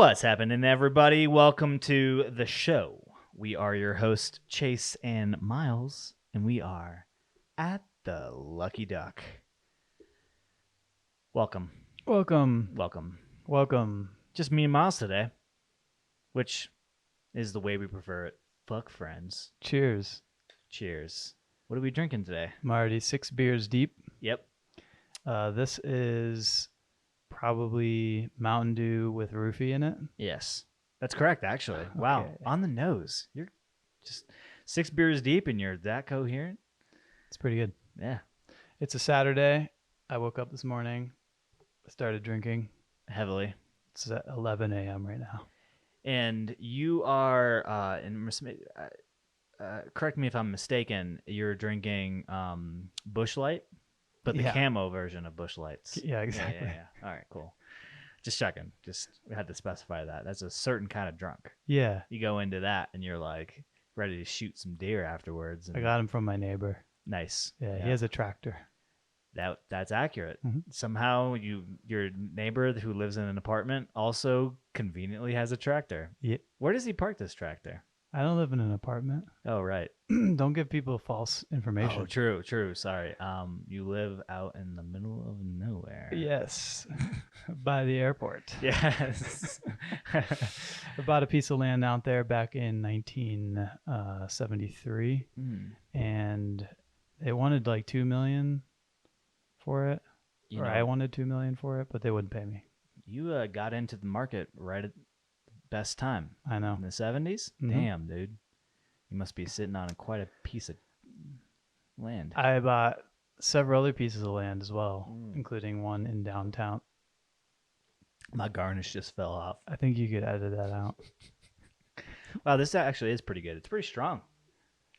What's happening, everybody? Welcome to the show. We are your host, Chase and Myles, and we are at the Lucky Duck. Welcome. Just me and Myles today, which is the way we prefer it. Fuck friends. Cheers. Cheers. What are we drinking today? I'm already 6 beers deep. Yep. This is probably Mountain Dew with roofie in it. Yes. That's correct, actually. Wow. Okay. On the nose. You're just 6 beers deep and you're that coherent? It's pretty good. Yeah. It's a Saturday. I woke up this morning. I started drinking. Heavily. It's at 11 a.m. right now. And you are, correct me if I'm mistaken, you're drinking Busch Light, but the camo version of Busch Lights. Yeah, exactly. Yeah. All right, cool. Just checking. We had to specify that. That's a certain kind of drunk. Yeah. You go into that and you're like ready to shoot some deer afterwards. And I got him from my neighbor. Nice. Yeah, he has a tractor. That's accurate. Mm-hmm. Somehow your neighbor who lives in an apartment also conveniently has a tractor. Yeah. Where does he park this tractor? I don't live in an apartment. Oh, right. Don't give people false information. Oh, true. Sorry. You live out in the middle of nowhere. Yes. By the airport. Yes. I bought a piece of land out there back in 1973, and they wanted like $2 million for it, I wanted $2 million for it, but they wouldn't pay me. You got into the market right at the best time. I know. In the 70s? Mm-hmm. Damn, quite you must be sitting on quite a piece of land. I bought several other pieces of land as well, including one in downtown. My garnish just fell off. I think you could edit that out. Wow, this actually is pretty good. It's pretty strong.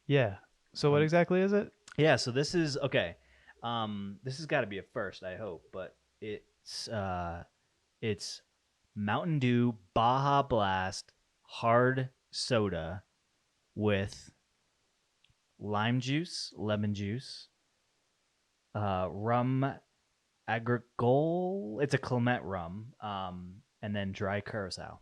Yeah. So what exactly is it? Yeah, so this is, okay. This has got to be a first, I hope, but it's Mountain Dew Baja Blast hard soda with lime juice, lemon juice, rum agricole. It's a Clement rum, and then dry curacao.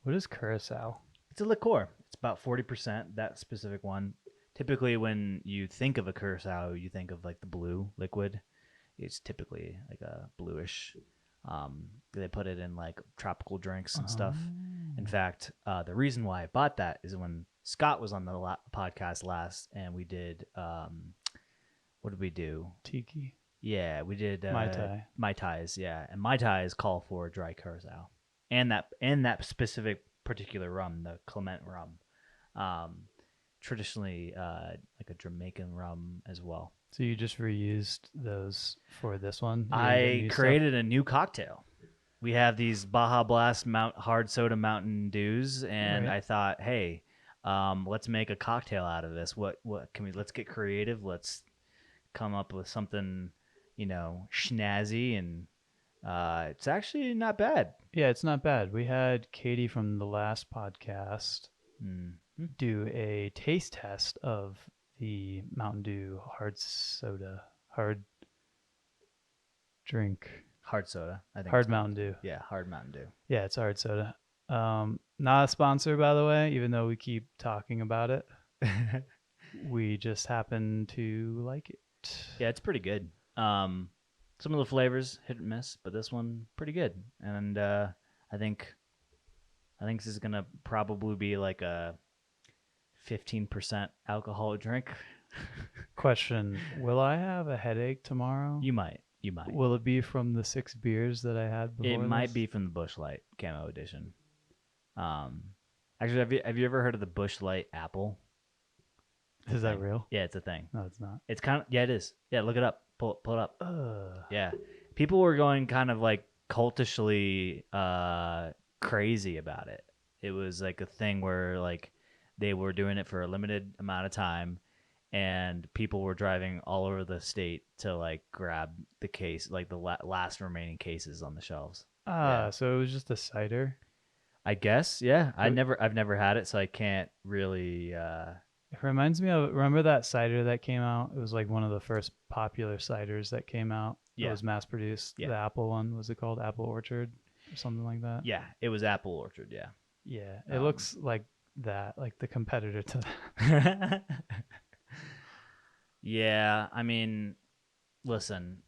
What is curacao? It's a liqueur. It's about 40%, that specific one. Typically, when you think of a curacao, you think of like the blue liquid. It's typically like a bluish. They put it in like tropical drinks and stuff. In fact, the reason why I bought that is when Scott was on the podcast last, and we did what did we do? Tiki. Yeah, we did Mai Tai. Mai Tais, yeah, and Mai Tais call for dry curacao, and that specific particular rum, the Clement rum. Traditionally like a Jamaican rum as well. So you just reused those for this one? I created a new cocktail. We have these Baja Blast hard soda Mountain Dews, and Right. I thought, hey, let's make a cocktail out of this. What can we? Let's get creative. Let's come up with something, snazzy, and it's actually not bad. Yeah, it's not bad. We had Katie from the last podcast do a taste test of the Mountain Dew hard soda, hard drink. Hard soda, I think. Hard Mountain Dew. Yeah, hard Mountain Dew. Yeah, it's hard soda. Not a sponsor, by the way, even though we keep talking about it. We just happen to like it. Yeah, it's pretty good. Some of the flavors hit and miss, but this one pretty good. And I think this is gonna probably be like a 15% alcohol drink. Question: will I have a headache tomorrow? You might. Will it be from the 6 beers that I had before? It might be from the Busch Light Camo Edition. Actually, have you ever heard of the Busch Light Apple? Is that real? Yeah, it's a thing. No, it's not. It's kind of, yeah, it is. Yeah, look it up. Pull it up. Yeah, people were going kind of like cultishly crazy about it. It was like a thing where like they were doing it for a limited amount of time, and people were driving all over the state to like grab the case, like the last remaining cases on the shelves. So it was just a cider. I guess, yeah. I've never had it, so I can't really. It reminds me of, remember that cider that came out? It was like one of the first popular ciders that came out. Yeah. It was mass produced. Yeah. The apple one, was it called Apple Orchard? or something like that. Yeah, it was Apple Orchard. Yeah. Yeah, it looks like that, like the competitor to that. Yeah, I mean, listen,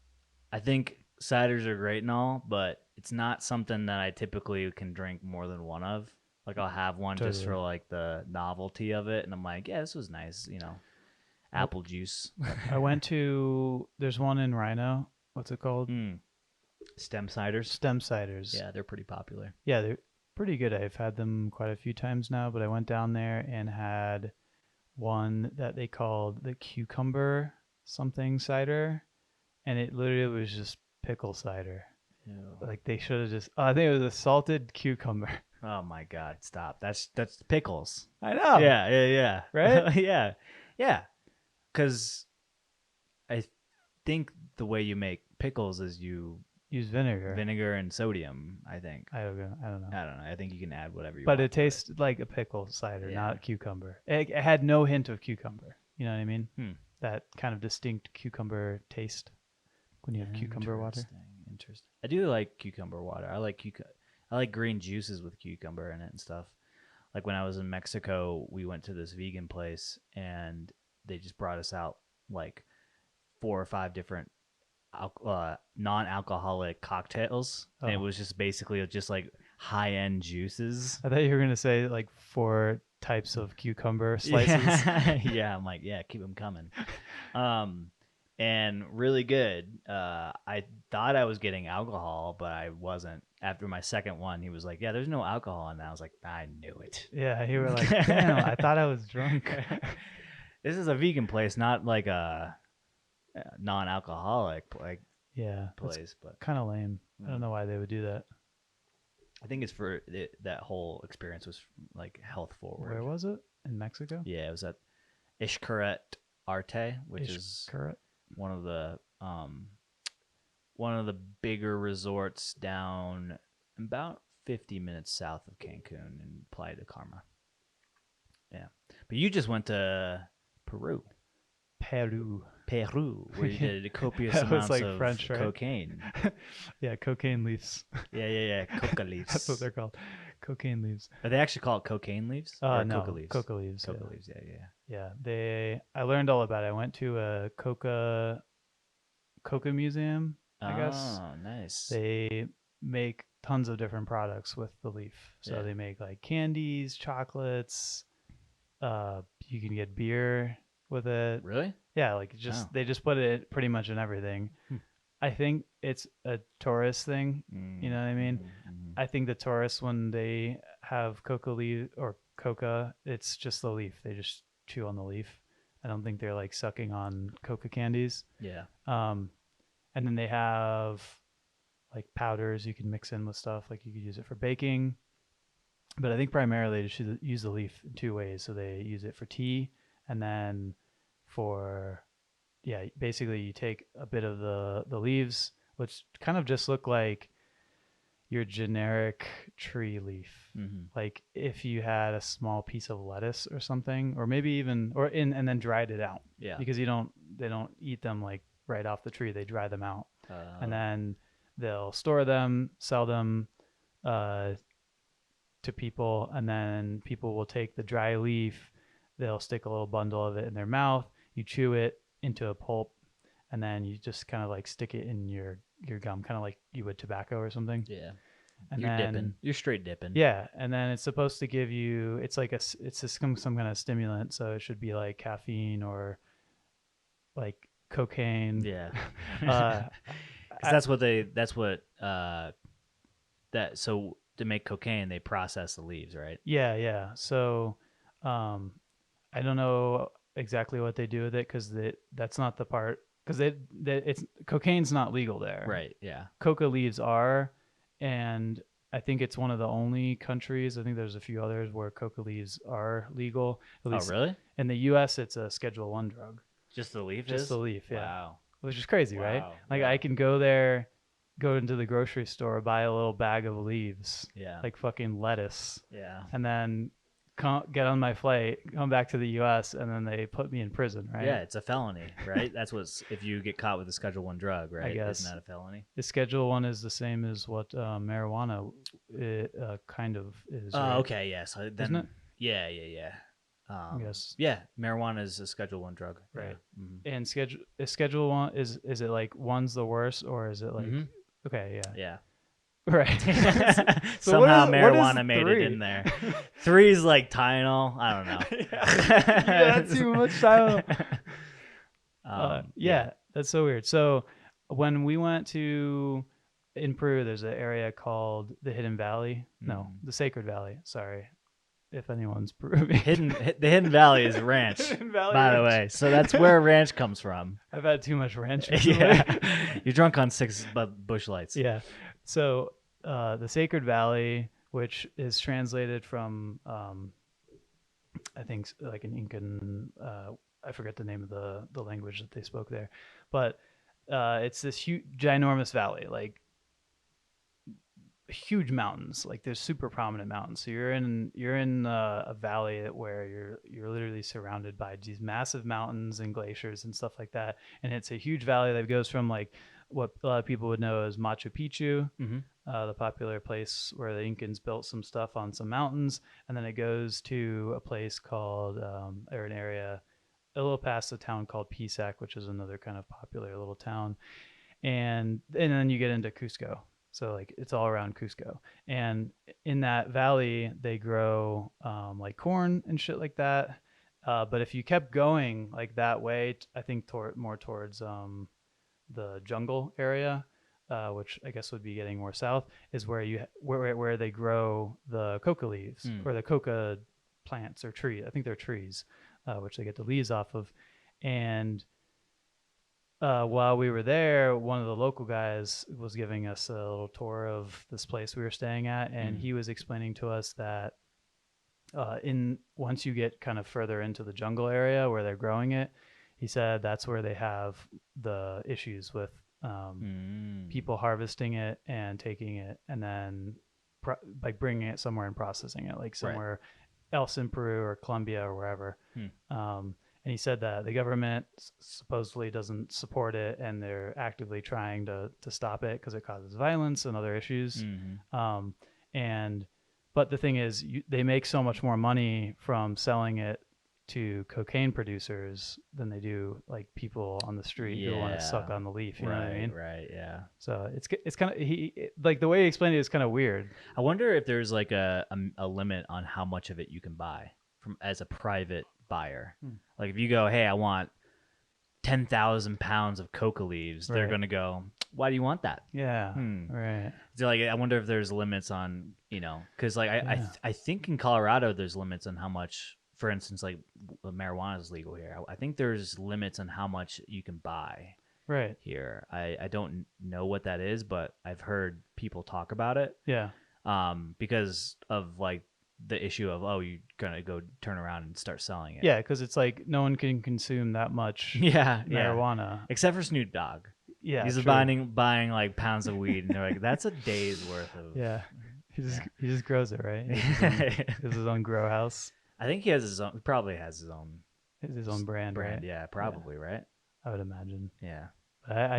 I think ciders are great and all, but it's not something that I typically can drink more than one of. Like I'll have one just for Totally. like the novelty of it, and I'm like, yeah, this was nice, apple juice. I went to, there's one in Rhino. What's it called? Stem ciders. Stem ciders. Yeah, they're pretty popular. Yeah, they're pretty good. I've had them quite a few times now, but I went down there and had one that they called the cucumber something cider, and it literally was just pickle cider. Ew. Like they should have just, oh, I think it was a salted cucumber. Oh my God, stop. That's pickles. I know. Yeah. Right? Yeah. Because I think the way you make pickles is you Use vinegar. vinegar and sodium, I think. I don't know. I don't know. I think you can add whatever you But want. it tastes like a pickle cider, Yeah. not cucumber. It had no hint of cucumber. You know what I mean? Hmm. That kind of distinct cucumber taste when you have cucumber water. Interesting. I do like cucumber water. I like green juices with cucumber in it and stuff. Like when I was in Mexico, we went to this vegan place and they just brought us out like 4 or 5 different non-alcoholic cocktails, and it was just basically just like high-end juices. I thought you were going to say like 4 types of cucumber slices. Yeah, I'm like, yeah, keep them coming. And really good. I thought I was getting alcohol, but I wasn't. After my second one, he was like, yeah, there's no alcohol in that. I was like, I knew it. Yeah, you were like, damn, I thought I was drunk. This is a vegan place, not like a non-alcoholic Yeah, place, but kind of lame. I don't know why they would do that. I think it's for that whole experience was like health forward. Where was it? In Mexico? Yeah, it was at Xcaret Arte, which is one of the bigger resorts down about 50 minutes south of Cancun in Playa del Carmen. Yeah, but you just went to Peru, where you did copious amounts like of French, right? cocaine. Yeah, cocaine leaves. Yeah, coca leaves. That's what they're called. Cocaine leaves. Are they actually called cocaine leaves? Or No, coca leaves? coca leaves. Coca leaves, yeah. Yeah, I learned all about it. I went to a coca museum, I guess. Oh, nice. They make tons of different products with the leaf. So they make like candies, chocolates. You can get beer with it. Really? Yeah, like they just put it pretty much in everything. I think it's a tourist thing. You know what I mean? Mm-hmm. I think the tourists, when they have coca leaf or coca, it's just the leaf. They just chew on the leaf. I don't think they're like sucking on coca candies. Yeah. And then they have like powders you can mix in with stuff. Like you could use it for baking. But I think primarily they should use the leaf in 2 ways. So they use it for tea, and then for, basically you take a bit of the leaves, which kind of just look like your generic tree leaf. Mm-hmm. Like if you had a small piece of lettuce or something, or maybe even, and then dried it out. Yeah. Because they don't eat them like right off the tree. They dry them out. And then they'll store them, sell them, to people, and then people will take the dry leaf, they'll stick a little bundle of it in their mouth, you chew it into a pulp, and then you just kind of like stick it in your gum, kind of like you would tobacco or something. Yeah. And You're dipping. You're straight dipping. Yeah, and then it's supposed to give you, it's like some kind of stimulant, so it should be like caffeine or like cocaine. Yeah. Because so to make cocaine, they process the leaves, right? Yeah. So, I don't know exactly what they do with it, because that's not the part, because it's cocaine's not legal there. Right. Yeah. Coca leaves are, and I think it's one of the only countries. I think there's a few others where coca leaves are legal. At least really? In the U.S., it's a Schedule 1 drug. Just the leaf? Just the leaf. Yeah. Wow. Which is crazy, right? Like yeah. I can go there, go into the grocery store, buy a little bag of leaves. Yeah. Like fucking lettuce. Yeah. And then get on my flight, come back to the U.S., and then they put me in prison, right? Yeah, it's a felony, right? That's what's if you get caught with a Schedule 1 drug, right? I guess. Isn't that a felony? The Schedule 1 is the same as what marijuana kind of is. Oh, right? okay, yeah. So then, Isn't it? yeah. Yes. Yeah, marijuana is a Schedule 1 drug, Right. Yeah. Mhm. And Schedule 1 is it like one's the worst, or is it like Mhm. okay, yeah. Yeah. Right. So Somehow what is marijuana made 3? it in there. 3's like Tylenol. I don't know. yeah, that's too much Tylenol. Yeah. That's so weird. So when we went in Peru, there's an area called the Hidden Valley. No, the Sacred Valley. Sorry, if anyone's Peruvian. The Hidden Valley is ranch, Hidden Valley by the Ranch. way. So that's where ranch comes from. I've had too much ranch recently. Yeah. You're drunk on 6 Busch Lights. Yeah. So the Sacred Valley, which is translated from, I think like an Incan, I forget the name of the language that they spoke there, but it's this huge, ginormous valley, like huge mountains. Like there's super prominent mountains. So you're in a valley where you're literally surrounded by these massive mountains and glaciers and stuff like that. And it's a huge valley that goes from like what a lot of people would know as Machu Picchu, the popular place where the Incans built some stuff on some mountains, and then it goes to a place called or an area a little past a town called Pisac, which is another kind of popular little town, and then you get into Cusco. So like it's all around Cusco, and in that valley they grow like corn and shit like that. But if you kept going like that way, I think more towards the jungle area, which I guess would be getting more south, is where they grow the coca leaves or the coca plants or tree. I think they're trees, which they get the leaves off of. And while we were there, one of the local guys was giving us a little tour of this place we were staying at, and he was explaining to us that once you get kind of further into the jungle area where they're growing it, he said that's where they have the issues with people harvesting it and taking it and then like bringing it somewhere and processing it, like somewhere else in Peru or Colombia or wherever. And he said that the government supposedly doesn't support it, and they're actively trying to stop it because it causes violence and other issues. But the thing is, they make so much more money from selling it to cocaine producers than they do like people on the street who want to suck on the leaf. You know what I mean? Right. Yeah. So it's kind of like the way he explained it is kind of weird. I wonder if there's like a limit on how much of it you can buy from as a private buyer. Like if you go, hey, I want 10,000 pounds of coca leaves, they're gonna go, why do you want that? Yeah. Right. So like, I wonder if there's limits on, because like I think in Colorado there's limits on how much. For instance, like marijuana is legal here. I think there's limits on how much you can buy here. I don't know what that is, but I've heard people talk about it. Yeah. Because of like the issue of, you're going to go turn around and start selling it. Yeah, because it's like no one can consume that much marijuana. Except for Snoop Dogg. Yeah. He's buying like pounds of weed, and they're like, that's a day's worth of... Yeah. He just grows it, right? He has his own grow house. I think he probably has his own brand, right? Yeah, probably, right? I would imagine. Yeah.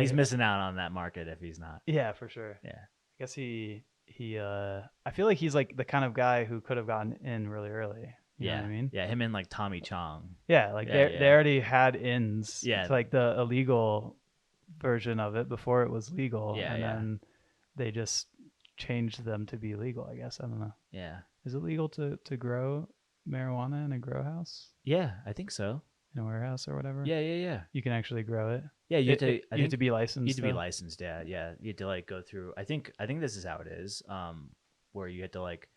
He's missing out on that market if he's not. Yeah, for sure. Yeah. I guess I feel like he's like the kind of guy who could have gotten in really early. You know what I mean? Yeah, him and like Tommy Chong. Yeah, like they already had ins. Yeah. To like the illegal version of it before it was legal. Yeah, and then they just changed them to be legal, I guess. I don't know. Yeah. Is it legal to grow marijuana in a grow house? Yeah, I think so. In a warehouse or whatever? Yeah. You can actually grow it? Yeah, you have to be licensed. You have to be licensed, yeah. You have to like go through, I think this is how it is, where you have to like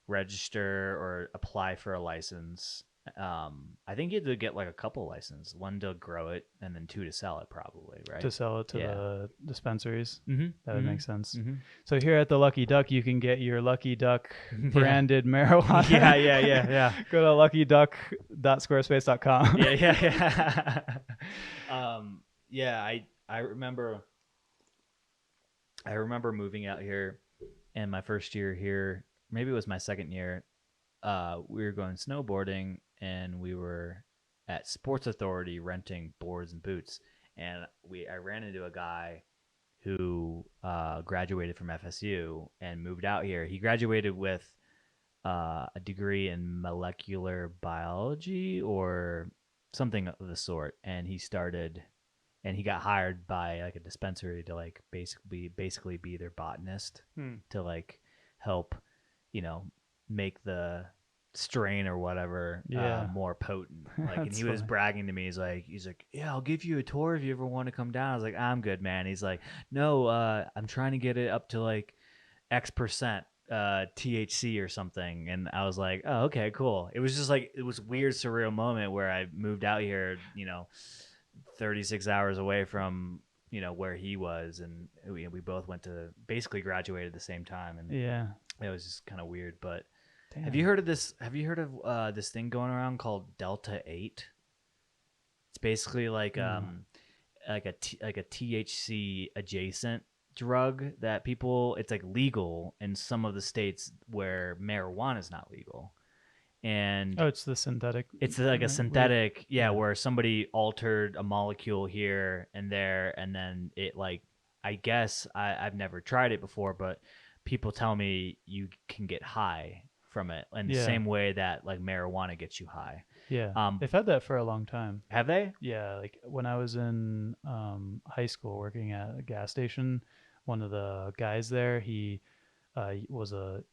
register or apply for a license. I think you have to get like a couple licenses, 1 to grow it and then 2 to sell it, probably, right? To sell it to the dispensaries. That would make sense. So here at the Lucky Duck, you can get your Lucky Duck branded marijuana. Yeah. Go to luckyduck.squarespace.com. Yeah. I remember moving out here, and my first year here, maybe it was my second year, we were going snowboarding, and we were at Sports Authority renting boards and boots, and I ran into a guy who graduated from FSU and moved out here. He graduated with a degree in molecular biology or something of the sort, and he got hired by like a dispensary to like basically be their botanist to like help, you know, make the strain or whatever Yeah. more potent. Like, and That's he was funny. bragging to me. He's like, yeah, I'll give you a tour if you ever want to come down. I was like, I'm good, man. He's like, no, I'm trying to get it up to like X% THC or something. And I was like, oh, okay, cool. It was just like, it was a weird, surreal moment where I moved out here, 36 hours away from, where he was. And we both went to basically graduated at the same time. And Yeah. it was just kind of weird. But Damn. have you heard of this? Have you heard of this thing going around called Delta 8? It's basically like like a THC adjacent drug that people, it's like legal in some of the states where marijuana is not legal. And Oh, it's the synthetic. it's like a right? synthetic, Yeah. where somebody altered a molecule here and there, and then it like, I guess I've never tried it before, but people tell me you can get high from it in the Yeah. same way that like marijuana gets you high. Yeah. They've had that for a long time. Have they? Yeah, like when I was in high school working at a gas station, one of the guys there, he was a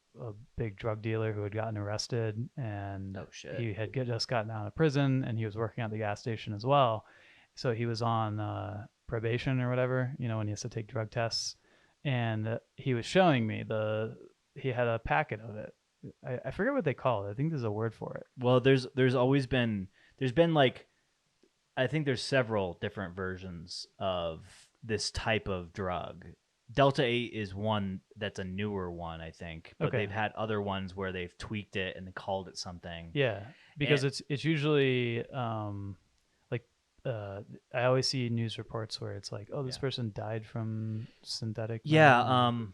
big drug dealer who had gotten arrested, and Oh shit. he had just gotten out of prison, and he was working at the gas station as well. So he was on probation or whatever, when he has to take drug tests. And he was showing me he had a packet of it. I forget what they call it. I think there's a word for it. Well, there's been like, I think there's several different versions of this type of drug. Delta 8 is one that's a newer one, I think, but Okay. they've had other ones where they've tweaked it and they called it something. Yeah, because And- it's usually like I always see news reports where it's like, oh, this Yeah. person died from synthetic. Yeah, marijuana.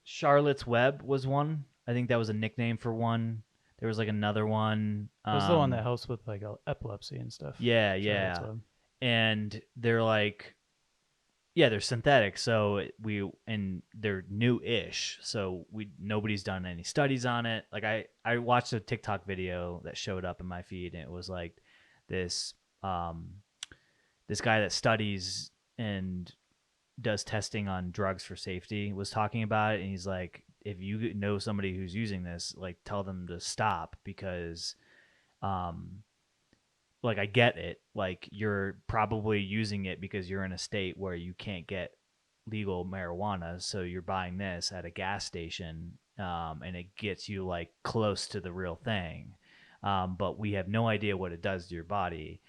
Charlotte's Web was one. I think that was a nickname for one. There was like another one. It was the one that helps with like epilepsy and stuff. Yeah, Charlotte's yeah. Web. And they're like, yeah, they're synthetic. So and they're new-ish. So nobody's done any studies on it. Like I watched a TikTok video that showed up in my feed, and it was like this this guy that studies and does testing on drugs for safety was talking about it, and he's like, if you know somebody who's using this, like tell them to stop, because like I get it, like you're probably using it because you're in a state where you can't get legal marijuana, so you're buying this at a gas station, and it gets you like close to the real thing, but we have no idea what it does to your body.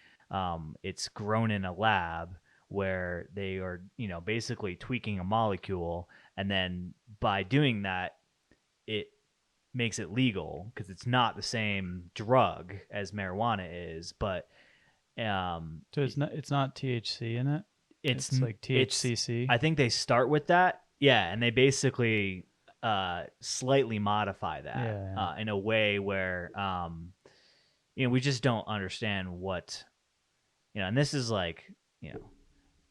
It's grown in a lab where they are, basically tweaking a molecule, and then by doing that, it makes it legal because it's not the same drug as marijuana is, but So it's not THC in it. it's like THCC. I think they start with that, yeah, and they basically slightly modify that Yeah. in a way where we just don't understand what, and this is like,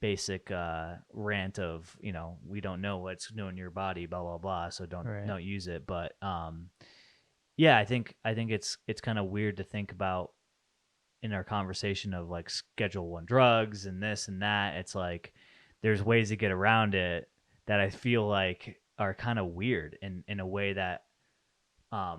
basic rant of, we don't know what's doing to your body, blah blah blah, so don't use it. But yeah, I think it's kind of weird to think about in our conversation of like Schedule 1 drugs and this and that. It's like there's ways to get around it that I feel like are kind of weird in a way that I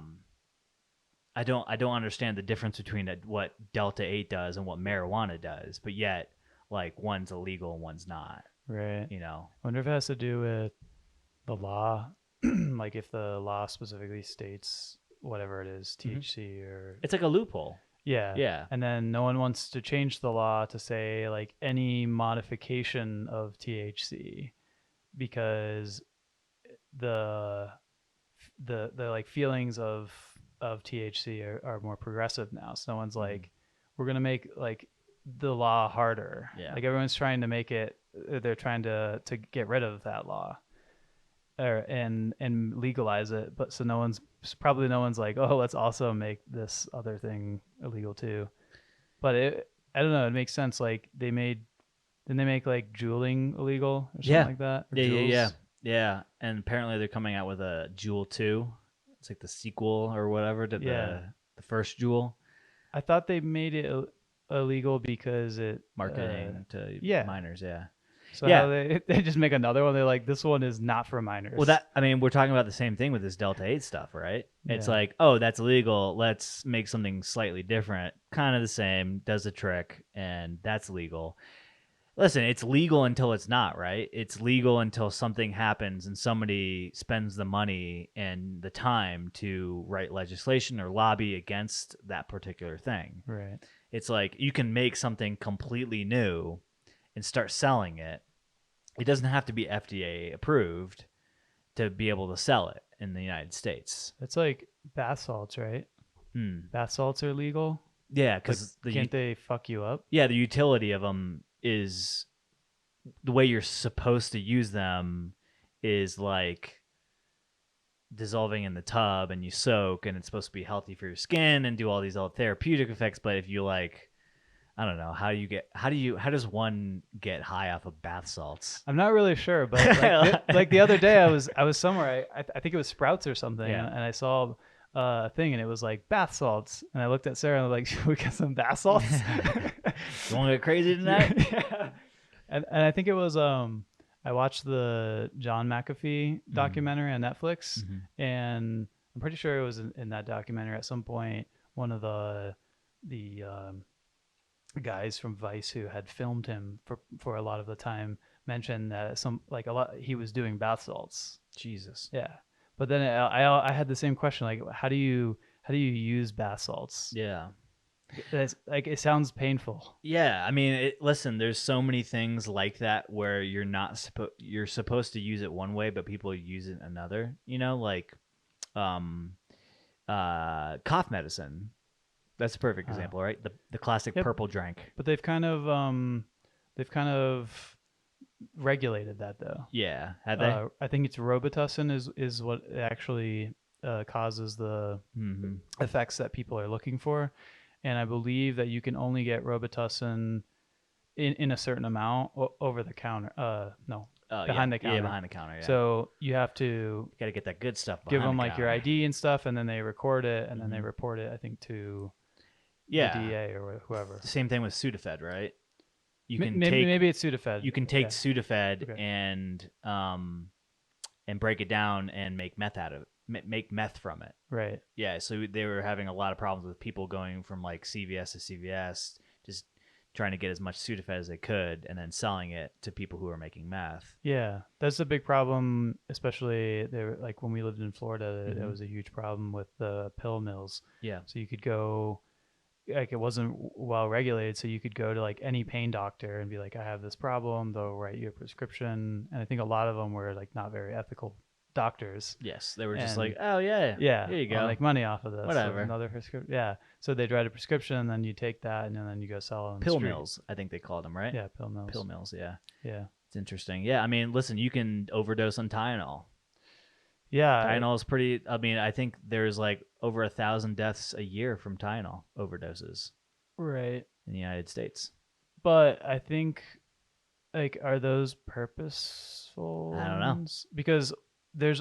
don't understand the difference between what Delta 8 does and what marijuana does, but yet like one's illegal and one's not. Right. I wonder if it has to do with the law, like if the law specifically states whatever it is, THC or it's like a loophole. Yeah. And then no one wants to change the law to say like any modification of THC, because the like feelings of THC are more progressive now. So no one's like, we're gonna make like the law harder. Yeah. Like everyone's trying to make it. They're trying to get rid of that law. and legalize it, but so no one's like, oh, let's also make this other thing illegal too. But I don't know, it makes sense. Like didn't they make like juuling illegal or something Yeah. like that, or Yeah. jewels? Yeah. And apparently they're coming out with a Jewel 2. It's like the sequel or whatever to Yeah, the first Jewel. I thought they made it illegal because it Marketing to yeah. minors, yeah. So how Yeah. they just make another one? They're like, this one is not for Well, minors. I mean, we're talking about the same thing with this Delta 8 stuff, right? It's Yeah, like, oh, that's illegal. Let's make something slightly different, kind of the same, does the trick, and that's legal. Listen, it's legal until it's not, right? It's legal until something happens and somebody spends the money and the time to write legislation or lobby against that particular thing. right. It's like you can make something completely new and start selling it. It doesn't have to be FDA approved to be able to sell it in the United States. It's like bath salts, right? Bath salts are legal. Yeah, Like, because can't they fuck you up? the utility of them is the way you're supposed to use them is like dissolving in the tub and you soak and it's supposed to be healthy for your skin and do all these other therapeutic effects. But if you like, I don't know, how does one get high off of bath salts? I'm not really sure, but like the other day I was somewhere. I think it was Sprouts or something, Yeah. and I saw a thing and it was like bath salts, and I looked at Sarah and I was like, should we get some bath salts? You want to get crazy tonight? Yeah. And I think it was I watched the John McAfee documentary on Netflix, and I'm pretty sure it was in that documentary at some point one of the guys from Vice who had filmed him for a lot of the time mentioned that he was doing bath salts. Jesus. Yeah, but then I had the same question, like how do you use bath salts? Yeah. It's, like, it sounds painful. Yeah, I mean, listen, there's so many things like that where you're supposed to use it one way, but people use it another. You know, like cough medicine. That's a perfect example, right? The classic purple drink. But they've kind of regulated that though. Yeah, had they? I think it's Robitussin is what actually causes the effects that people are looking for, and I believe that you can only get Robitussin in a certain amount over the counter. Behind the counter. Yeah, behind the counter. Yeah. So you have to you got to get that good stuff. give them the like your counter. ID and stuff, and then they record it, and then they report it, I think, to the DA or whoever. Same thing with Sudafed, right? You can maybe it's Sudafed. You can take Okay. Sudafed Okay. and break it down and make meth out of it. Make meth from it. Right. Yeah, so they were having a lot of problems with people going from like CVS to CVS, just trying to get as much Sudafed as they could and then selling it to people who are making meth. Yeah, that's a big problem, especially there. Like when we lived in Florida, it was a huge problem with the pill mills. Yeah. So you could go, like, it wasn't well regulated, so you could go to like any pain doctor and be like, I have this problem. They'll write you a prescription, and I think a lot of them were like not very ethical doctors. Yes, they were just And- like, oh yeah, Yeah, here you I'll go. make money off of this. Whatever. Another prescription. Yeah, so they'd write a prescription, and then you take that, and then you go sell it on the Pill street. mills, I think they called them, right? Yeah, pill mills. Pill mills. Yeah, Yeah, it's interesting. Yeah, I mean, listen, you can overdose on Tylenol. yeah. Tylenol is pretty. I mean, I think there's like over 1,000 deaths a year from Tylenol overdoses Right. in the United States. But I think, like, are those purposeful? I don't know. ones? Because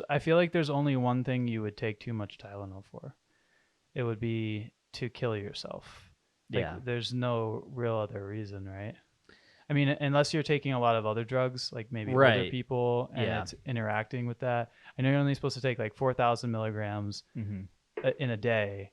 I feel like there's only one thing you would take too much Tylenol for. It would be to kill yourself. Like, Yeah. there's no real other reason, right? I mean, unless you're taking a lot of other drugs, like maybe other Right. people, and Yeah. it's interacting with that. I know you're only supposed to take like 4,000 milligrams in a day.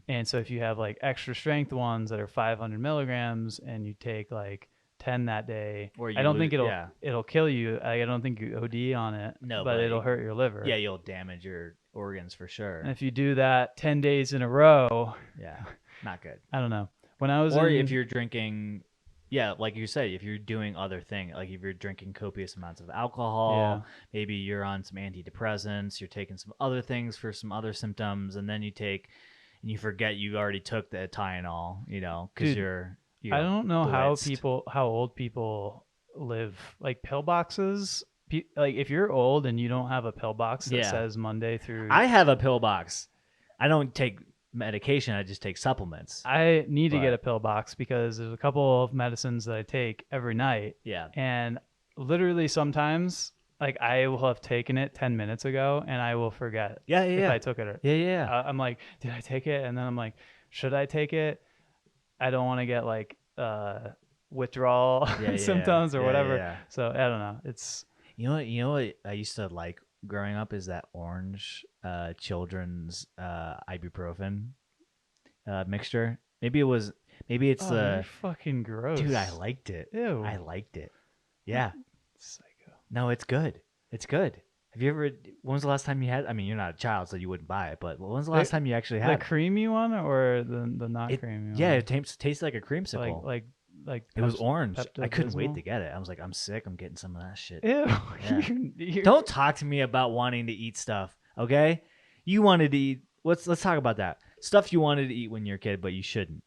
And so if you have like extra strength ones that are 500 milligrams and you take like 10 that day, Or I don't think yeah. it'll kill you. I don't think you OD on it. No, but but it'll hurt your liver. Yeah, you'll damage your organs for sure. And if you do that 10 days in a row, Yeah, not good. I don't know. When I was Or in, if you're drinking, yeah, like you said, if you're doing other things, like if you're drinking copious amounts of alcohol, maybe you're on some antidepressants, you're taking some other things for some other symptoms, and then you forget you already took the Tylenol, because Dude, you're I don't know blitzed. how old people live. Like pill boxes, like if you're old and you don't have a pill box that Yeah. says Monday through, I have a pill box. I don't take medication. I just take supplements. I need to get But- a pill box because there's a couple of medicines that I take every night, Yeah. and literally sometimes like I will have taken it 10 minutes ago and I will forget Yeah. if Yeah. I took it or Yeah. I'm like, did I take it? And then I'm like, should I take it? I don't want to get like withdrawal symptoms or whatever. Yeah. So I don't know. It's You know what I used to like growing up is that orange children's ibuprofen mixture. Maybe it's you're fucking gross. dude, I liked it. Ew. I liked it. Yeah. Psycho. No, it's good. It's good. Have you ever when was the last time you had, I mean, you're not a child so you wouldn't buy it, but when was the last time you actually The had creamy one or the not it? creamy one? Yeah, it tastes like a creamsicle. Like it was orange. I couldn't wait Pepto-Bismol? to get it. I was like, I'm sick. I'm getting some of that shit. Ew. Yeah. You're- Don't talk to me about wanting to eat stuff, okay? You wanted to eat. Let's talk about that. Stuff you wanted to eat when you're a kid, but you shouldn't.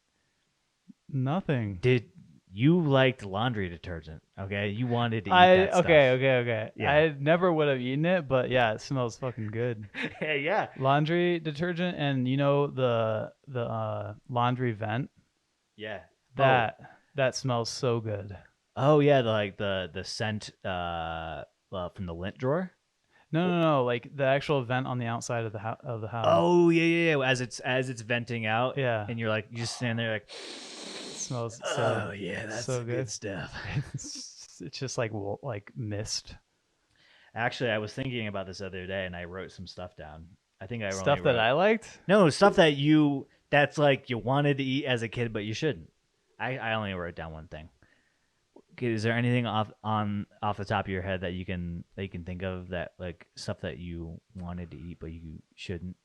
Nothing. Did you liked laundry detergent? Okay, you wanted to eat that stuff. Okay. Yeah. I never would have eaten it, but yeah, it smells fucking good. Yeah. Laundry detergent, and you know the laundry vent Yeah. that smells so good. Oh yeah, the scent from the lint drawer. No, like the actual vent on the outside of the house. Oh yeah. As it's venting out. Yeah. And you're you stand there like. It smells Oh yeah, that's so good stuff. it's just like mist. Actually, I was thinking about this the other day, and I wrote some stuff down. I think I only Stuff that wrote- I liked. No, stuff that's like you wanted to eat as a kid, but you shouldn't. I only wrote down one thing. Okay, is there anything off the top of your head that you can think of that like stuff that you wanted to eat but you shouldn't?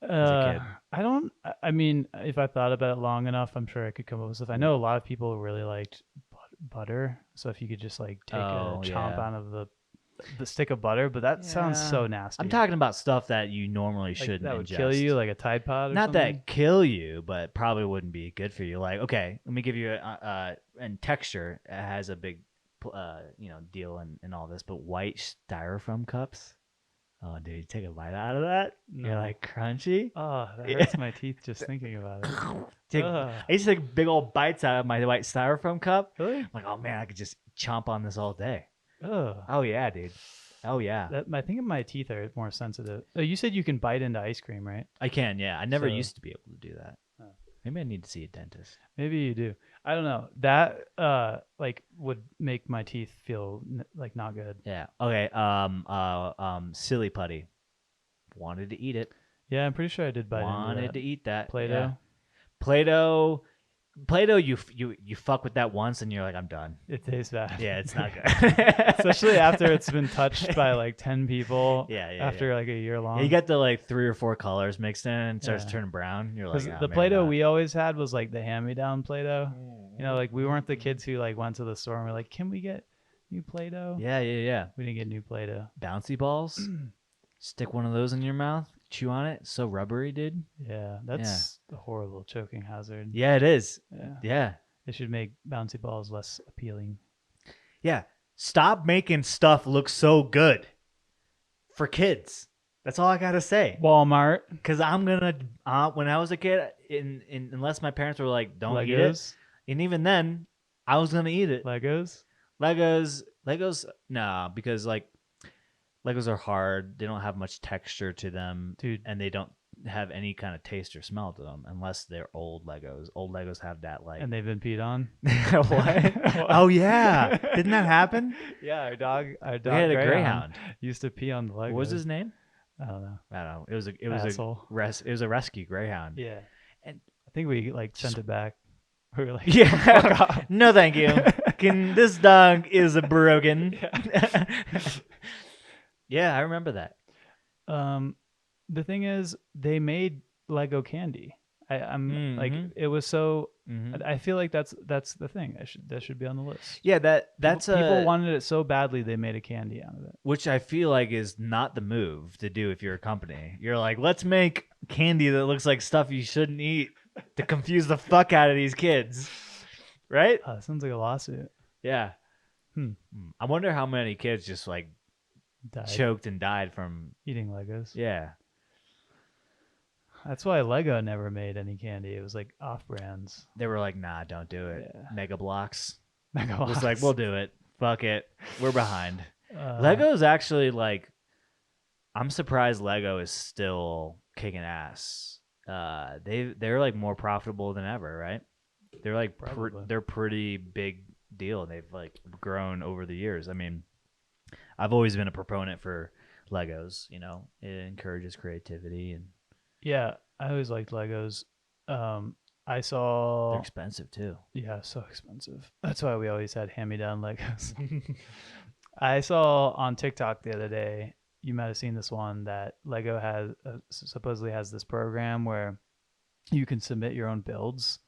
a kid? I don't. I mean, if I thought about it long enough, I'm sure I could come up with stuff. I know a lot of people really liked butter, so if you could just like take a chomp out of the stick of butter, but that sounds so nasty. I'm talking about stuff that you normally like, shouldn't that would ingest. kill you, like a Tide Pod. Or Not something? that kill you, but probably wouldn't be good for you. Like, okay, let me give you and texture has a big, deal in all this. But white styrofoam cups. Oh, dude, you take a bite out of that. No. You're like crunchy. Oh, that hurts my teeth just thinking about it. I used to take big old bites out of my white styrofoam cup. Really? I'm like, oh man, I could just chomp on this all day. Ugh. Oh yeah, dude. Oh yeah. I think my teeth are more sensitive. Oh, you said you can bite into ice cream, right? I can. Yeah, I never So- used to be able to do that. Oh. Maybe I need to see a dentist. Maybe you do. I don't know. That like would make my teeth feel like not good. Yeah. Okay. Silly putty. Wanted to eat it. Yeah, I'm pretty sure I did bite into Wanted that. to eat that. Play-Doh. Yeah. Play-Doh. Play-Doh. You fuck with that once and you're like, I'm done. It tastes bad. Yeah, it's not good. Especially after it's been touched by like 10 people. Yeah. After like a year long. Yeah, you got the like 3 or 4 colors mixed in and it starts Yeah. turning brown. You're like, Because oh, the maybe Play-Doh not. we always had was like the hand-me-down Play-Doh. You know, like we weren't the kids who like went to the store and were like, "Can we get new Play-Doh?" Yeah. We didn't get new Play-Doh. Bouncy balls. Stick one of those in your mouth. Chew on it. It's so rubbery, dude. Yeah, that's a horrible choking hazard. Yeah, it is. Yeah. Yeah. They should make bouncy balls less appealing. Yeah. Stop making stuff look so good for kids. That's all I gotta say. Walmart. Because I'm gonna when I was a kid, unless my parents were like, "Don't eat it," Legos. and even then, I was gonna eat it. Legos. Legos, nah, because like Legos are hard. They don't have much texture to them, Dude. and they don't have any kind of taste or smell to them unless they're old Legos. Old Legos have that like. And they've been peed on. What? Oh yeah, didn't that happen? Yeah, our dog We had a greyhound. used to pee on the Legos. What was his name? I don't know. I don't know. It was Asshole. it was a rescue greyhound. Yeah. And- I think we like sent it back. We were like, fuck Yeah. off. No, thank you. This dog is broken. Yeah, I remember that. The thing is, they made Lego candy. I'm like, Mhm. it was so. Mhm. I feel like that's the thing. That should be on the list. Yeah, that's People wanted it so badly they made a candy out of it. which I feel like is not the move to do if you're a company. You're like, let's make candy that looks like stuff you shouldn't eat to confuse the fuck out of these kids, right? Sounds like a lawsuit. Yeah. I wonder how many kids just like Died choked and died from. eating Legos. Yeah, That's why Lego never made any candy. It was like off brands. they were like, nah, don't do it. Yeah. Mega Blocks Mega was like, Bloks. we'll do it. Fuck it, we're behind. Uh, Lego's actually like, I'm surprised Lego is still kicking ass. They're like more profitable than ever, right? They're like Probably. they're pretty big deal. They've like grown over the years. I mean, I've always been a proponent for Legos. You know, it encourages creativity and Yeah, I always liked Legos. I they're saw. expensive too. Yeah, so expensive. That's why we always had hand-me-down Legos. I saw on TikTok the other day. You might have seen this one that Lego has supposedly has this program where you can submit your own builds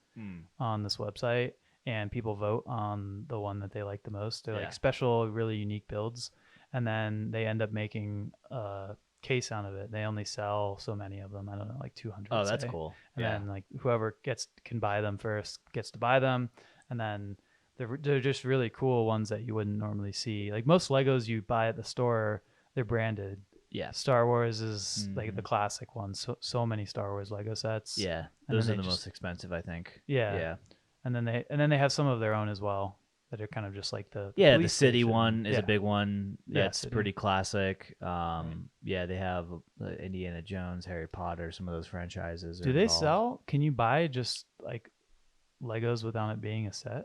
on this website, and people vote on the one that they like the most. They're Yeah. like special, really unique builds, and then they end up making a case out of it. They only sell so many of them. I don't know, like 200. Oh, that's say. cool. And Yeah. then like whoever can buy them first gets to buy them, and then they're just really cool ones that you wouldn't normally see. Like most Legos you buy at the store, they're branded. Yeah. Star Wars is like the Mhm. classic one. So many Star Wars Lego sets. Yeah. And Those then are they the just- most expensive, I think. Yeah. Yeah. And then they have some of their own as well that are kind of just like the Yeah, the police city station. one is Yeah. a big one. Yeah, That's city. pretty classic. Yeah, they have Indiana Jones, Harry Potter, some of those franchises. Are Do they involved. sell? Can you buy just like Legos without it being a set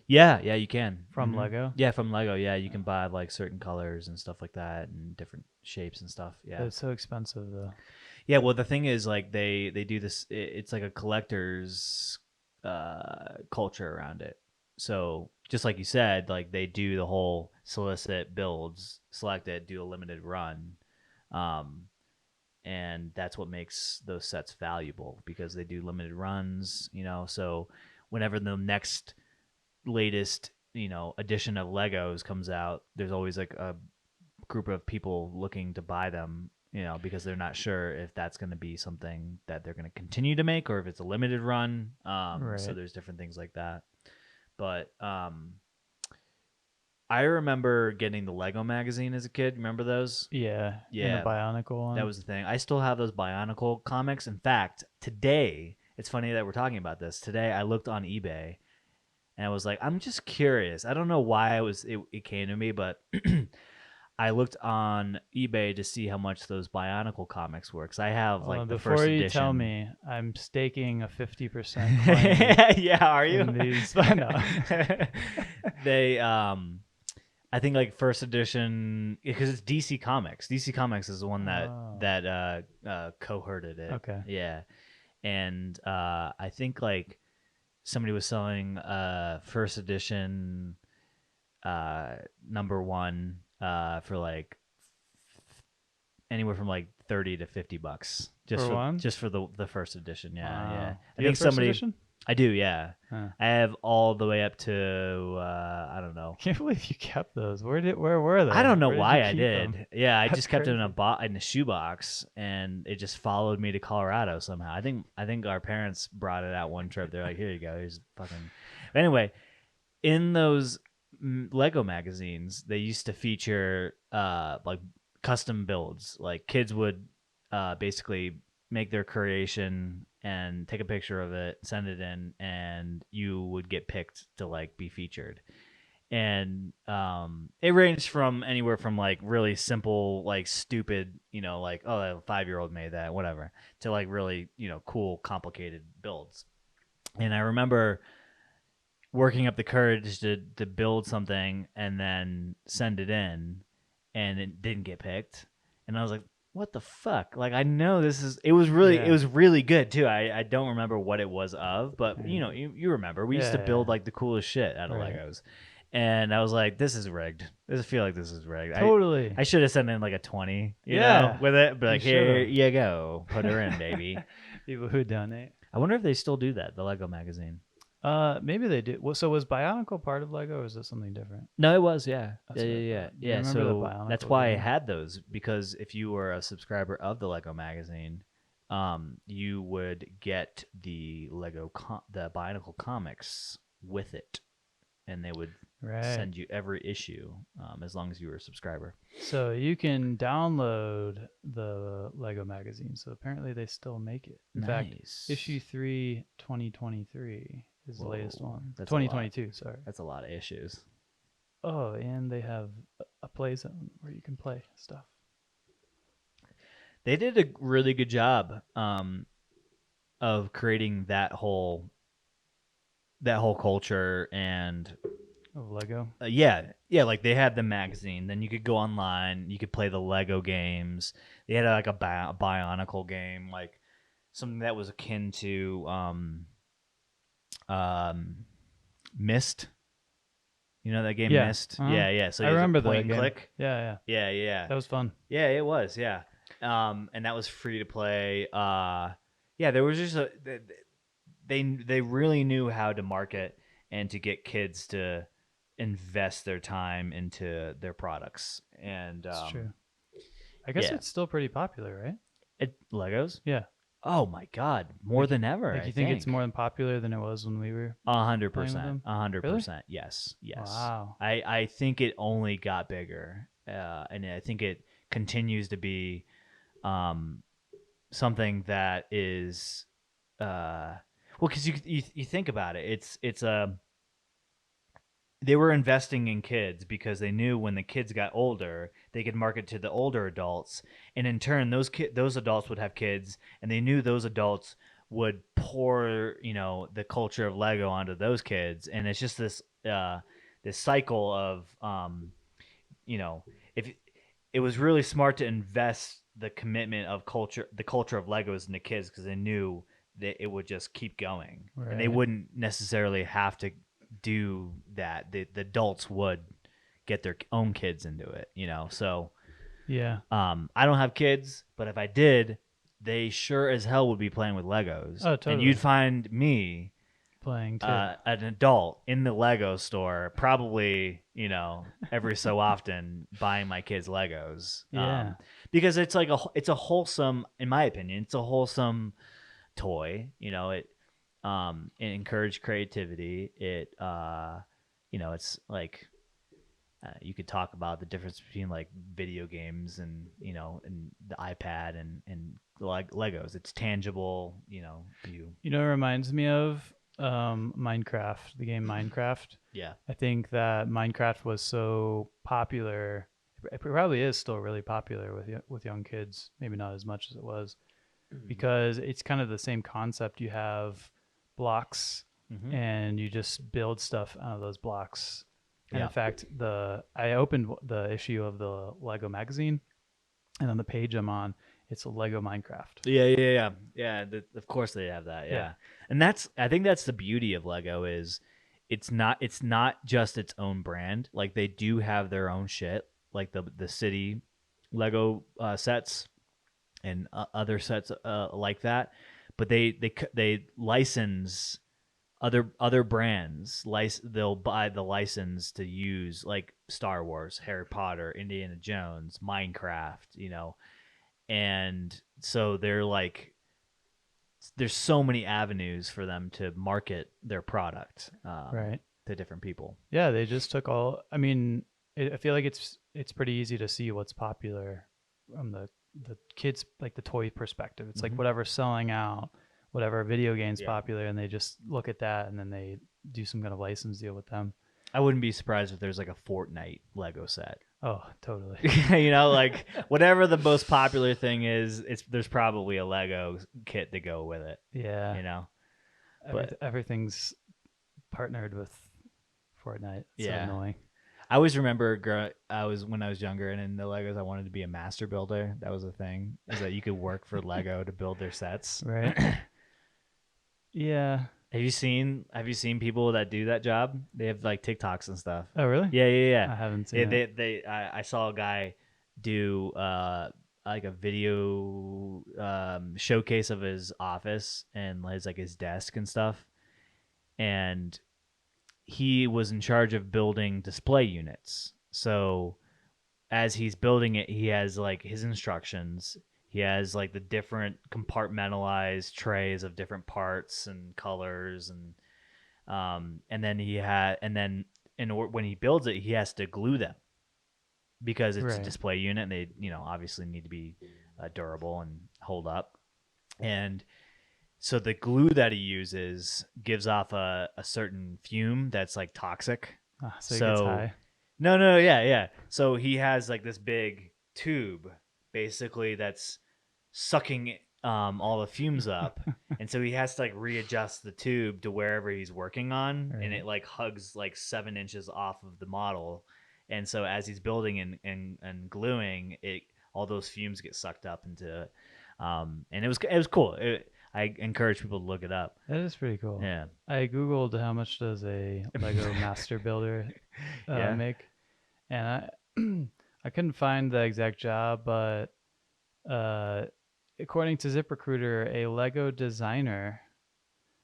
Yeah, you can from Mhm. Lego? Yeah, from Lego. Yeah, you can buy like certain colors and stuff like that, and different shapes and stuff. But Yeah, it's so expensive though. yeah. Well, the thing is, like they do this. It's like a collector's culture around it. So just like you said, like they do the whole solicit builds, select it, do a limited run, and that's what makes those sets valuable because they do limited runs. You know, so whenever the next latest edition of Legos comes out, there's always like a group of people looking to buy them, because they're not sure if that's going to be something that they're going to continue to make or if it's a limited run. So Right. there's different things like that. But I remember getting the Lego magazine as a kid. Remember those? Yeah. Yeah. And the Bionicle one. That was the thing. I still have those Bionicle comics. In fact, today, it's funny that we're talking about this. Today, I looked on eBay and I was like, I'm just curious. I don't know why it came to me, but I looked on eBay to see how much those Bionicle comics were because I have like the before first you edition. tell me, I'm staking a 50% claim. Yeah, are you? in these. No. They I think like first edition because it's DC Comics. DC Comics is the one that cohorted it. Okay. Yeah, and I think like somebody was selling first edition number one for like anywhere from like $30 to $50 just For one? just for the first edition. Yeah, Wow. yeah. You I have think first somebody. edition? I do, yeah. Huh. I have all the way up to I don't know. Can't believe you kept those. Where were they? I don't know Where did why you I keep did. them? Yeah, I That's just kept it in crazy. in a shoebox, and it just followed me to Colorado somehow. I think our parents brought it out one trip. They're like, "Here you go. Here's fucking." But anyway, in those Lego magazines, they used to feature like custom builds. Like kids would basically make their creation and take a picture of it, send it in, and you would get picked to like be featured. And it ranged from anywhere from like really simple, like stupid, like, oh, a 5-year-old made that, whatever, to like really, cool, complicated builds. And I remember working up the courage to build something and then send it in, and it didn't get picked. And I was like, what the fuck? Like, I know this is. It was really good too. I don't remember what it was of, but you remember. We used to build like the coolest shit out of Right. Legos, and I was like, this is rigged. I feel like this is rigged. Totally. I should have sent in like a 20, Yeah. with it. But like, You here should've. you go, put her in, baby. People who donate. I wonder if they still do that. The Lego magazine. Maybe they do. Well, so was Bionicle part of Lego, or is it something different? No, it was, yeah. That's Yeah, what I yeah, thought. You yeah. remember the So that's Bionicle why I game? had those, because if you were a subscriber of the Lego magazine, you would get the the Bionicle comics with it, and they would Right. send you every issue as long as you were a subscriber. So you can download the Lego magazine. So apparently they still make it. In fact, Nice. issue 3, 2023 is the latest Whoa, one. that's 2022, sorry. That's a lot of issues. Oh, and they have a play zone where you can play stuff. They did a really good job of creating that whole culture and Of Lego. yeah, like they had the magazine. Then you could go online. You could play the Lego games. They had like a Bionicle game, like something that was akin to Myst. You know that game, Yeah. Myst? Uh-huh. Yeah. So I it was a remember point that and game. click. Yeah. Yeah. That was fun. Yeah, it was. Yeah, and that was free to play. Yeah, there was just they really knew how to market and to get kids to invest their time into their products. And It's true. I guess yeah. it's still pretty popular, right? Legos. Yeah. Oh my God, more than ever. Like, I you think it's more than popular than it was when we were 100%. playing with them? 100%. Yes. Wow. I think it only got bigger, and I think it continues to be something that is well, because you think about it, it's they were investing in kids because they knew when the kids got older, they could market to the older adults, and in turn, those adults would have kids, and they knew those adults would pour the culture of Lego onto those kids, and it's just this cycle of if it was really smart to invest the commitment of the culture of Legos into kids because they knew that it would just keep going, and they Right. wouldn't necessarily have to do that. The adults would get their own kids into it, So, Yeah. I don't have kids, but if I did, they sure as hell would be playing with Legos. Oh, totally. And you'd find me Playing too. an adult in the Lego store, probably, every so often buying my kids Legos. Yeah. Because it's like it's a wholesome, in my opinion, it's a wholesome toy. It encouraged creativity. It's like you could talk about the difference between like video games and and the iPad and like Legos. It's tangible. You know, it reminds me of Minecraft, the game Minecraft. Yeah. I think that Minecraft was so popular. It probably is still really popular with young kids. Maybe not as much as it was, because it's kind of the same concept. You have blocks, and you just build stuff out of those blocks. And in fact, I opened the issue of the Lego magazine, and on the page I'm on, it's a Lego Minecraft. Yeah. Of course they have that. Yeah. And I think that's the beauty of Lego is it's not just its own brand. Like they do have their own shit, like the city Lego sets and other sets like that. But they license other brands. They'll buy the license to use like Star Wars, Harry Potter, Indiana Jones, Minecraft, and so they're like, there's so many avenues for them to market their product Right. to different people. Yeah, they just took all. I mean, I feel like it's pretty easy to see what's popular from the kids, like the toy perspective. It's like whatever's selling out, whatever video game's popular, and they just look at that and then they do some kind of license deal with them. I wouldn't be surprised if there's like a Fortnite Lego set. Oh, totally. Like whatever the most popular thing is, there's probably a Lego kit to go with it. Yeah. But everything's partnered with Fortnite. It's so annoying. I always remember when I was younger and in the Legos, I wanted to be a master builder. That was a thing, is that you could work for Lego to build their sets. Right. Yeah. Have you seen people that do that job? They have like TikToks and stuff. Oh, really? Yeah. I haven't seen it. I saw a guy do like a video showcase of his office and his desk and stuff, and he was in charge of building display units. So as he's building it, he has like his instructions. He has like the different compartmentalized trays of different parts and colors, and then when he builds it, he has to glue them because it's a Right. display unit. And they, obviously need to be durable and hold up. And so the glue that he uses gives off a certain fume that's like toxic. So he gets So high. no, yeah. So he has like this big tube, basically, that's sucking all the fumes up, and so he has to like readjust the tube to wherever he's working on, and Right. it like hugs like 7 inches off of the model, and so as he's building and gluing it, all those fumes get sucked up into it, and it was cool. I encourage people to look it up. That is pretty cool. Yeah, I googled how much does a Lego Master Builder yeah. make, and I couldn't find the exact job, but according to ZipRecruiter, a Lego designer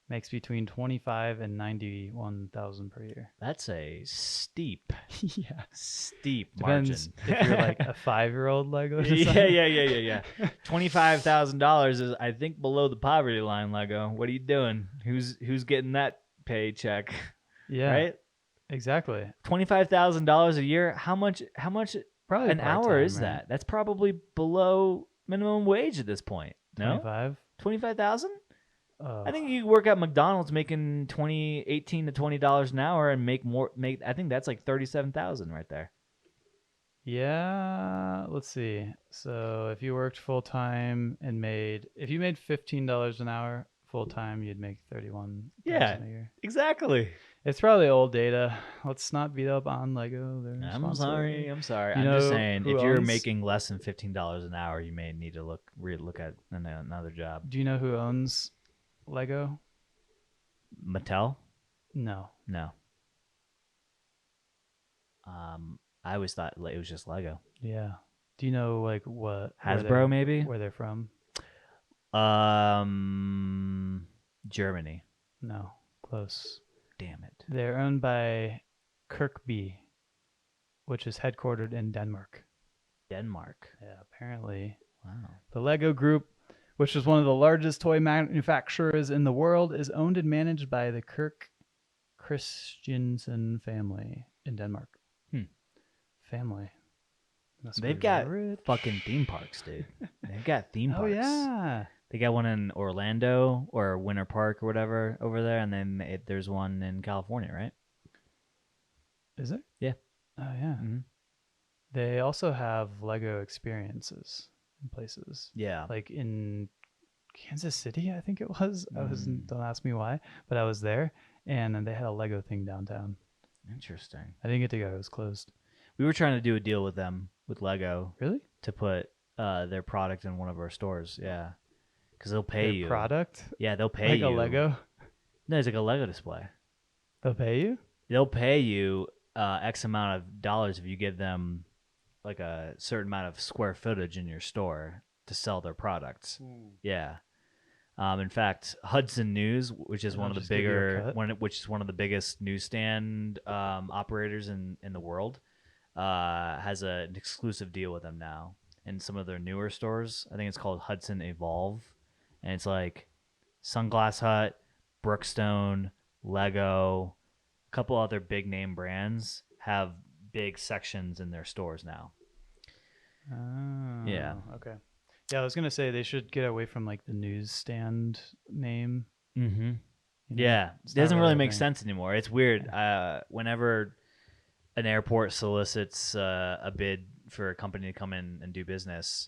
makes between 25 and 91,000 per year. That's a steep Yeah, depends margin. if you're like a 5-year-old Lego designer. Yeah. $25,000 is, I think, below the poverty line. Lego, what are you doing? Who's getting that paycheck? Yeah, Right. exactly. $25,000 a year. How much? Probably An hour part-time, is right? that? That's probably below minimum wage at this point. No, 25. 25,000. Oh, I think you could work at McDonald's making $18 to $20 an hour and make more. I think that's like 37,000 right there. yeah. Let's see. So if you worked full time and if you made $15 an hour full time, you'd make 31,000 Yeah. a year. Exactly. It's probably old data. Let's not beat up on Lego. I'm sorry. I'm You just know saying, who if you're owns- making less than $15 an hour, you may need to look at another job. Do you know who owns Lego? Mattel? No. No. I always thought it was just Lego. Yeah. Do you know like what Hasbro, maybe? where they're from? Germany. No. Close. Damn it. They're owned by Kirkby, which is headquartered in Denmark. Denmark. Yeah, apparently. Wow. The Lego Group, which is one of the largest toy manufacturers in the world, is owned and managed by the Kirk Christiansen family in Denmark. Family. Must They've be got rich. fucking theme parks, dude. They've got theme parks. Oh yeah. They got one in Orlando or Winter Park or whatever over there, and then there's one in California, right? Is it? Yeah. Oh yeah. Mm-hmm. They also have Lego experiences in places. Yeah. Like in Kansas City, I think it was. Don't ask me why, but I was there, and then they had a Lego thing downtown. Interesting. I didn't get to go; it was closed. We were trying to do a deal with them, with Lego, Really? to put their product in one of our stores. Yeah, because they'll pay Their you. product? Yeah, they'll pay Like you. a Lego? No, it's like a Lego display. They'll pay you? They'll pay you X amount of dollars if you give them like a certain amount of square footage in your store to sell their products. Yeah. In fact, Hudson News, which is one of the biggest newsstand operators in the world, has an exclusive deal with them now in some of their newer stores. I think it's called Hudson Evolve, and it's like Sunglass Hut, Brookstone, Lego, a couple other big name brands have big sections in their stores now. Oh, Yeah. Okay. Yeah, I was gonna say they should get away from like the newsstand name. Mm-hmm. you know? Yeah, It's it not doesn't really really a make thing. sense anymore. It's weird. Whenever an airport solicits a bid for a company to come in and do business,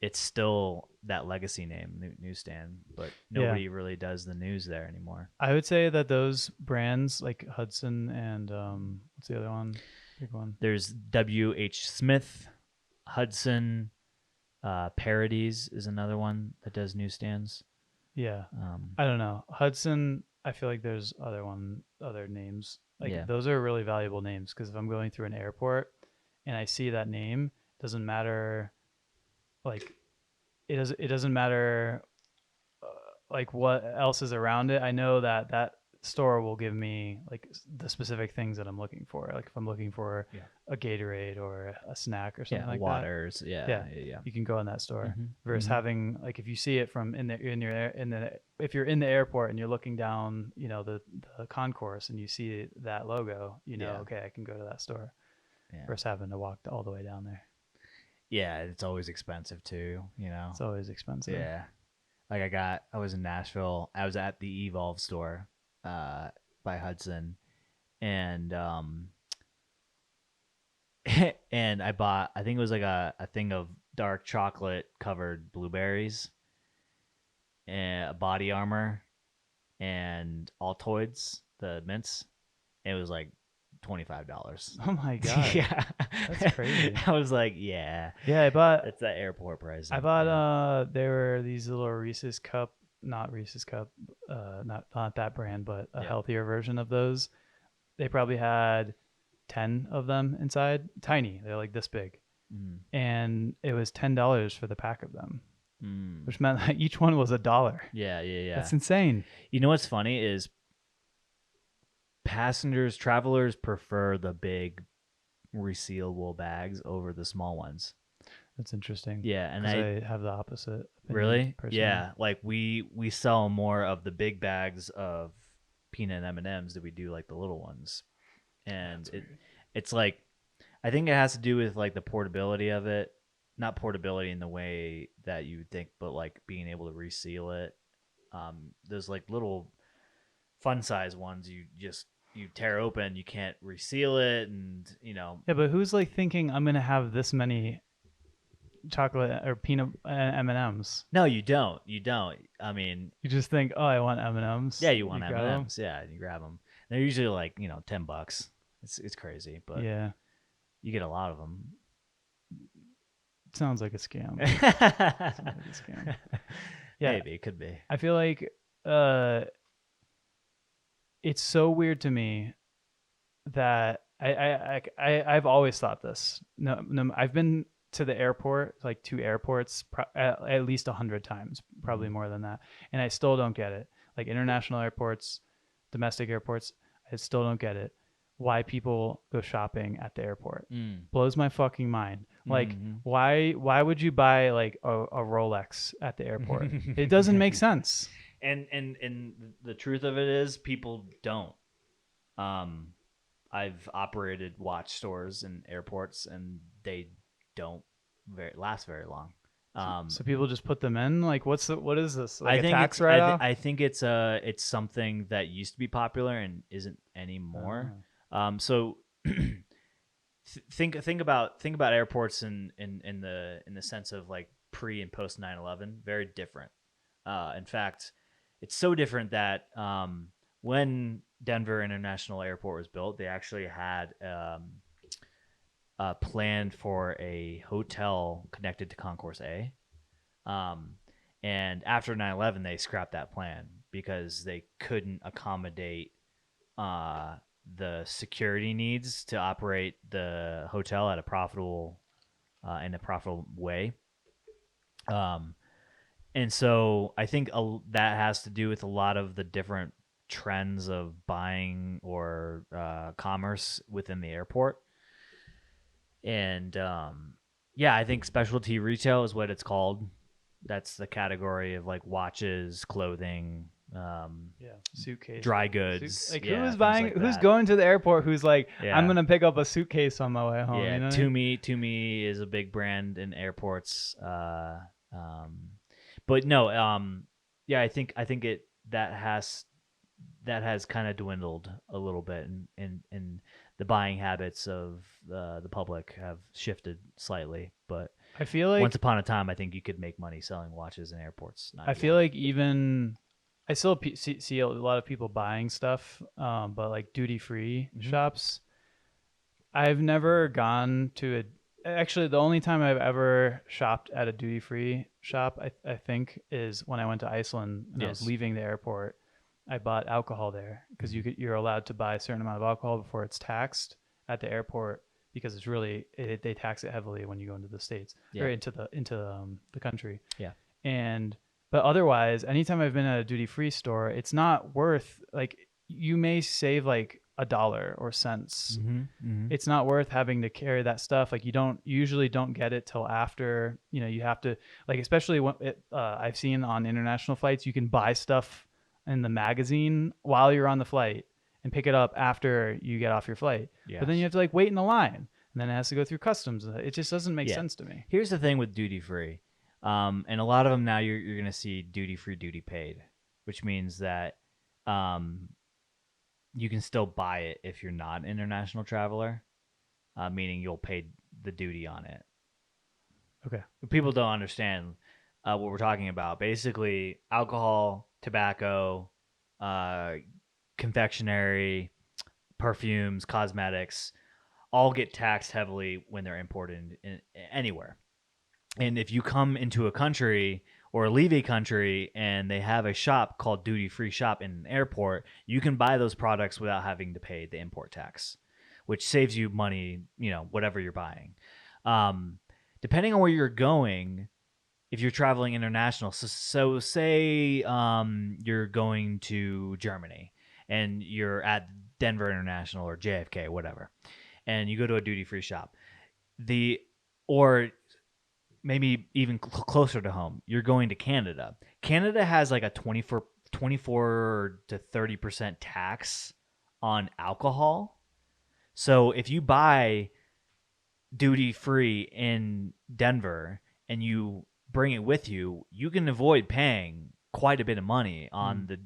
it's still that legacy name, newsstand, but nobody really does the news there anymore. I would say that those brands like Hudson and what's the other one? Big one. There's W.H. Smith, Hudson, Parodies is another one that does newsstands. Yeah. I don't know. Hudson, I feel like there's other names. Like those are really valuable names because if I'm going through an airport and I see that name, doesn't matter. Like it doesn't matter like what else is around it. I know that store will give me like the specific things that I'm looking for. Like if I'm looking for Yeah. a Gatorade or a snack or something Yeah, like waters. that. Yeah, yeah. You can go in that store. Mhm, Versus mhm. having like if you see it from if you're in the airport and you're looking down, the concourse and you see that logo, Yeah. okay, I can go to that store. Yeah. Versus having to walk all the way down there. Yeah, it's always expensive too, It's always expensive. Yeah. Like I was in Nashville. I was at the Evolve store uh by Hudson, and and I think it was like a thing of dark chocolate covered blueberries and a body armor and Altoids, the mints. It was like $25. Oh my god. Yeah. That's crazy. I was like, yeah. Yeah, I bought That's that airport price. there were these little Reese's cup, not Reese's cup, not that brand, but a healthier version of those. They probably had 10 of them inside, tiny. They're like this big. And it was $10 for the pack of them. Which meant that each one was $1. Yeah. That's insane. You know what's funny is travelers prefer the big resealable bags over the small ones. That's interesting. Yeah, and I have the opposite opinion, really, personally. yeah. Like we sell more of the big bags of peanut M&Ms than we do like the little ones, and it's like I think it has to do with like the portability of it. Not portability in the way that you would think, but like being able to reseal it. Those like little fun size ones you tear open, you can't reseal it, and Yeah, but who's like thinking I'm gonna have this many chocolate or peanut M&Ms? No, you don't. I mean, you just think, oh, I want M&Ms. Yeah, you want M&Ms. Yeah, you grab them. They're usually like $10. It's crazy, but yeah, you get a lot of them. Sounds like a scam. Sounds like a scam. Yeah, maybe it could be. I feel like it's so weird to me that I've always thought this. No, I've been to the airport, like 2 airports, at least 100 times, probably more than that, and I still don't get it. Like international airports, domestic airports, I still don't get it. Why people go shopping at the airport blows my fucking mind. Like, why would you buy like a Rolex at the airport? It doesn't make sense. And the truth of it is, people don't. I've operated watch stores in airports, and they don't last very long. So people just put them in. Like, what is this? Like I a think tax write-off? I think it's something that used to be popular and isn't anymore. So think about airports in the sense of like pre and post 9/11. Very different. In fact, it's so different that when Denver International Airport was built, they actually had planned for a hotel connected to Concourse A. And after 9/11, they scrapped that plan because they couldn't accommodate the security needs to operate the hotel at a profitable in a profitable way. And so I think that has to do with a lot of the different trends of buying or commerce within the airport. And yeah, I think specialty retail is what it's called. That's the category of like watches, clothing, suitcase, dry goods. Who's buying? Like who's going to the airport? Who's like, I'm gonna pick up a suitcase on my way home. Yeah, you know Tumi is a big brand in airports. But no, I think that has kind of dwindled a little bit, and the buying habits of the public have shifted slightly. But I feel like once upon a time, I think you could make money selling watches in airports. I feel like even I still see a lot of people buying stuff, but like duty free shops. I've never gone to actually, the only time I've ever shopped at a duty free shop, I think, is when I went to Iceland and I was leaving the airport. I bought alcohol there because you're allowed to buy a certain amount of alcohol before it's taxed at the airport, because it's really they tax it heavily when you go into the States or into the country. Yeah. But otherwise, anytime I've been at a duty free store, it's not worth, like, you may save like $1 or cents. It's not worth having to carry that stuff. Like you usually don't get it till after, you have to, like, especially when I've seen on international flights, you can buy stuff in the magazine while you're on the flight and pick it up after you get off your flight. Yes. But then you have to like wait in a line, and then it has to go through customs. It just doesn't make sense to me. Here's the thing with duty free, and a lot of them now you're going to see duty free, duty paid, which means that you can still buy it if you're not an international traveler, meaning you'll pay the duty on it. Okay. People don't understand what we're talking about. Basically, alcohol, tobacco, confectionery, perfumes, cosmetics, all get taxed heavily when they're imported anywhere. And if you come into a country or leave a country and they have a shop called duty-free shop in an airport, you can buy those products without having to pay the import tax, which saves you money, whatever you're buying. Depending on where you're going, if you're traveling international, so say you're going to Germany and you're at Denver International or JFK, whatever, and you go to a duty-free shop, or maybe even closer to home, you're going to Canada. Canada has like a 24 to 30% tax on alcohol. So if you buy duty free in Denver and you bring it with you, you can avoid paying quite a bit of money on the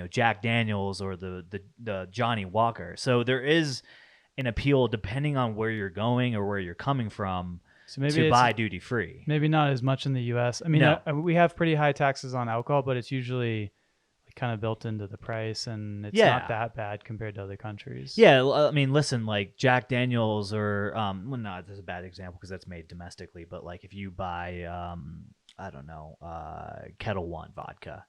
Jack Daniels or the Johnny Walker. So there is an appeal depending on where you're going or where you're coming from. So maybe to buy duty free. Maybe not as much in the U.S. I mean, we have pretty high taxes on alcohol, but it's usually kind of built into the price, and it's not that bad compared to other countries. Yeah, I mean, listen, like Jack Daniels or no, that's a bad example because that's made domestically. But like if you buy, I don't know, Kettle One vodka,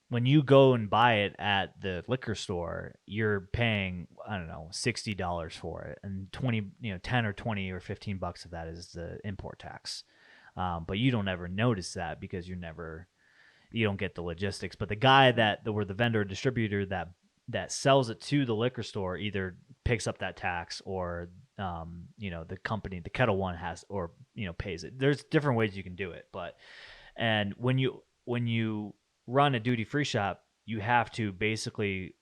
when you go and buy it at the liquor store, you're paying, I don't know, $60 for it, and 10 or 20 or $15 of that is the import tax. But you don't ever notice that because you don't get the logistics. But the guy or the vendor or distributor that sells it to the liquor store either picks up that tax or the company, the Kettle One has, or pays it. There's different ways you can do it, and when you run a duty-free shop, you have to basically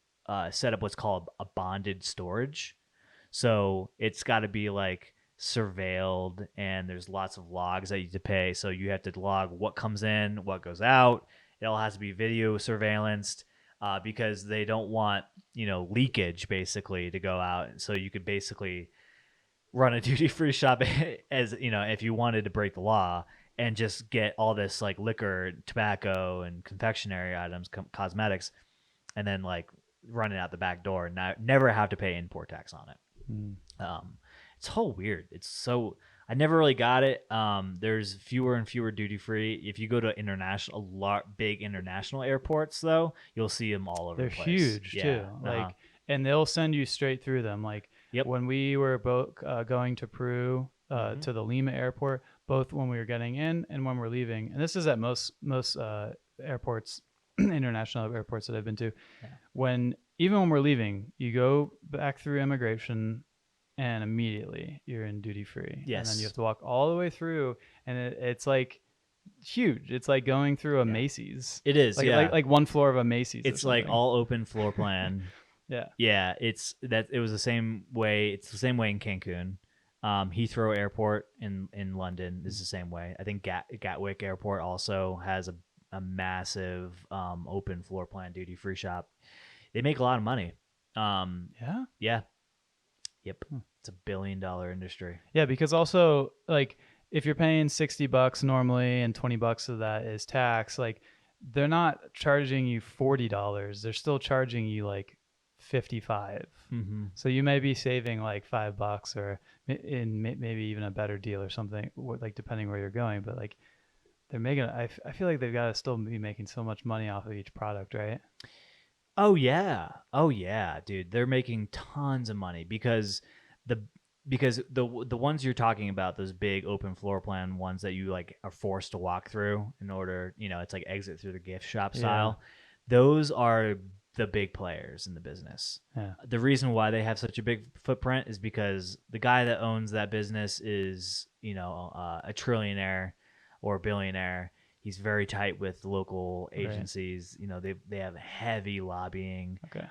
set up what's called a bonded storage. So it's got to be like surveilled, and there's lots of logs that you have to pay. So you have to log what comes in, what goes out. It all has to be video surveillanced because they don't want leakage basically to go out. So you could basically run a duty-free shop as if you wanted to break the law, and just get all this like liquor, tobacco, and confectionery items, cosmetics, and then like run it out the back door and never have to pay import tax on it. It's so weird. I never really got it. There's fewer and fewer duty free. If you go to big international airports, though, you'll see them all over the place. They're huge too. Like, and they'll send you straight through them. Like when we were both going to Peru, to the Lima airport, both when we were getting in and when we're leaving. And this is at most airports, international airports that I've been to. Yeah. Even when we're leaving, you go back through immigration and immediately you're in duty free. Yes. And then you have to walk all the way through, and it's like huge. It's like going through a Macy's. It is, like one floor of a Macy's. It's like all open floor plan. Yeah. It was the same way. It's the same way in Cancun. Heathrow Airport in London is the same way. I think Gatwick Airport also has a massive open floor plan duty free shop. They make a lot of money. Yeah. Yep. It's $1 billion industry. Yeah, because also like if you're paying $60 normally and $20 of that is tax, like they're not charging you $40. They're still charging you like $55. Mm-hmm. So you may be saving like $5 or maybe even a better deal or something, like depending where you're going. But like they're making, I feel like they've got to still be making so much money off of each product, right? Oh yeah, dude, they're making tons of money because the ones you're talking about, those big open floor plan ones that you like are forced to walk through in order, it's like exit through the gift shop style. Those are the big players in the business. Yeah. The reason why they have such a big footprint is because the guy that owns that business is, a trillionaire or billionaire. He's very tight with local agencies. They have heavy lobbying. Okay.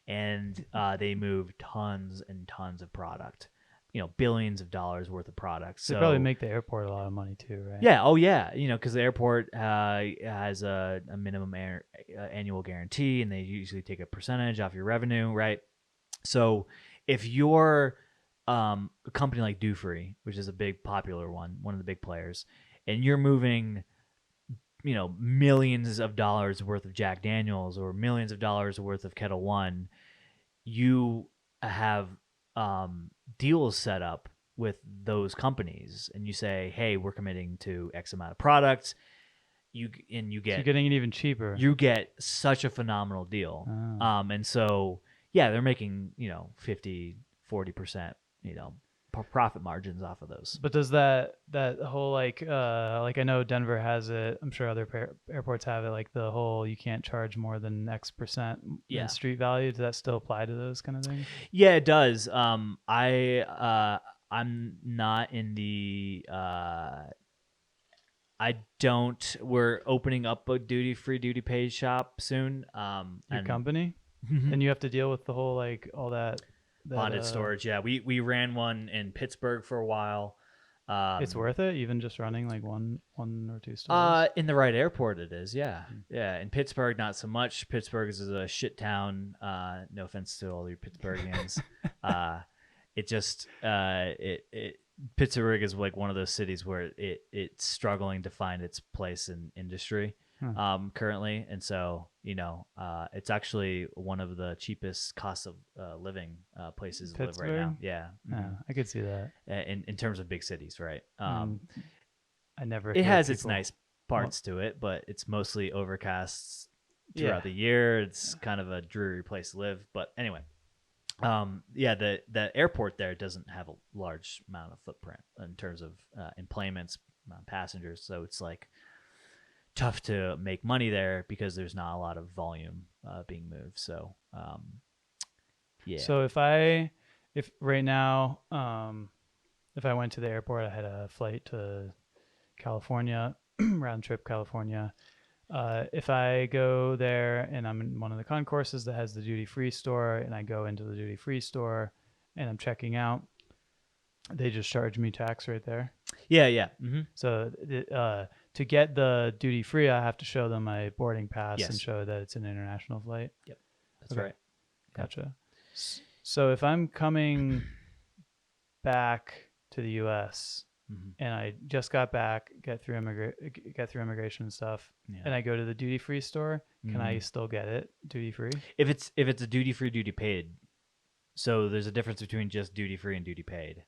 And they move tons and tons of product. Billions of dollars worth of product. They probably make the airport a lot of money too, right? Yeah. Oh, yeah. Because the airport has a minimum annual guarantee, and they usually take a percentage off your revenue, right? So if you're a company like Dufry, which is a big popular one of the big players, and you're moving, millions of dollars worth of Jack Daniels or millions of dollars worth of Kettle One, you have deals set up with those companies, and you say, hey, we're committing to X amount of products. You get, so you're getting it even cheaper. You get such a phenomenal deal. And so, yeah, they're making, 50-40%, profit margins off of those. But does that whole like I know Denver has it, I'm sure other airports have it, like the whole you can't charge more than X% in street value, does that still apply to those kind of things? Yeah, it does. I'm not in the we're opening up a duty paid shop soon. Your company? And you have to deal with the whole like all that bonded storage. Yeah, we ran one in Pittsburgh for a while. It's worth it, even just running like one or two stores. In the right airport, it is. Yeah, yeah. In Pittsburgh, not so much. Pittsburgh is a shit town. No offense to all your Pittsburghians. Pittsburgh is like one of those cities where it's struggling to find its place in industry currently, and so it's actually one of the cheapest costs of living places to live right now. Yeah, I could see that in terms of big cities, right? I never. It has its nice parts to it, but it's mostly overcast throughout the year. It's kind of a dreary place to live. But anyway. The airport there doesn't have a large amount of footprint in terms of employments, passengers. So it's like tough to make money there because there's not a lot of volume being moved. So, yeah. So if right now, if I went to the airport, I had a flight to California, round trip California. If I go there and I'm in one of the concourses that has the duty-free store, and I go into the duty-free store and I'm checking out, they just charge me tax right there. Yeah, yeah. Mm-hmm. So to get the duty-free, I have to show them my boarding pass and show that it's an international flight. Yep, that's right. Gotcha. Yep. So if I'm coming back to the U.S., and I just got back, get through immigration and stuff, and I go to the duty free store, can I still get it duty free? If it's a duty free, duty paid, so there's a difference between just duty free and duty paid.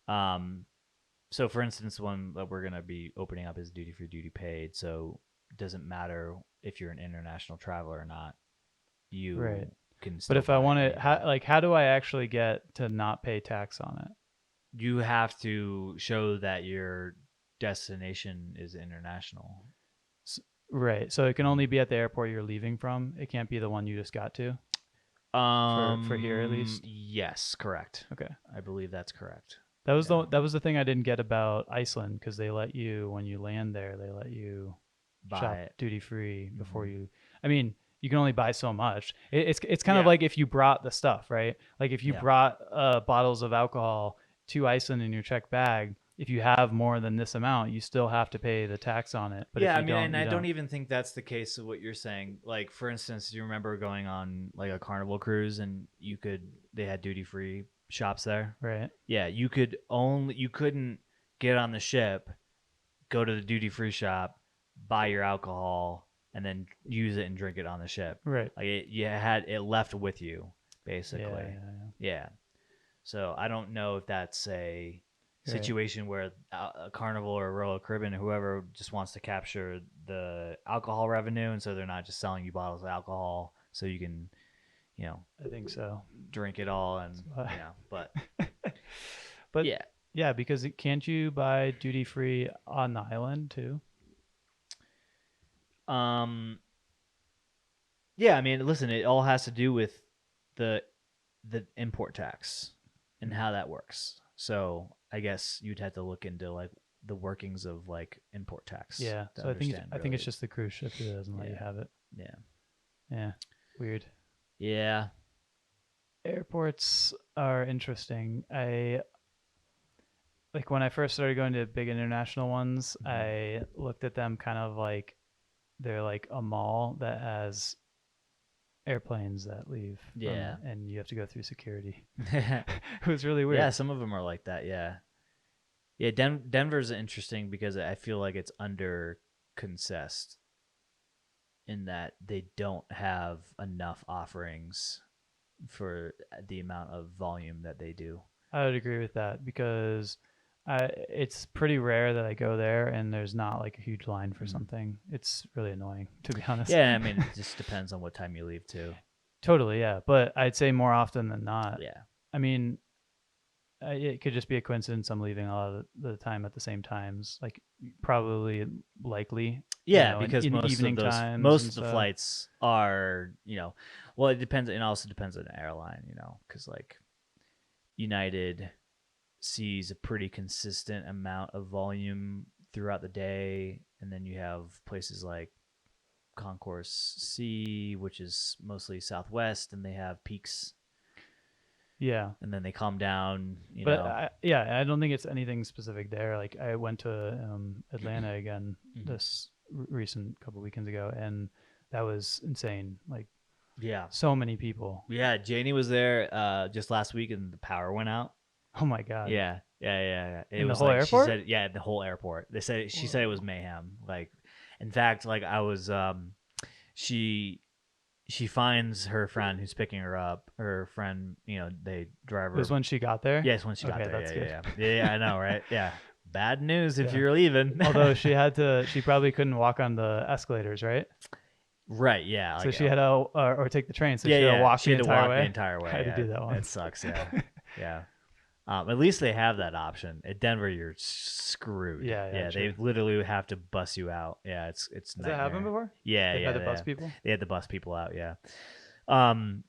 So for instance, one that we're gonna be opening up is duty free, duty paid. So it doesn't matter if you're an international traveler or not. You can. Still but if I want to, how do I actually get to not pay tax on it? You have to show that your destination is international. Right. So it can only be at the airport you're leaving from. It can't be the one you just got to. For here at least. Yes, correct. Okay. I believe that's correct. That was the thing I didn't get about Iceland, because they let you, when you land there, they let you shop duty free before you. I mean, you can only buy so much. It's kind of like if you brought the stuff, right? Like if you brought bottles of alcohol to Iceland in your checked bag, if you have more than this amount, you still have to pay the tax on it. But I don't even think that's the case of what you're saying. Like, for instance, do you remember going on like a Carnival cruise and they had duty free shops there? Right. Yeah, you couldn't get on the ship, go to the duty free shop, buy your alcohol, and then use it and drink it on the ship. Right. Like it left with you, basically. Yeah. So I don't know if that's a situation where a Carnival or a Royal Caribbean or whoever just wants to capture the alcohol revenue, and so they're not just selling you bottles of alcohol so you can, I think so, drink it all, and but yeah, because can't you buy duty free on the island too? Yeah, I mean, listen, it all has to do with the import tax and how that works. So I guess you'd have to look into like the workings of like import tax Yeah. to So understand. I think it's Really. just the cruise ship that doesn't let you Yeah. have it. Yeah. Yeah. Weird. Yeah. Airports are interesting. I like when I first started going to big international ones, Mhm. I looked at them kind of like they're like a mall that has airplanes that leave from Yeah. it and you have to go through security. It was really weird. Yeah. Some of them are like that. Yeah. Yeah. Denver's interesting because I feel like it's under concessed in that they don't have enough offerings for the amount of volume that they do. I would agree with that because it's pretty rare that I go there and there's not like a huge line for Mhm. something. It's really annoying, to be honest. Yeah, I mean, it just depends on what time you leave too. Totally, yeah. But I'd say more often than not. Yeah. I mean, it could just be a coincidence. I'm leaving a lot of the time at the same times, like probably likely, Yeah, in because the evening times most and of the stuff. flights are, well, it depends. It also depends on the airline, because like United sees a pretty consistent amount of volume throughout the day, and then you have places like Concourse C, which is mostly Southwest, and they have peaks, Yeah, and then they calm down. but yeah, I don't think it's anything specific there. Like I went to Atlanta again Mhm. this recent couple weekends ago, and that was insane. Like Yeah, so many people. yeah. Janie was there just last week, and the power went out. Oh my god! Yeah. It In the was whole like she airport? said, yeah, the whole airport. She said it was Whoa. mayhem. Like, in fact, like I was, she she finds her friend who's picking her up. Her friend, they drive It was her. when she got there. Yes, when she got Okay, there. that's good. Yeah. I know, right? Yeah. Bad news if Yeah. you're leaving. Although she probably couldn't walk on the escalators, right? Right? Yeah. So Like, she had to, or take the train. So she had to yeah. walk She the had to entire walk the way. entire I way. had to Yeah, do that it once. sucks. Yeah. At least they have that option. At Denver, you're screwed. Yeah, Yeah, true. they literally have to bus you out. Yeah, it's Has that happened nightmare. before? Yeah, They've had yeah, to bus people. they had to bus people out. Yeah, um,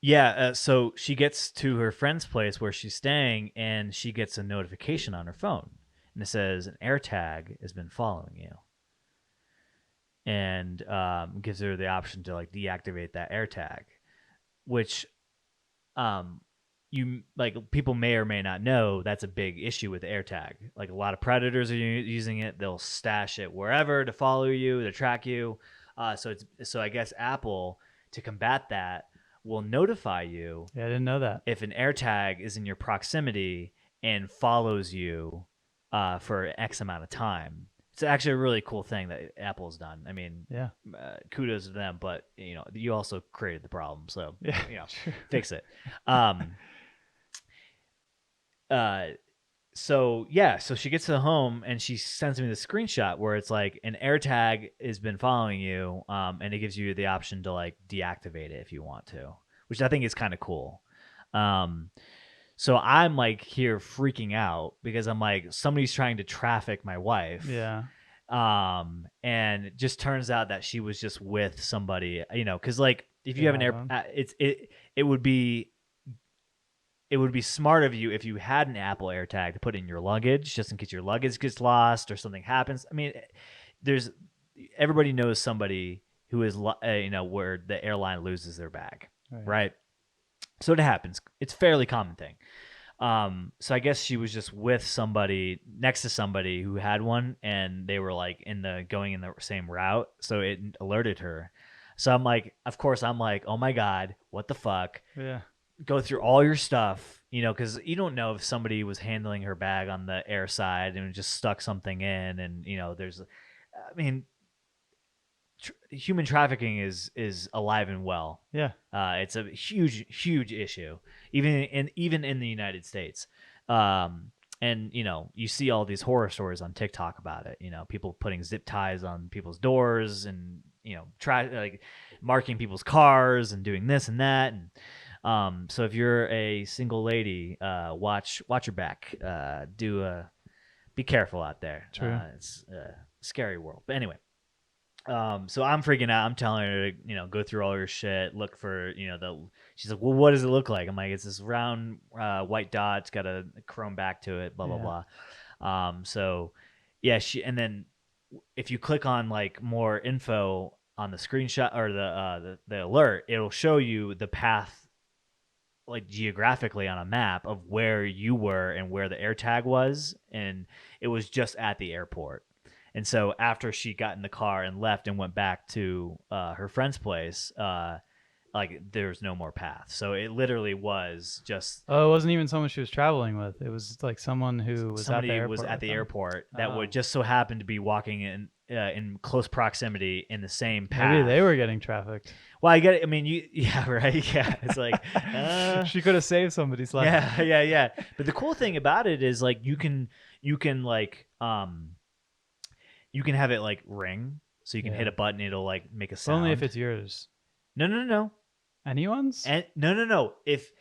yeah. So she gets to her friend's place where she's staying, and she gets a notification on her phone, and it says an AirTag has been following you, and gives her the option to like deactivate that AirTag, which um you like people may or may not know that's a big issue with AirTag. Like a lot of predators are using it. They'll stash it wherever to follow you, to track you. So I guess Apple, to combat that, will notify you Yeah, I didn't know that. if an AirTag is in your proximity and follows you for X amount of time. It's actually a really cool thing that Apple's done. I mean, Yeah. kudos to them, but you also created the problem, so Yeah. True. fix it. Um, uh, so she gets to the home and she sends me the screenshot where it's like an AirTag has been following you, and it gives you the option to like deactivate it if you want to, which I think is kind of cool. Um, so I'm like here freaking out because I'm like somebody's trying to traffic my wife. Yeah. And it just turns out that she was just with somebody, because like if you They have an have air, them. it would be smart of you if you had an Apple AirTag to put in your luggage just in case your luggage gets lost or something happens. I mean, there's everybody knows somebody who is where the airline loses their bag, right? So it happens. It's a fairly common thing. So I guess she was just with somebody next to somebody who had one, and they were like going in the same route, so it alerted her. So I'm like, of course, I'm like, oh my god, what the fuck? Yeah. Go through all your stuff, because you don't know if somebody was handling her bag on the air side and just stuck something in, and I mean, human trafficking is alive and well. Yeah. It's a huge issue, even in the United States. And you see all these horror stories on TikTok about it. People putting zip ties on people's doors, and like marking people's cars and doing this and that. And so if you're a single lady, watch your back. Be careful out there. True. It's a scary world. But anyway, So I'm freaking out. I'm telling her to, go through all her shit, look for, she's like, well, what does it look like? I'm like, it's this round white dot. It's got a chrome back to it, blah, blah, Yeah. blah. So yeah, and then if you click on like more info on the screenshot or the alert, it'll show you the path like geographically on a map of where you were and where the air tag was, and it was just at the airport. And so after she got in the car and left and went back to her friend's place, like there's no more path. So it literally was just Oh, it wasn't even someone she was traveling with. It was like someone who was at the somebody airport. was at with the them. airport that Oh. would just so happen to be walking in close proximity in the same path. Maybe they were getting trafficked. Well, I get it. I mean, yeah, right. Yeah, it's like she could have saved somebody's life. yeah. But the cool thing about it is like you can like you can have it like ring, so you can hit a button, it'll like make a sound. Only if it's yours. No. Anyone's? And no. If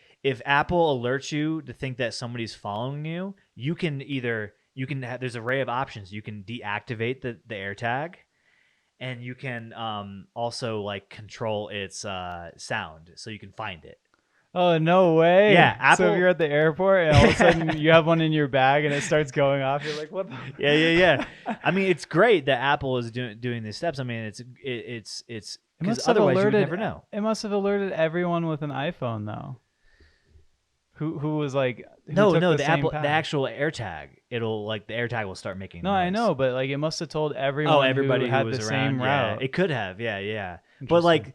Apple alerts you to think that somebody's following you, you can there's an array of options. You can deactivate the AirTag, and you can also like control its sound, so you can find it. Oh, no way. Yeah, Apple. So if you're at the airport and all of a sudden you have one in your bag and it starts going off, you're like, what the? Yeah. I mean, it's great that Apple is doing these steps. I mean, it's because otherwise you would never know. It must have alerted everyone with an iPhone though. Who was like No, the actual AirTag. It'll like the AirTag will start making noise. I know, but like it must have told everyone. Oh, everybody who had was the around. same route. It could have. Yeah. But like,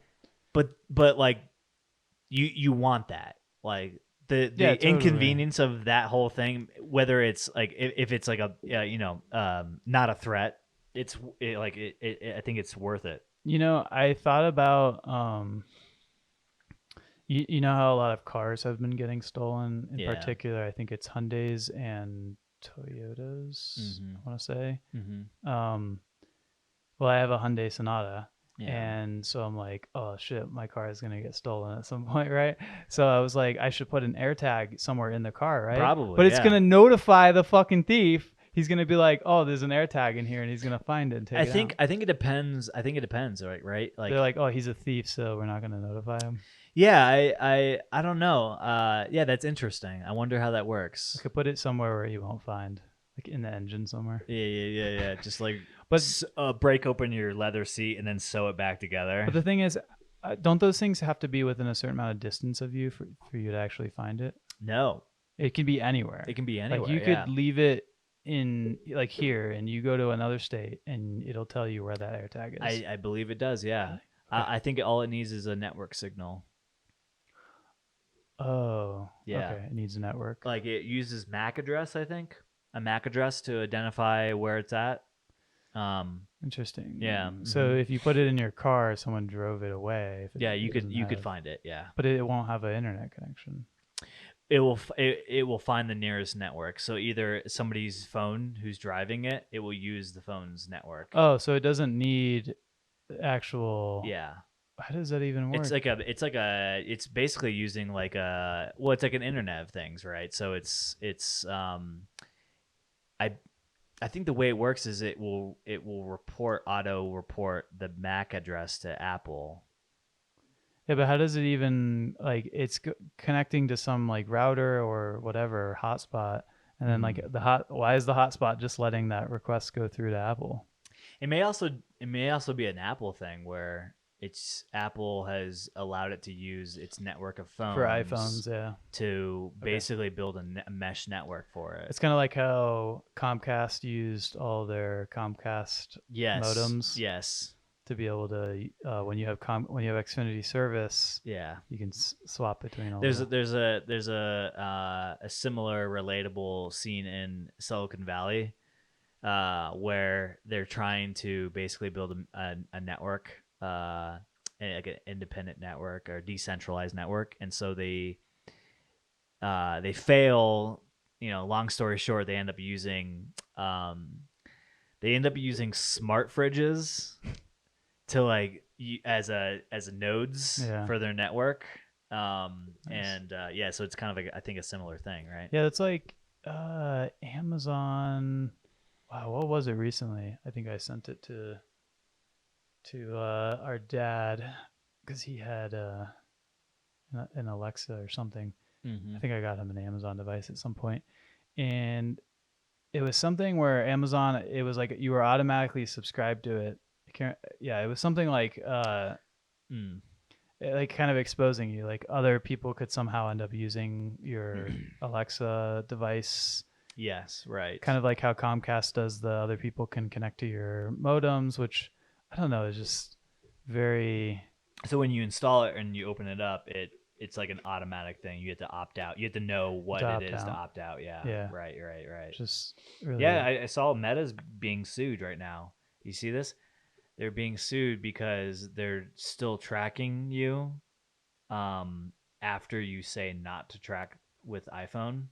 but like, you want that like the totally. inconvenience of that whole thing. Whether it's like if it's like a not a threat, I think it's worth it. I thought about you know how a lot of cars have been getting stolen. In particular, I think it's Hyundais and Toyotas. I want to say. Well, I have a Hyundai Sonata. Yeah. And so I'm like, oh shit, my car is gonna get stolen at some point, right? So I was like, I should put an AirTag somewhere in the car, right? Probably. But it's gonna notify the fucking thief. He's gonna be like, oh, there's an AirTag in here, and he's gonna find it and take it out. I think it depends. Right? Like they're like, oh, he's a thief, so we're not gonna notify him. Yeah, I don't know. Yeah, that's interesting. I wonder how that works. I could put it somewhere where he won't find, like in the engine somewhere. Yeah. Just like, but break open your leather seat and then sew it back together. But the thing is, don't those things have to be within a certain amount of distance of you for you to actually find it? No, it can be anywhere. It can be anywhere. Like you could leave it in like here, and you go to another state, and it'll tell you where that AirTag is. I believe it does. Yeah, I think all it needs is a network signal. Oh, yeah. Okay, it needs a network. Like it uses MAC address, I think. A MAC address to identify where it's at. Interesting. Yeah. So if you put it in your car, someone drove it away. You could find it. Yeah. But it won't have an internet connection. It will find the nearest network. So either somebody's phone who's driving it, it will use the phone's network. Oh, so it doesn't need actual. Yeah. How does that even work? It's basically using like it's like an internet of things, right? So it's I think the way it works is it will auto report the MAC address to Apple. Yeah, but how does it even like it's connecting to some like router or whatever hotspot, and then like why is the hotspot just letting that request go through to Apple? It may also be an Apple thing where Apple has allowed it to use its network of phones for iPhones, to basically build a mesh network for it. It's kind of like how Comcast used all their Comcast modems, to be able to when you have Xfinity service, you can swap between all. There's a similar relatable scene in Silicon Valley where they're trying to basically build a network. Like an independent network or decentralized network, and so they fail. Long story short, they end up using smart fridges to like as nodes for their network. Nice. And so it's kind of like I think a similar thing, right? Yeah, it's like Amazon. Wow, what was it recently? I think I sent it to to our dad because he had an Alexa or something. Mm-hmm. I think I got him an Amazon device at some point, and it was something where Amazon, it was like you were automatically subscribed to it. Yeah, it was something like like kind of exposing you, like other people could somehow end up using your Alexa device. Yes, right. Kind of like how Comcast does the other people can connect to your modems, which I don't know, is just very. So when you install it and you open it up, it's like an automatic thing. You have to opt out. You have to know what it is to opt out. Yeah. Right. Just really. Yeah, I saw Meta's being sued right now. You see this? They're being sued because they're still tracking you after you say not to track with iPhone.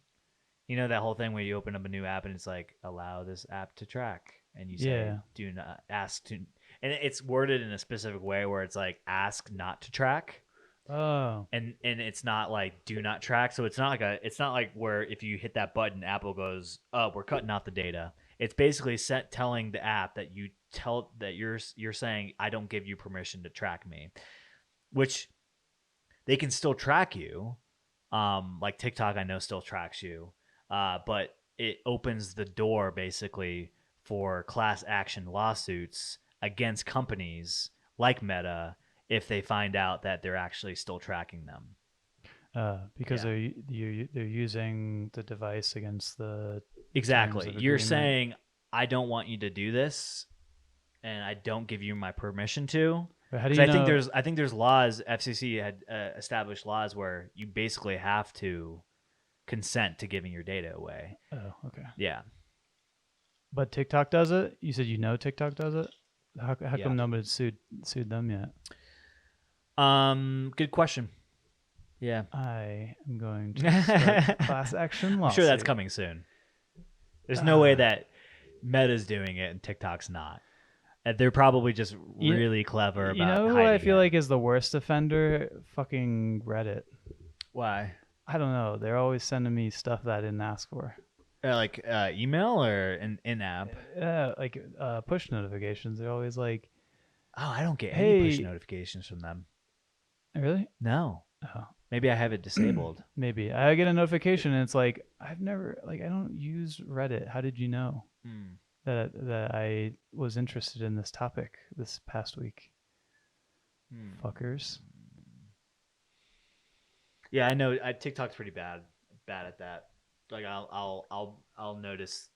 You know that whole thing where you open up a new app and it's like, allow this app to track. And you say, do not ask to. And it's worded in a specific way where it's like, ask not to track. Oh. And it's not like do not track. So it's not like where if you hit that button, Apple goes, oh, we're cutting off the data. It's basically telling the app that you're saying, I don't give you permission to track me, which they can still track you. Like TikTok, I know still tracks you. But it opens the door basically for class action lawsuits against companies like Meta if they find out that they're actually still tracking them. Because they're using the device against the exactly. You're saying I don't want you to do this, and I don't give you my permission to. How do you know? I think there's laws. FCC had established laws where you basically have to consent to giving your data away. Oh, okay. Yeah. But TikTok does it? You said TikTok does it? How come nobody's sued them yet? Good question. Yeah. I am going to start class action lawsuit. I'm sure that's coming soon. There's no way that Meta's doing it and TikTok's not. They're probably just really clever about. You know who I feel like is the worst offender? Fucking Reddit. Why? I don't know. They're always sending me stuff that I didn't ask for. Like email or an in-app? Like push notifications. They're always like, oh, I don't get any push notifications from them. Really? No. Oh. Maybe I have it disabled. Maybe. I get a notification and it's like, I don't use Reddit. How did you know that I was interested in this topic this past week? Fuckers. Yeah, I know. TikTok's pretty bad at that. Like I'll notice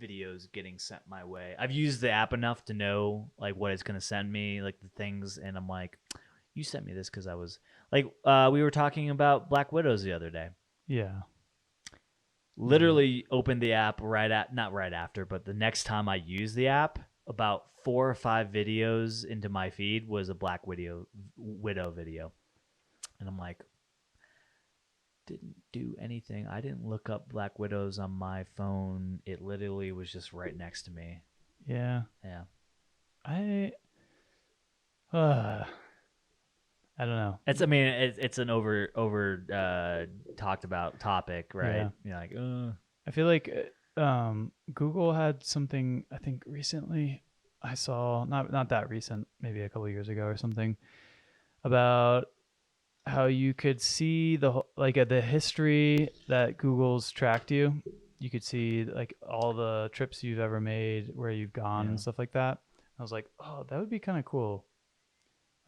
videos getting sent my way. I've used the app enough to know like what it's gonna send me, like the things, and I'm like, you sent me this because I was like, we were talking about Black Widows the other day. Yeah. Literally opened the app not right after, but the next time I used the app, about 4 or 5 videos into my feed was a Black Widow video, and I'm like, didn't do anything. I didn't look up Black Widows on my phone. It literally was just right next to me. Yeah. Yeah. I don't know. It's an over talked about topic, right? Yeah. You're like, I feel like Google had something, I think recently I saw, not that recent, maybe a couple of years ago or something, about how you could see the history that Google's tracked you. You could see like all the trips you've ever made, where you've gone and stuff like that. I was like, oh, that would be kind of cool.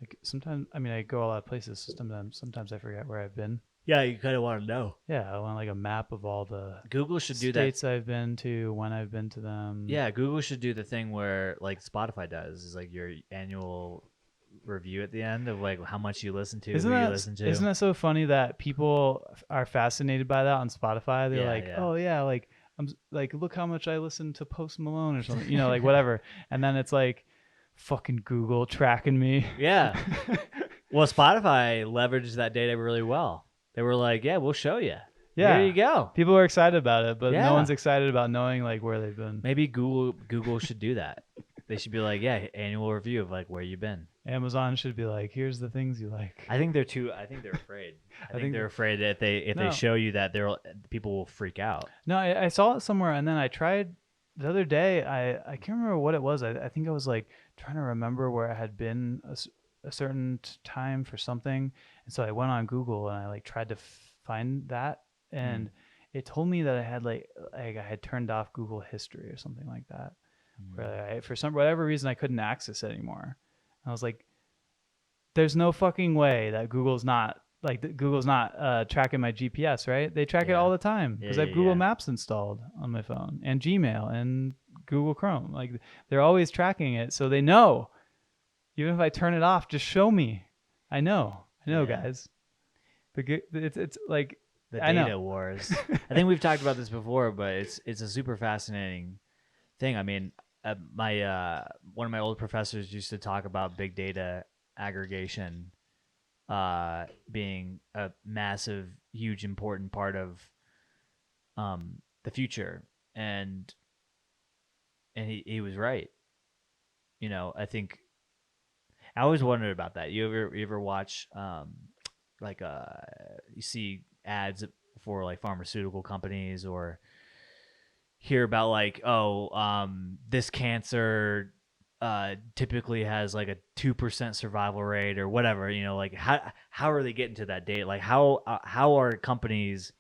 Like sometimes, I go a lot of places. Sometimes I forget where I've been. yeah, you kind of want to know. Yeah, I want like a map of all the Google should do that. States I've been to, when I've been to them. Yeah, Google should do the thing where like Spotify does, is like your annual review at the end of like how much you listen to, Isn't that so funny that people are fascinated by that on Spotify? They're oh yeah, like I'm like, look how much I listen to Post Malone or something, like whatever. And then it's like, fucking Google tracking me. Yeah. Well, Spotify leveraged that data really well. They were like, yeah, we'll show you. Yeah. There you go. People are excited about it, but no one's excited about knowing like where they've been. Maybe Google should do that. They should be like, yeah, annual review of like where you've been. Amazon should be like, here's the things you like. I think they're afraid. I think they're afraid that if they show you that, people will freak out. No, I saw it somewhere, and then I tried the other day, I can't remember what it was. I think I was like trying to remember where I had been a certain time for something, and so I went on Google and I like tried to find that, and it told me that I had like I had turned off Google History or something like that, where for some whatever reason I couldn't access it anymore. I was like, there's no fucking way that Google's not tracking my GPS, right? They track it all the time because I have Google Maps installed on my phone and Gmail and Google Chrome. Like they're always tracking it, so they know. Even if I turn it off, just show me. I know, guys. It's like The I data know. wars. I think we've talked about this before, but it's a super fascinating thing. I mean, my one of my old professors used to talk about big data aggregation being a massive, huge, important part of the future, and he was right. You know, I think I always wondered about that. You ever watch like you see ads for like pharmaceutical companies, or hear about like, oh, this cancer typically has like a 2% survival rate or whatever, you know, like how are they getting to that date? Like how are companies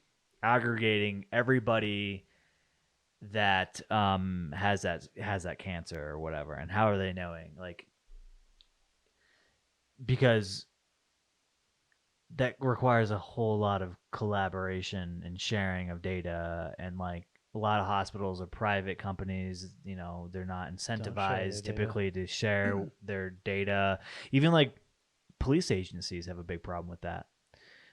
aggregating everybody that has that cancer or whatever, and how are they knowing? Like, because that requires a whole lot of collaboration and sharing of data, and like a lot of hospitals are private companies, you know, they're not incentivized typically to share their data. Even like police agencies have a big problem with that.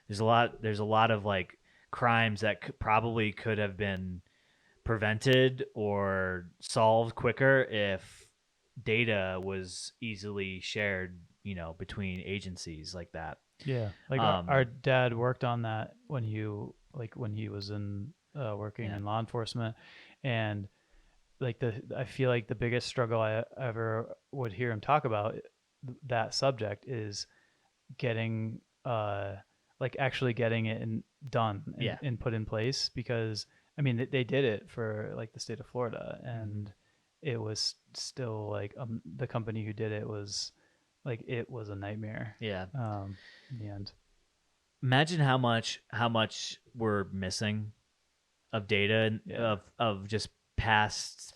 There's a lot of like crimes that probably could have been prevented or solved quicker if data was easily shared, you know, between agencies like that. Yeah, like our dad worked on that when he was in working in law enforcement, and like I feel like the biggest struggle I ever would hear him talk about that subject is getting like actually getting it done and put in place, because I mean they did it for like the state of Florida, and it was still like the company who did it was like it was a nightmare. In the end. Imagine how much we're missing of data of just past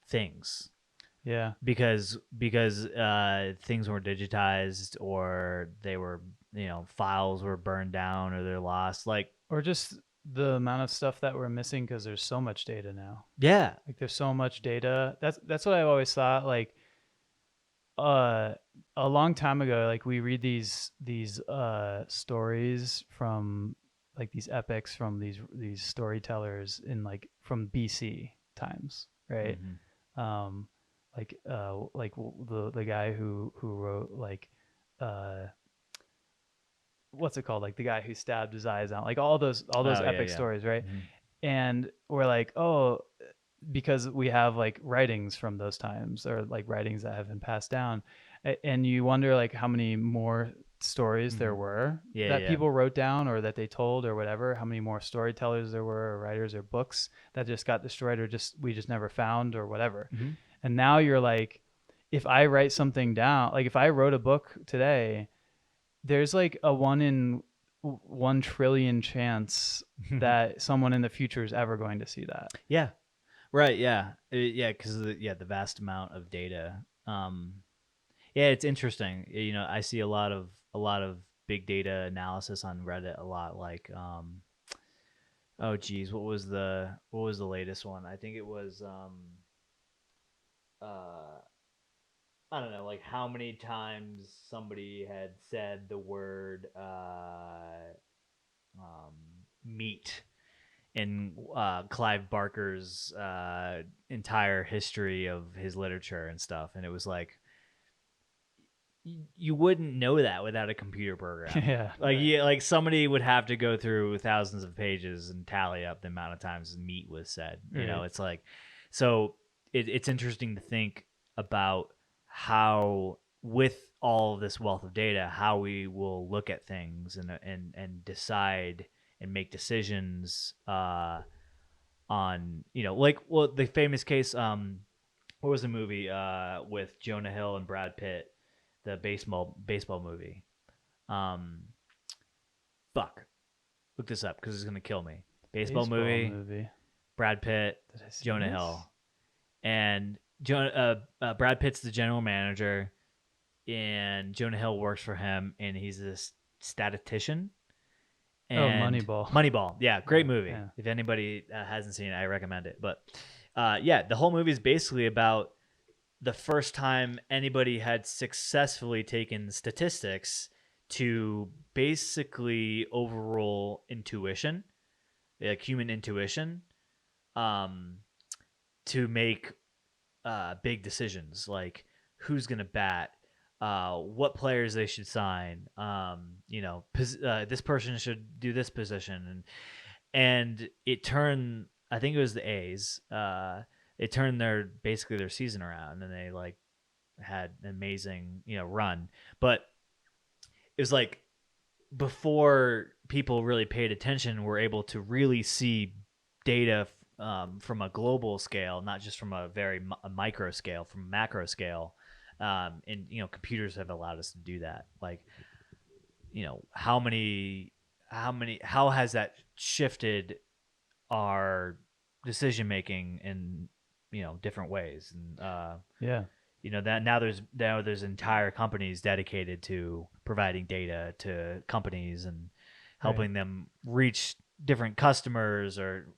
things. Yeah. Because things weren't digitized, or they were, you know, files were burned down or they're lost, like, or just the amount of stuff that we're missing because there's so much data now. Yeah. Like there's so much data. That's what I've always thought. Like a long time ago, like we read these stories from like these epics from these storytellers in like from BC times, right? Like the guy who wrote like what's it called, like the guy who stabbed his eyes out, like all those epic stories, right? And we're like, oh, because we have like writings from those times, or like writings that have been passed down, and you wonder like how many more stories there were that people wrote down or that they told or whatever, how many more storytellers there were, or writers or books that just got destroyed, or just we just never found or whatever. And now you're like, if I write something down, like if I wrote a book today, there's like a 1 in 1 trillion chance that someone in the future is ever going to see that. Yeah. Right. Yeah. Yeah. Because the vast amount of data. Yeah, it's interesting. You know, I see a lot of big data analysis on Reddit a lot. Like, oh geez, what was the latest one? I think it was I don't know, like how many times somebody had said the word meat in Clive Barker's entire history of his literature and stuff, and it was like, you wouldn't know that without a computer program. Like somebody would have to go through thousands of pages and tally up the amount of times meat was said. You know, it's like, so it's interesting to think about how, with all of this wealth of data, how we will look at things and decide and make decisions on, like, well, the famous case, what was the movie with Jonah Hill and Brad Pitt, the baseball movie? Um, fuck, look this up because it's gonna kill me. Baseball movie, Brad Pitt, Jonah Hill, and Brad Pitt's the general manager, and Jonah Hill works for him, and he's this statistician. And Moneyball. Moneyball, yeah, great movie. Yeah. If anybody hasn't seen it, I recommend it. But the whole movie is basically about the first time anybody had successfully taken statistics to basically overrule intuition, like human intuition, to make big decisions, like who's gonna bat, what players they should sign, this person should do this position, and it turned, I think it was the A's, it turned their season around, and they like had an amazing run. But it was like before people really paid attention, were able to really see data from a global scale, not just from a very micro scale, from macro scale. And computers have allowed us to do that. Like, how has that shifted our decision making in different ways? And that now there's entire companies dedicated to providing data to companies and helping them reach different customers, or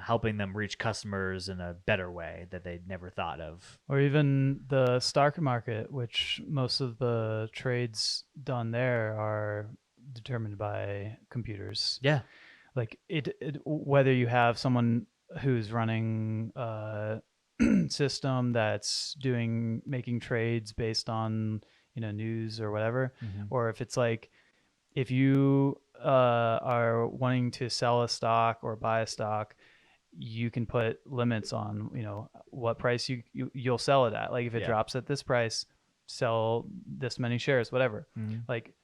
helping them reach customers in a better way that they'd never thought of. Or even the stock market, which most of the trades done there are determined by computers. Yeah. Like whether you have someone who's running a system that's making trades based on news or whatever, or if it's like, if you are wanting to sell a stock or buy a stock, you can put limits on what price you'll sell it at. Like if it drops at this price, sell this many shares, whatever. Like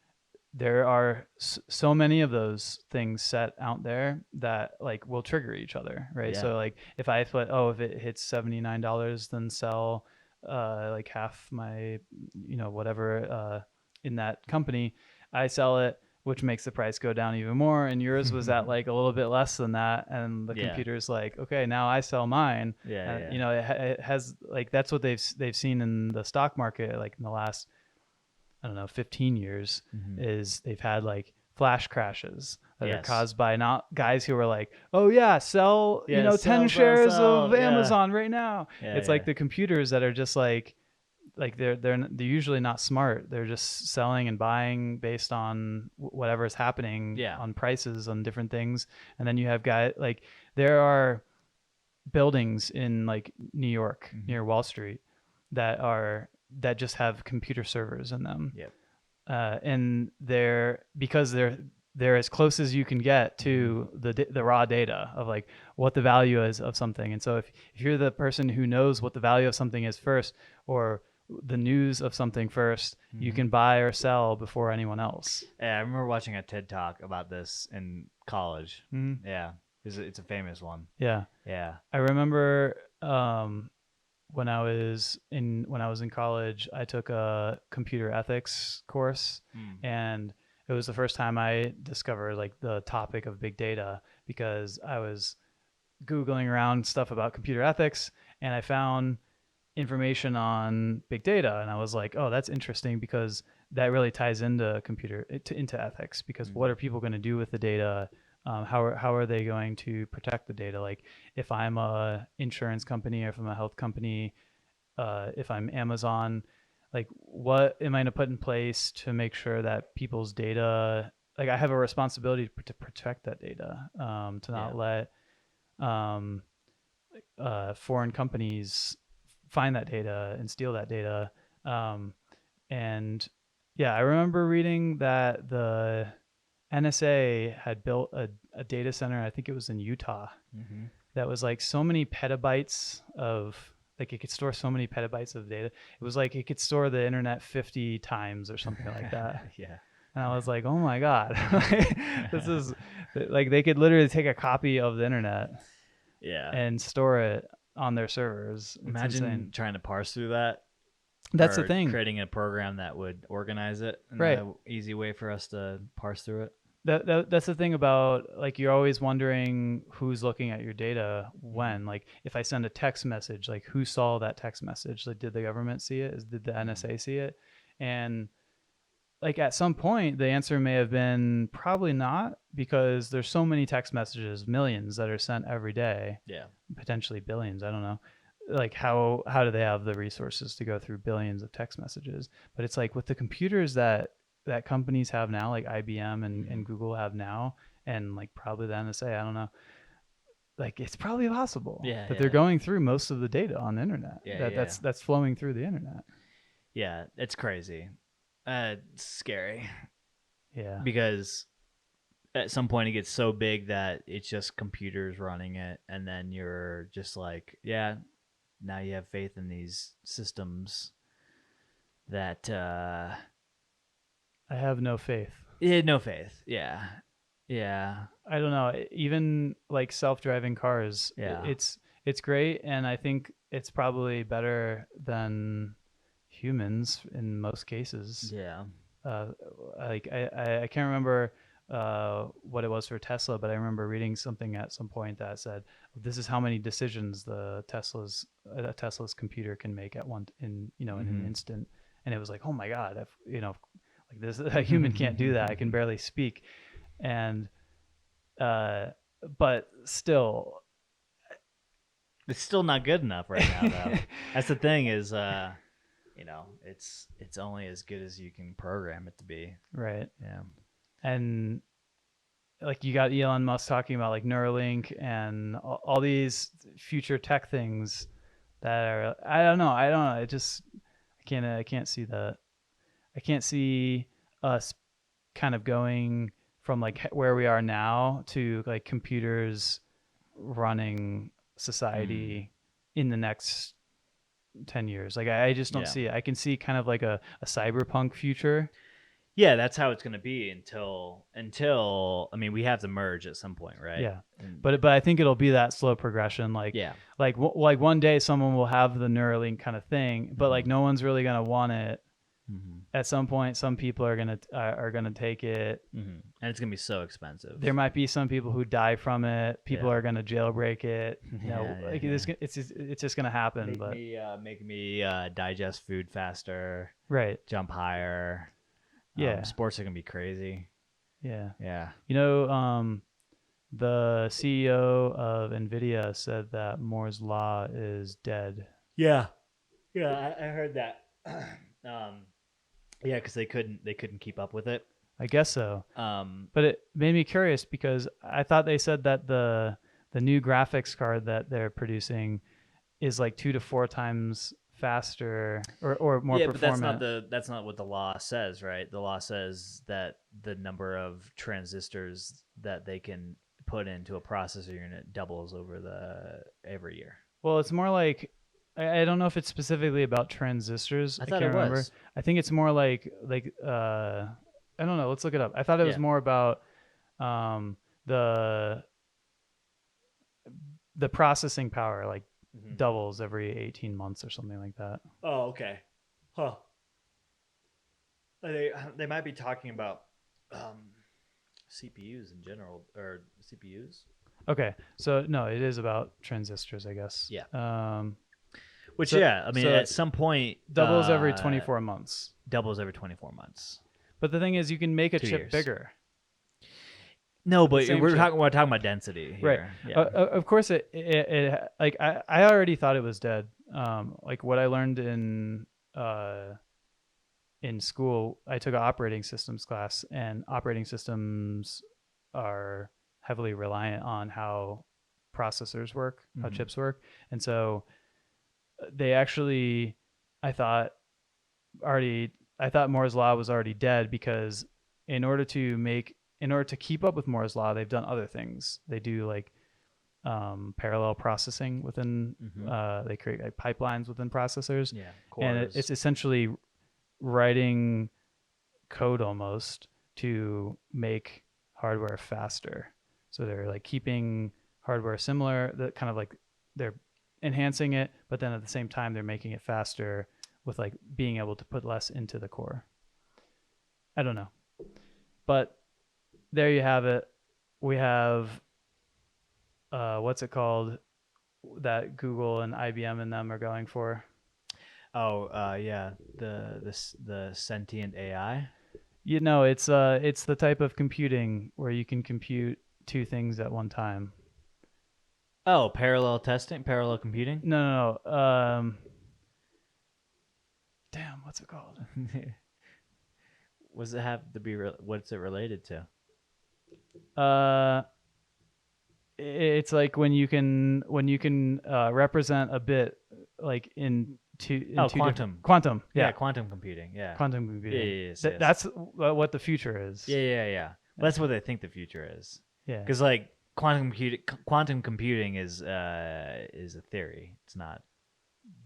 there are so many of those things set out there that like will trigger each other, right? So like if I put, if it hits $79, then sell like half my whatever in that company, I sell it, which makes the price go down even more. And yours was at like a little bit less than that. And the computer's like, okay, now I sell mine. It has like, that's what they've seen in the stock market, like in the last, I don't know, 15 years, is they've had like flash crashes that are caused by not guys who are like, oh yeah, sell, 10 shares of Amazon right now. It's like the computers that are just like they're usually not smart. They're just selling and buying based on whatever is happening on prices on different things. And then you have guys like, there are buildings in like New York near Wall Street that just have computer servers in them. And because they're as close as you can get to the raw data of like what the value is of something. And so if you're the person who knows what the value of something is first, or the news of something first, you can buy or sell before anyone else. Yeah, I remember watching a TED Talk about this in college. Yeah, it's a famous one. Yeah. I remember when I was in college, I took a computer ethics course, and it was the first time I discovered like the topic of big data, because I was Googling around stuff about computer ethics and I found information on big data, and I was like, oh, that's interesting, because that really ties into into ethics, because what are people going to do with the data? How are they going to protect the data? Like if I'm a insurance company, or if I'm a health company, if I'm Amazon, like what am I going to put in place to make sure that people's data, like I have a responsibility to protect that data, to not let foreign companies find that data and steal that data. And I remember reading that the NSA had built a data center, I think it was in Utah, that was like so many petabytes of, like it could store so many petabytes of data. It was like it could store the internet 50 times or something like that. And I was like, oh my God, this is like, they could literally take a copy of the internet. Yeah. and store it on their servers. It's Imagine insane. trying to parse through that, That's the or thing, creating a program that would organize it in right? an easy way for us to parse through it. That's the thing about, like, you're always wondering who's looking at your data when. Like, if I send a text message, like, who saw that text message? Like, did the government see it? Did the NSA see it? And like, at some point the answer may have been probably not, because there's so many text messages, millions that are sent every day, Yeah. potentially billions, I don't know. Like, how do they have the resources to go through billions of text messages? But it's like, with the computers that companies have now, like IBM and Google have now, and like probably the NSA, I don't know, like, it's probably possible Yeah. that Yeah. they're going through most of the data on the internet, Yeah. Yeah. that's flowing through the internet. Yeah. It's crazy. It's scary Yeah. because at some point it gets so big that it's just computers running it, and then you're just like, yeah, now you have faith in these systems that I have no faith. yeah, no faith. Yeah. Yeah. I don't know. Even like self-driving cars, Yeah. it's great, and I think it's probably better than humans in most cases. Yeah. Uh, like, I can't remember what it was for Tesla, but I remember reading something at some point that said this is how many decisions a Tesla's computer can make at one in in an instant, and it was like, oh my god, if like this, a human can't do that. I can barely speak, and but still, It's still not good enough right now, though. That's the thing is, it's only as good as you can program it to be. right. Yeah. And like, you got Elon Musk talking about like Neuralink and all these future tech things that are, I don't know. I can't see that. I can't see us kind of going from like where we are now to like computers running society in the next 10 years. Like, I just don't Yeah. see it. I can see kind of like a cyberpunk future. Yeah, that's how it's gonna be until I mean, we have to merge at some point, right? Yeah. And- But I think it'll be that slow progression. Like, yeah. like one day someone will have the Neuralink kind of thing, but like no one's really gonna want it. At some point, some people are gonna take it. And it's gonna be so expensive. There might be some people who die from it. People Yeah. are gonna jailbreak it. Like, yeah. it's just gonna happen. Make me digest food faster, Right. jump higher. Yeah. Sports are gonna be crazy. Yeah. Yeah. The CEO of NVIDIA said that Moore's law is dead. Yeah. Yeah, I heard that. Yeah, because they couldn't keep up with it. I guess so. Um, But it made me curious, because I thought they said that the new graphics card that they're producing is like 2 to 4 times faster or more yeah, but performant. that's not what the law says, right? The law says that the number of transistors that they can put into a processor unit doubles every year. Well, it's more like, I don't know if it's specifically about transistors. I thought can't it remember. was. I think it's more like I don't know. Let's look it up. I thought it was more about the processing power, like doubles every 18 months or something like that. Oh, okay. Huh. They might be talking about CPUs in general, or CPUs. Okay, so no, it is about transistors, I guess. Yeah. Which, so- I mean, so at some point, doubles every 24 months. doubles every 24 months. But the thing is, you can make a 2 chip years. bigger. No, but Same we're chip. talking about density here. Right. Yeah. Of course, it like, I already thought it was dead. Like, what I learned in school, I took an operating systems class, and operating systems are heavily reliant on how processors work, how chips work, and so they actually, I thought Moore's law was already dead, because in order to keep up with Moore's law, they've done other things. They do like parallel processing within. They create like pipelines within processors, Yeah. and Cores. it's essentially writing code almost to make hardware faster. So they're like keeping hardware similar, that kind of like they're enhancing it, but then at the same time they're making it faster with like being able to put less into the core. I don't know. But there you have it. We have what's it called that Google and IBM and them are going for? Oh, yeah, the sentient AI. You know, it's the type of computing where you can compute two things at one time. Oh, parallel computing. No. Damn, what's it called? What does it have to be? What's it related to? Uh, it's like when you can represent a bit like in two Quantum. quantum. Yeah, quantum computing. Yeah. quantum computing. Yes, yes. That's what the future is. Yeah. Well, that's what I think the future is. Yeah. Because like quantum computing is a theory. It's not.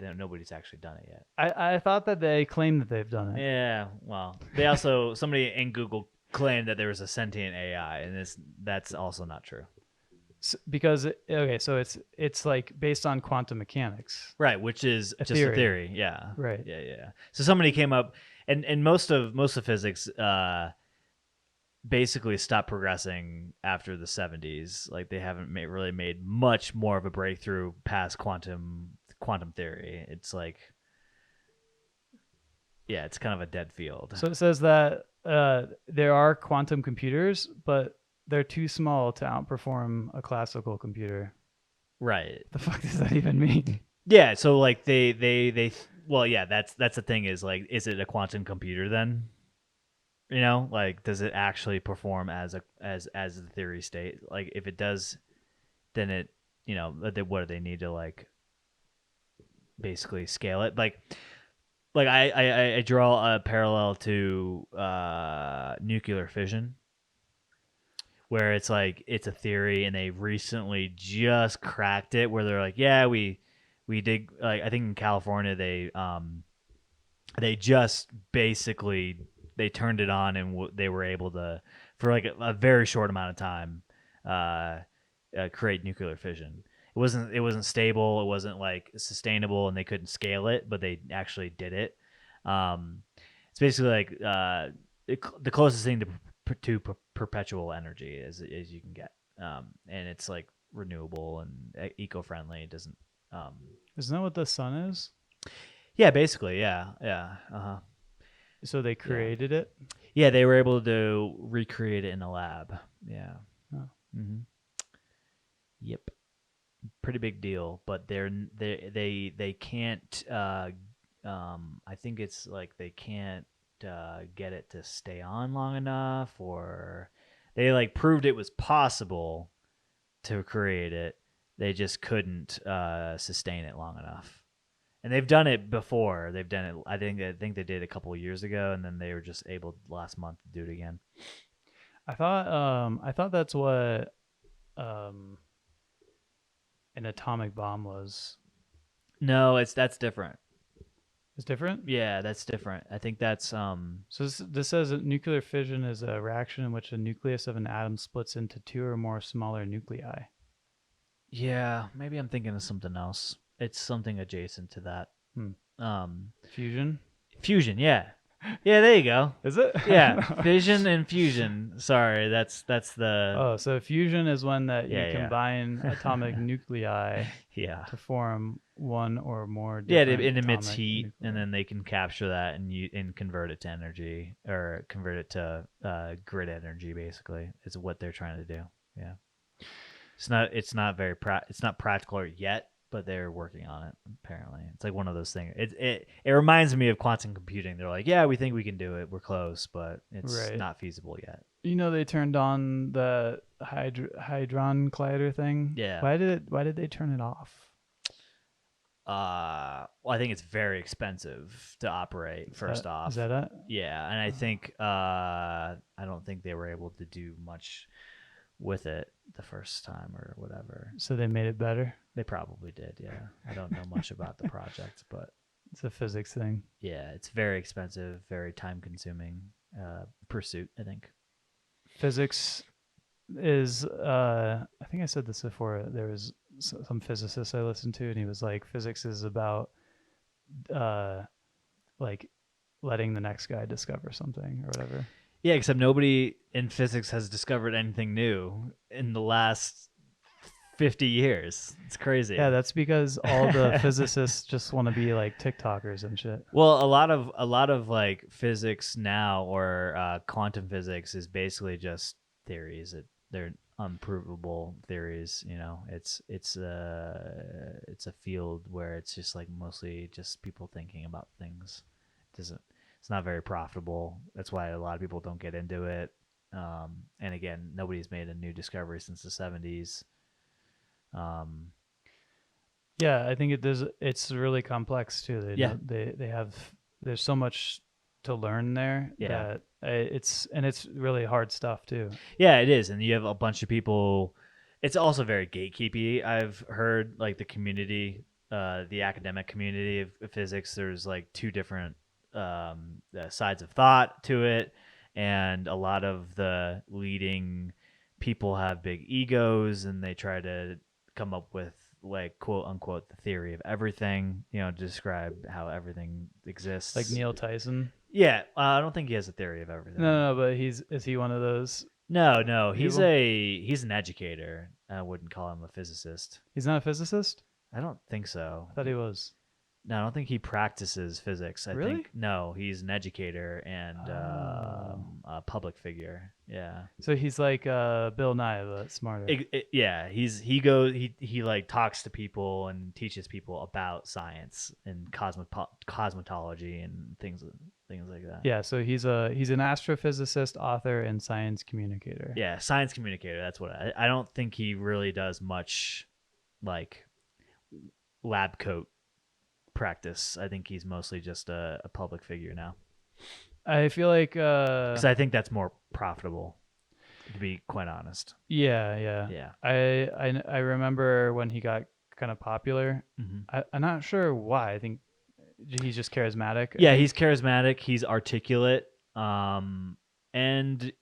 Nobody's actually done it yet. I thought that they claimed that they've done it. Yeah. Well, they also somebody in Google claimed that there was a sentient AI, and that's also not true. Because so it's like based on quantum mechanics, Right, which is just a theory. Yeah. Right. Yeah. So somebody came up, and most of physics basically stopped progressing after the 70s. Like they haven't really made much more of a breakthrough past quantum theory. It's like, yeah, it's kind of a dead field. So it says that there are quantum computers, but they're too small to outperform a classical computer. Right. The fuck does that even mean? Yeah. So like they well, yeah, that's the thing is like, is it a quantum computer then? You know, like, does it actually perform as the theory state? Like, if it does, then it, you know, what do they need to like basically scale it? Like I draw a parallel to nuclear fission, where it's like it's a theory, and they recently just cracked it, where they're like, yeah, we did, like, I think in California they just basically they turned it on, and they were able to, for like a very short amount of time, create nuclear fission. It wasn't stable. It wasn't like sustainable, and they couldn't scale it, but they actually did it. It's basically like the closest thing to perpetual energy as you can get, and it's like renewable and eco-friendly. It doesn't. Isn't that what the sun is? Yeah, basically, yeah. So they created it. Yeah, they were able to recreate it in a lab. Yeah. Oh. Mm-hmm. Yep. Pretty big deal, but they can't. I think it's like they can't get it to stay on long enough, or they like proved it was possible to create it. They just couldn't sustain it long enough. And they've done it before. They've done it. I think they did a couple of years ago, and then they were just able last month to do it again. I thought that's what an atomic bomb was. No, that's different. It's different? Yeah, that's different. I think that's So this says that nuclear fission is a reaction in which the nucleus of an atom splits into two or more smaller nuclei. Yeah, maybe I'm thinking of something else. It's something adjacent to that. Fusion? Fusion, yeah. Yeah, there you go. Is it? Yeah, fission and fusion. Sorry, that's the. Oh, so fusion is when that you combine atomic nuclei to form one or more different it emits heat, nuclei. and then they can capture that and convert it to energy, or convert it to grid energy. Basically, is what they're trying to do. Yeah, it's not practical yet, but they're working on it. Apparently, it's like one of those things. It reminds me of quantum computing. They're like, yeah, we think we can do it. We're close, but it's not feasible yet. You know, they turned on the hadron collider thing. Yeah. Why did they turn it off? Well, I think it's very expensive to operate. First off, is that it? Yeah, and I think I don't think they were able to do much with it the first time or whatever. So they made it better? They probably did, yeah. I don't know much about the project, but it's a physics thing. Yeah, it's very expensive, very time consuming pursuit, I think. Physics is I think I said this before. There was some physicist I listened to, and he was like, physics is about uh like letting the next guy discover something or whatever. Yeah, except nobody in physics has discovered anything new in the last 50 years. It's crazy. Yeah, that's because all the physicists just want to be like TikTokers and shit. Well, a lot of like physics now or quantum physics is basically just theories. They're unprovable theories. You know, it's a field where it's just like mostly just people thinking about things. It doesn't. It's not very profitable. That's why a lot of people don't get into it. And again, nobody's made a new discovery since the 70s. Um, Yeah, I think it's really complex too. yeah, They have there's so much to learn there yeah. that it's really hard stuff too. Yeah, it is, and you have a bunch of people. It's also very gatekeepy. I've heard like the community, the academic community of physics. There's like two different sides of thought to it, and a lot of the leading people have big egos, and they try to come up with like quote unquote the theory of everything. You know, to describe how everything exists. Like Neil Tyson. Yeah, I don't think he has a theory of everything. No, but is he one of those? No, People? he's an educator. I wouldn't call him a physicist. He's not a physicist? I don't think so. I thought he was. No, I don't think he practices physics. I Really? think no, he's an educator and Oh. a public figure. Yeah. So he's like Bill Nye, but smarter. Yeah, he goes he like talks to people and teaches people about science and cosmetology and things like that. Yeah, so he's an astrophysicist, author, and science communicator. Yeah, science communicator. That's what I don't think he really does much like lab coat practice. I think he's mostly just a public figure now. I feel like Because I think that's more profitable, to be quite honest. yeah. Yeah. I remember when he got kind of popular. Mm-hmm. I'm not sure why. I think he's just charismatic. Yeah, he's charismatic. He's articulate. And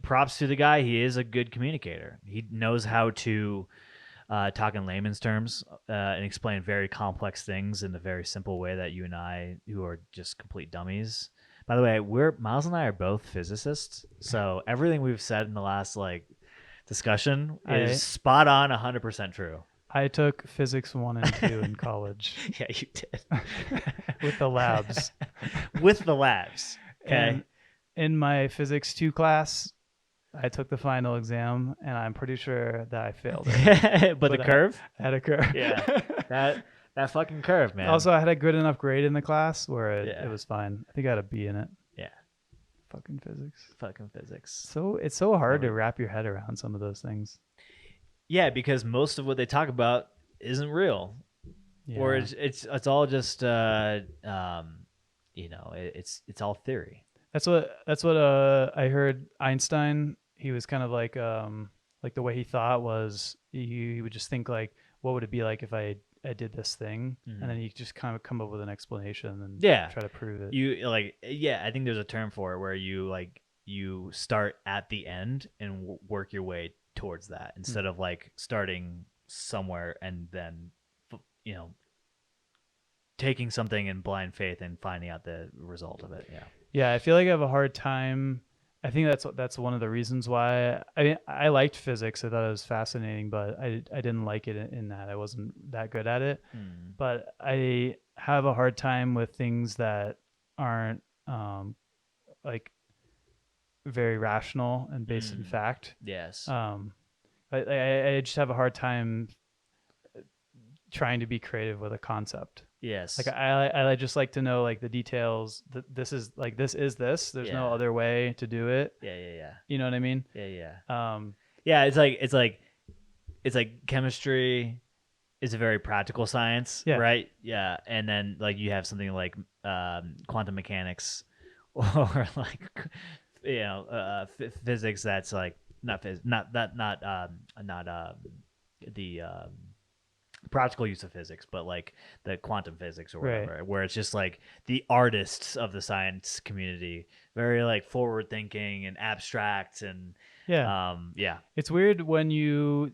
props to the guy. He is a good communicator. He knows how to talk in layman's terms and explain very complex things in a very simple way that you and I, who are just complete dummies. By the way, Miles and I are both physicists, so everything we've said in the last like discussion is spot on, 100% true. I took physics 1 and 2 in college. Yeah, you did. With the labs. With the labs. Okay. And in my physics 2 class, I took the final exam, and I'm pretty sure that I failed it. but the curve? I had a curve. Yeah. That fucking curve, man. Also, I had a good enough grade in the class where it was fine. I think I had a B in it. Yeah. Fucking physics. Fucking physics. So it's so hard to wrap your head around some of those things. Yeah, because most of what they talk about isn't real, Yeah. or it's all just it's all theory. That's what I heard Einstein. He was kind of like the way he thought was he would just think like, what would it be like if I did this thing, and then you just kind of come up with an explanation and try to prove it. I think there's a term for it where you start at the end and work your way towards that instead of like starting somewhere and then taking something in blind faith and finding out the result of it. Yeah, I feel like I have a hard time. I think that's one of the reasons why I liked physics. I thought it was fascinating, but I didn't like it in that I wasn't that good at it. But I have a hard time with things that aren't like very rational and based in fact. Yes. I just have a hard time trying to be creative with a concept. Yes. Like I just like to know like the details. This is this. There's no other way to do it. Yeah. You know what I mean? Yeah. Yeah. It's like chemistry is a very practical science, right? Yeah. And then like you have something like quantum mechanics or like physics that's like not the practical use of physics, but like the quantum physics or whatever, where it's just like the artists of the science community, very like forward thinking and abstract and Yeah. Yeah. It's weird when you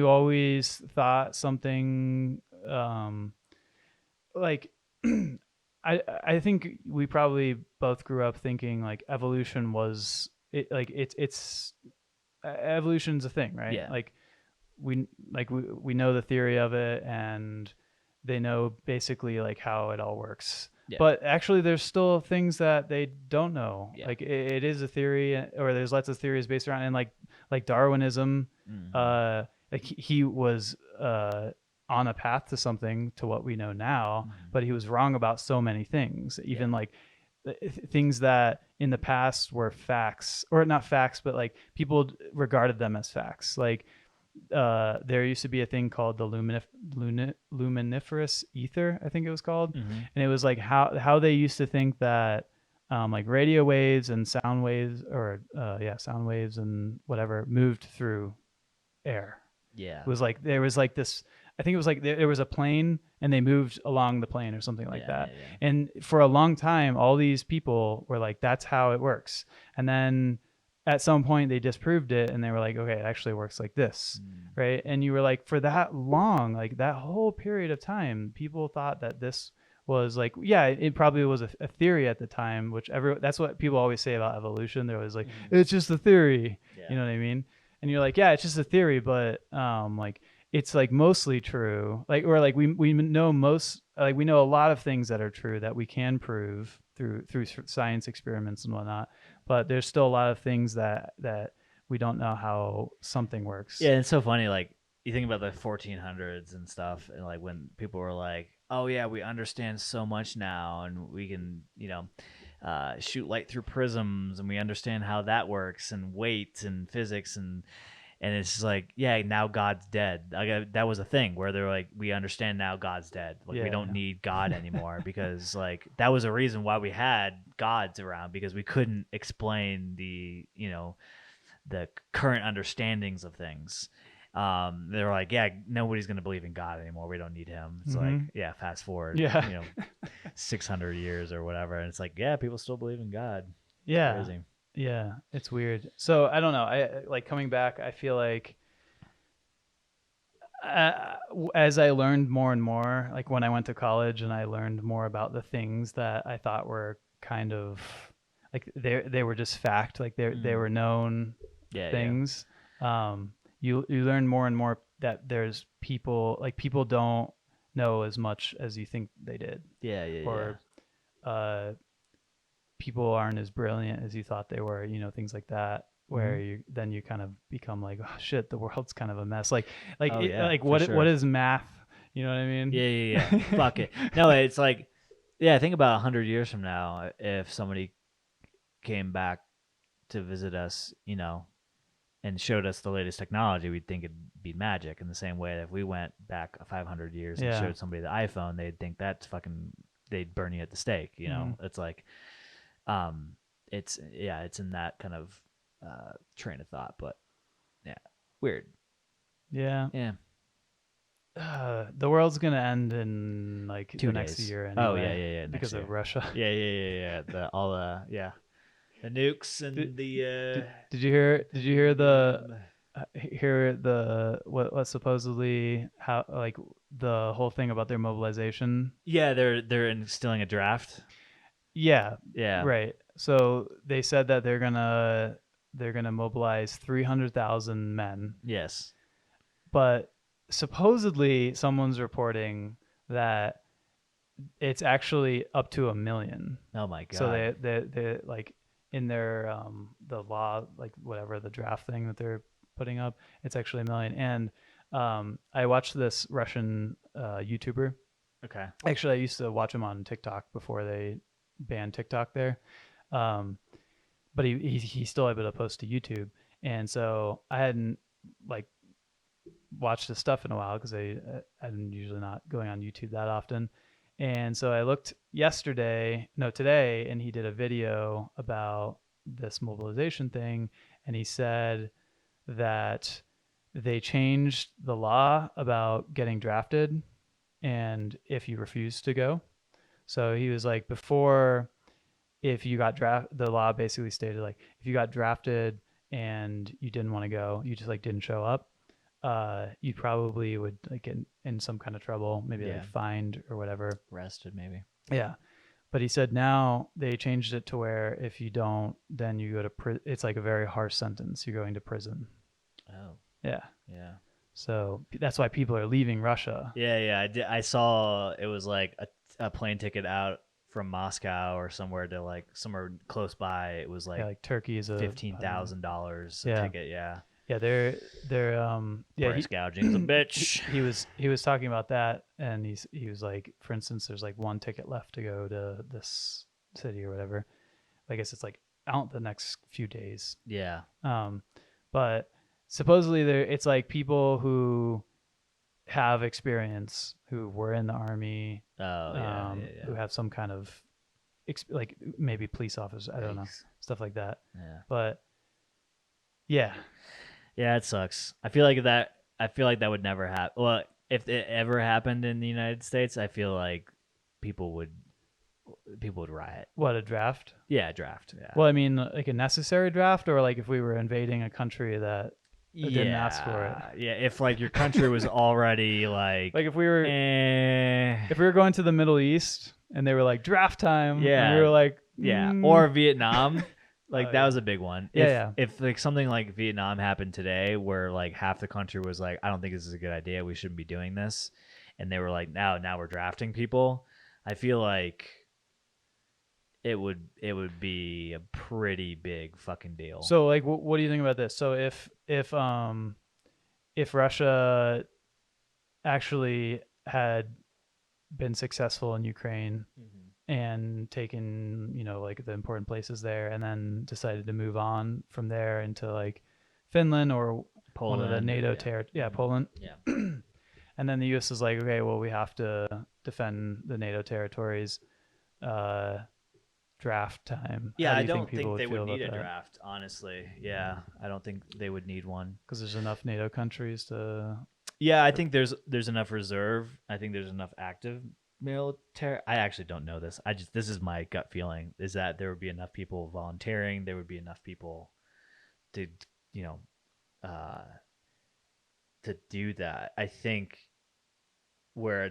always thought something like I think we probably both grew up thinking like evolution was it like it's evolution's a thing, right? Yeah. We know the theory of it, and they know basically like how it all works. Yeah. But actually there's still things that they don't know. Yeah. Like it is a theory, or there's lots of theories based around, and like Darwinism, Mhm. like he was on a path to something, to what we know now, Mhm. but he was wrong about so many things, Yeah. even like things that in the past were facts, or not facts, but like people regarded them as facts. Like there used to be a thing called the luminiferous ether, I think it was called, Mhm. and it was like how they used to think that like radio waves and sound waves, or sound waves and whatever, moved through air. Yeah. It was like there was like this. I think it was like there was a plane and they moved along the plane or something like Yeah. that. Yeah. And for a long time, all these people were like, "That's how it works." And then at some point, they disproved it and they were like, "Okay, it actually works like this." Mm. Right. And you were like, for that long, like that whole period of time, people thought that this was like, yeah, it probably was a theory at the time, which that's what people always say about evolution. They're always like, it's just a theory. Yeah. You know what I mean? And you're like, yeah, it's just a theory, but like it's like mostly true. Like, or like we know most, like we know a lot of things that are true that we can prove through science experiments and whatnot. But there's still a lot of things that we don't know how something works. Yeah, it's so funny. Like you think about the 1400s and stuff, and like when people were like, "Oh yeah, we understand so much now, and we can, shoot light through prisms, and we understand how that works, and weight and physics, and it's just like, yeah, now God's dead. That was a thing where they're like, we understand now God's dead. Like we don't need God anymore because like that was a reason why we had gods around, because we couldn't explain the current understandings of things. They're like, yeah, nobody's gonna believe in God anymore. We don't need him. It's like, yeah, fast forward, Yeah. 600 years or whatever, and it's like, yeah, people still believe in God. It's Yeah. crazy. Yeah, it's weird. So I don't know. I like coming back. I feel like as I learned more and more, like when I went to college and I learned more about the things that I thought were kind of like they were just fact, like they were known things. You learn more and more that there's people don't know as much as you think they did. Or people aren't as brilliant as you thought they were, things like that, where you kind of become like, oh shit, the world's kind of a mess. Like what is math? You know what I mean? Yeah. Fuck it. No, it's like, yeah, think about 100 years from now, if somebody came back to visit us, and showed us the latest technology, we'd think it'd be magic. In the same way that if we went back 500 years and showed somebody the iPhone, they'd think that's fucking, they'd burn you at the stake. It's like, it's in that kind of train of thought, but yeah, weird. Yeah. Yeah. The world's gonna end in like 2 the days. next year Oh anyway. yeah. Because of Russia. Yeah. The nukes and Did you hear the what supposedly how like the whole thing about their mobilization? Yeah, they're instilling a draft. Yeah. Yeah. Right. So they said that they're gonna mobilize 300,000 men. Yes. But supposedly someone's reporting that it's actually up to 1 million. Oh my god. So they like in their the law, like whatever the draft thing that they're putting up, it's actually 1 million. And I watched this Russian YouTuber. Okay. Actually, I used to watch him on TikTok before they banned TikTok there. But he's still able to post to YouTube. And so I hadn't like watched his stuff in a while because I'm usually not going on YouTube that often. And so I looked today, and he did a video about this mobilization thing. And he said that they changed the law about getting drafted and if you refuse to go. So he was like, before, if you got the law basically stated like, if you got drafted and you didn't want to go, you just like didn't show up, you probably would like get in some kind of trouble, maybe Yeah. like fined or whatever. Arrested, maybe. Yeah. But he said now they changed it to where if you don't, then you go to it's like a very harsh sentence. You're going to prison. Oh, Yeah. yeah. So that's why people are leaving Russia. Yeah. I saw it was like a plane ticket out from Moscow or somewhere to like somewhere close by. It was like, Yeah, like Turkey is a $15,000 a Yeah. ticket. Yeah. Yeah, they're yeah, Price gouging's a bitch. he was talking about that, and he was like, for instance, there's like one ticket left to go to this city or whatever. I guess it's like out the next few days. Yeah. But supposedly it's like people who have experience, who were in the army, Oh yeah. who have some kind of like maybe police officers, I don't know, stuff like that. Yeah. But yeah. Yeah, it sucks. I feel like that would never happen. Well, if it ever happened in the United States, I feel like people would riot. What, a draft? Yeah, draft. Yeah. Well, I mean, like a necessary draft, or like if we were invading a country that didn't ask for it. Yeah, if like your country was already like Like if we were eh, if we were going to the Middle East and they were like draft time, Yeah. and we were like, yeah, mm, or Vietnam. Like Oh, that yeah. was a big one. Yeah, If like something like Vietnam happened today, where like half the country was like, I don't think this is a good idea. We shouldn't be doing this, and they were like, now we're drafting people. I feel like it would be a pretty big fucking deal. So like, what do you think about this? So if Russia actually had been successful in Ukraine and taken, like the important places there, and then decided to move on from there into like Finland or Poland, one of the NATO Poland. Yeah. And then the U.S. is like, okay, well, we have to defend the NATO territories. Draft time. Yeah, How do I you don't people think they feel would need a about that? draft, honestly. Yeah, I don't think they would need one. Because there's enough NATO countries to. Yeah, I think there's enough reserve. I think there's enough active military. I actually don't know this. This is my gut feeling, is that there would be enough people volunteering. There would be enough people to to do that. I think where a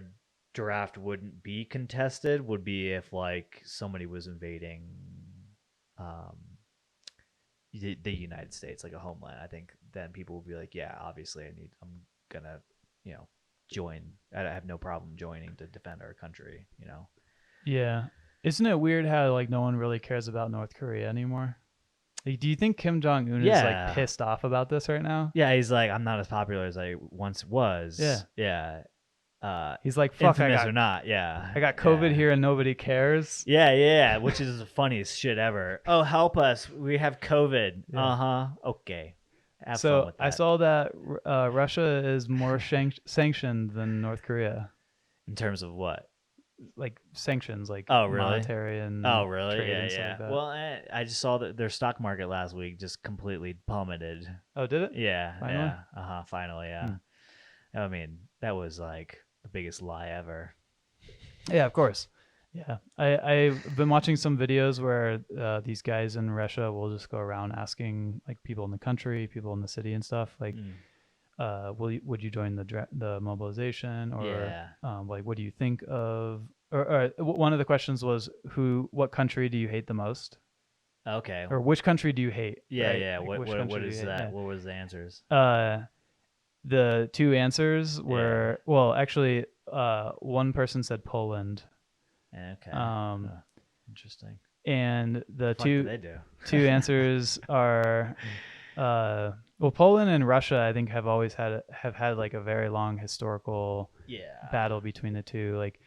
draft wouldn't be contested would be if like somebody was invading um the United States, like a homeland. I think then people would be like, yeah, obviously I'm gonna join. I have no problem joining to defend our country. Yeah. Isn't it weird how like no one really cares about North Korea anymore? Like, do you think Kim Jong-un is Yeah. like pissed off about this right now? Yeah, he's like, I'm not as popular as I once was. Yeah. Yeah. He's like, fuck, Infamous or not, yeah. I got COVID Yeah. here and nobody cares. Yeah, which is the funniest shit ever. Oh, help us. We have COVID. Yeah. Uh-huh. Okay. Have fun So with that. I saw that Russia is more sanctioned than North Korea. In terms of what? Like sanctions, like Oh, really? monetary and Oh, really? trade Yeah, and stuff yeah. like that. Well, I just saw that their stock market last week just completely plummeted. Oh, did it? Yeah, Finally? yeah. Uh-huh, finally, yeah. I mean, that was like the biggest lie ever. Yeah, of course. Yeah, I've been watching some videos where these guys in Russia will just go around asking like people in the country, people in the city and stuff like, would you join the mobilization, or Yeah. like what do you think of? Or one of the questions was what country do you hate the most, Okay. or which country do you hate? Yeah, right? yeah. Like, which What country do is you hate? that? Yeah. What was the answers? The two answers were well, actually, one person said Poland. Okay. Interesting. And the What do they do? two answers are well, Poland and Russia, I think, have had like a very long historical battle between the two. Like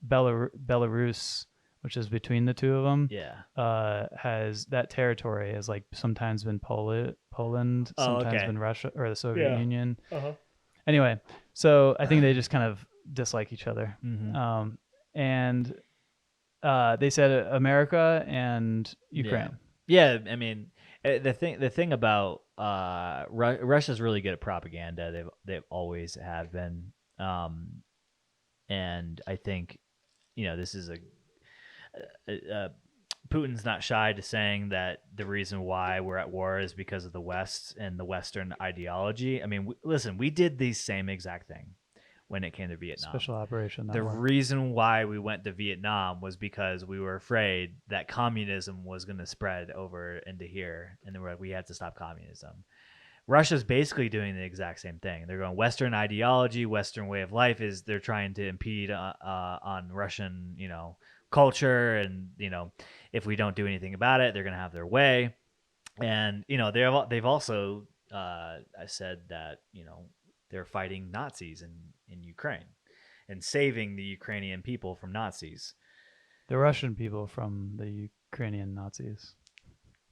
Belarus, which is between the two of them, has that territory has like sometimes been Poland, sometimes been Russia or the Soviet Union. Anyway, so I think they just kind of dislike each other. Mm-hmm. And they said America and Ukraine. Yeah, I mean, the thing about Russia's really good at propaganda. They've always have been, and I think this is a Putin's not shy to saying that the reason why we're at war is because of the West and the Western ideology. I mean, listen, we did the same exact thing when it came to Vietnam. Special Operation The Network. reason why we went to Vietnam was because we were afraid that communism was going to spread over into here, and then we had to stop communism. Russia's basically doing the exact same thing. They're going Western ideology, Western way of life is they're trying to impede on Russian, culture, and if we don't do anything about it, they're going to have their way. And they've also said that they're fighting Nazis in Ukraine and saving the Ukrainian people from Nazis. The Russian people from the Ukrainian Nazis.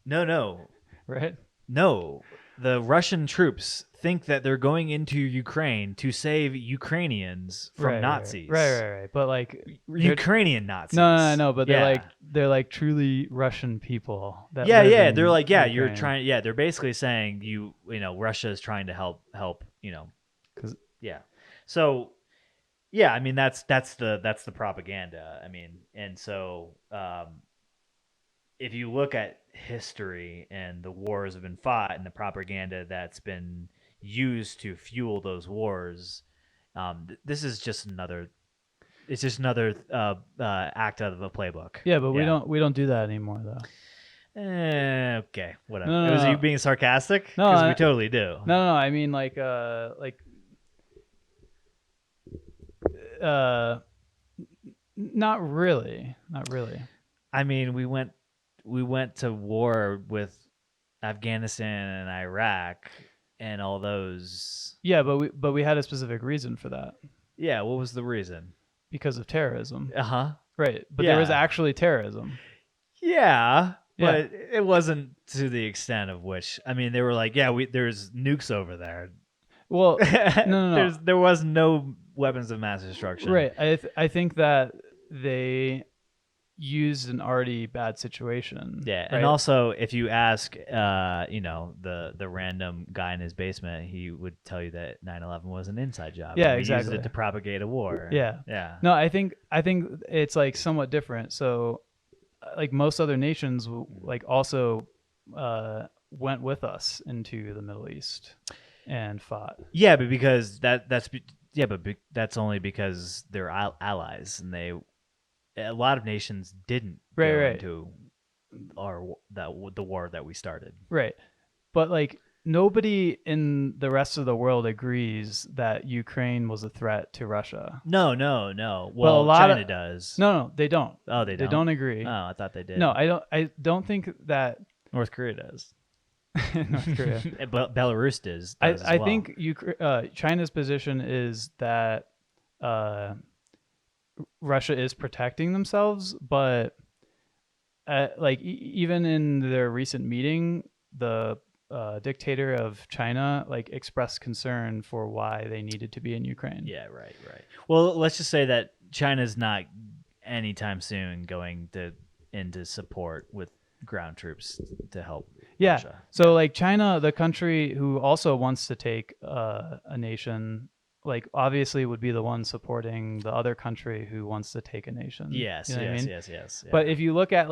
No. Right? No. The Russian troops think that they're going into Ukraine to save Ukrainians from Nazis. Right. But like Ukrainian Nazis. No. But they're like truly Russian people. That They're like, Ukraine. you're trying. Yeah, they're basically saying Russia is trying to help. So, yeah, I mean that's the propaganda. I mean, and so if you look at history and the wars have been fought and the propaganda that's been used to fuel those wars, this is just another. It's just another act out of a playbook. Yeah, but we don't do that anymore though. Okay, whatever. Was you being sarcastic? No, because we totally do. No. I mean, not really. I mean, we went to war with Afghanistan and Iraq and all those. Yeah, but we had a specific reason for that. Yeah, what was the reason? Because of terrorism. Uh-huh. Right, but there was actually terrorism. Yeah, but it wasn't to the extent of which. I mean, they were like, there's nukes over there. Well, no. There was no weapons of mass destruction. Right. I think that they used an already bad situation. Yeah, right? and also if you ask, the random guy in his basement, he would tell you that 9/11 was an inside job. Yeah, and exactly. Used it to propagate a war. Yeah. No, I think it's like somewhat different. So, like most other nations, like also went with us into the Middle East and fought. Yeah, but because that's only because they're allies, and a lot of nations didn't go into the war that we started. Right, but like nobody in the rest of the world agrees that Ukraine was a threat to Russia. No. Well, China does. No, they don't. Oh, they don't. They don't agree. Oh, I thought they did. No, I don't think that North Korea does. North Korea. Belarus does. I think China's position is that Russia is protecting themselves, but even in their recent meeting, the dictator of China expressed concern for why they needed to be in Ukraine. Yeah, right. Well, let's just say that China's not anytime soon going into support with ground troops to help Russia. So China, the country who also wants to take a nation, obviously would be the one supporting the other country who wants to take a nation. Yes, you know what I mean? Yes. Yeah. But if you look at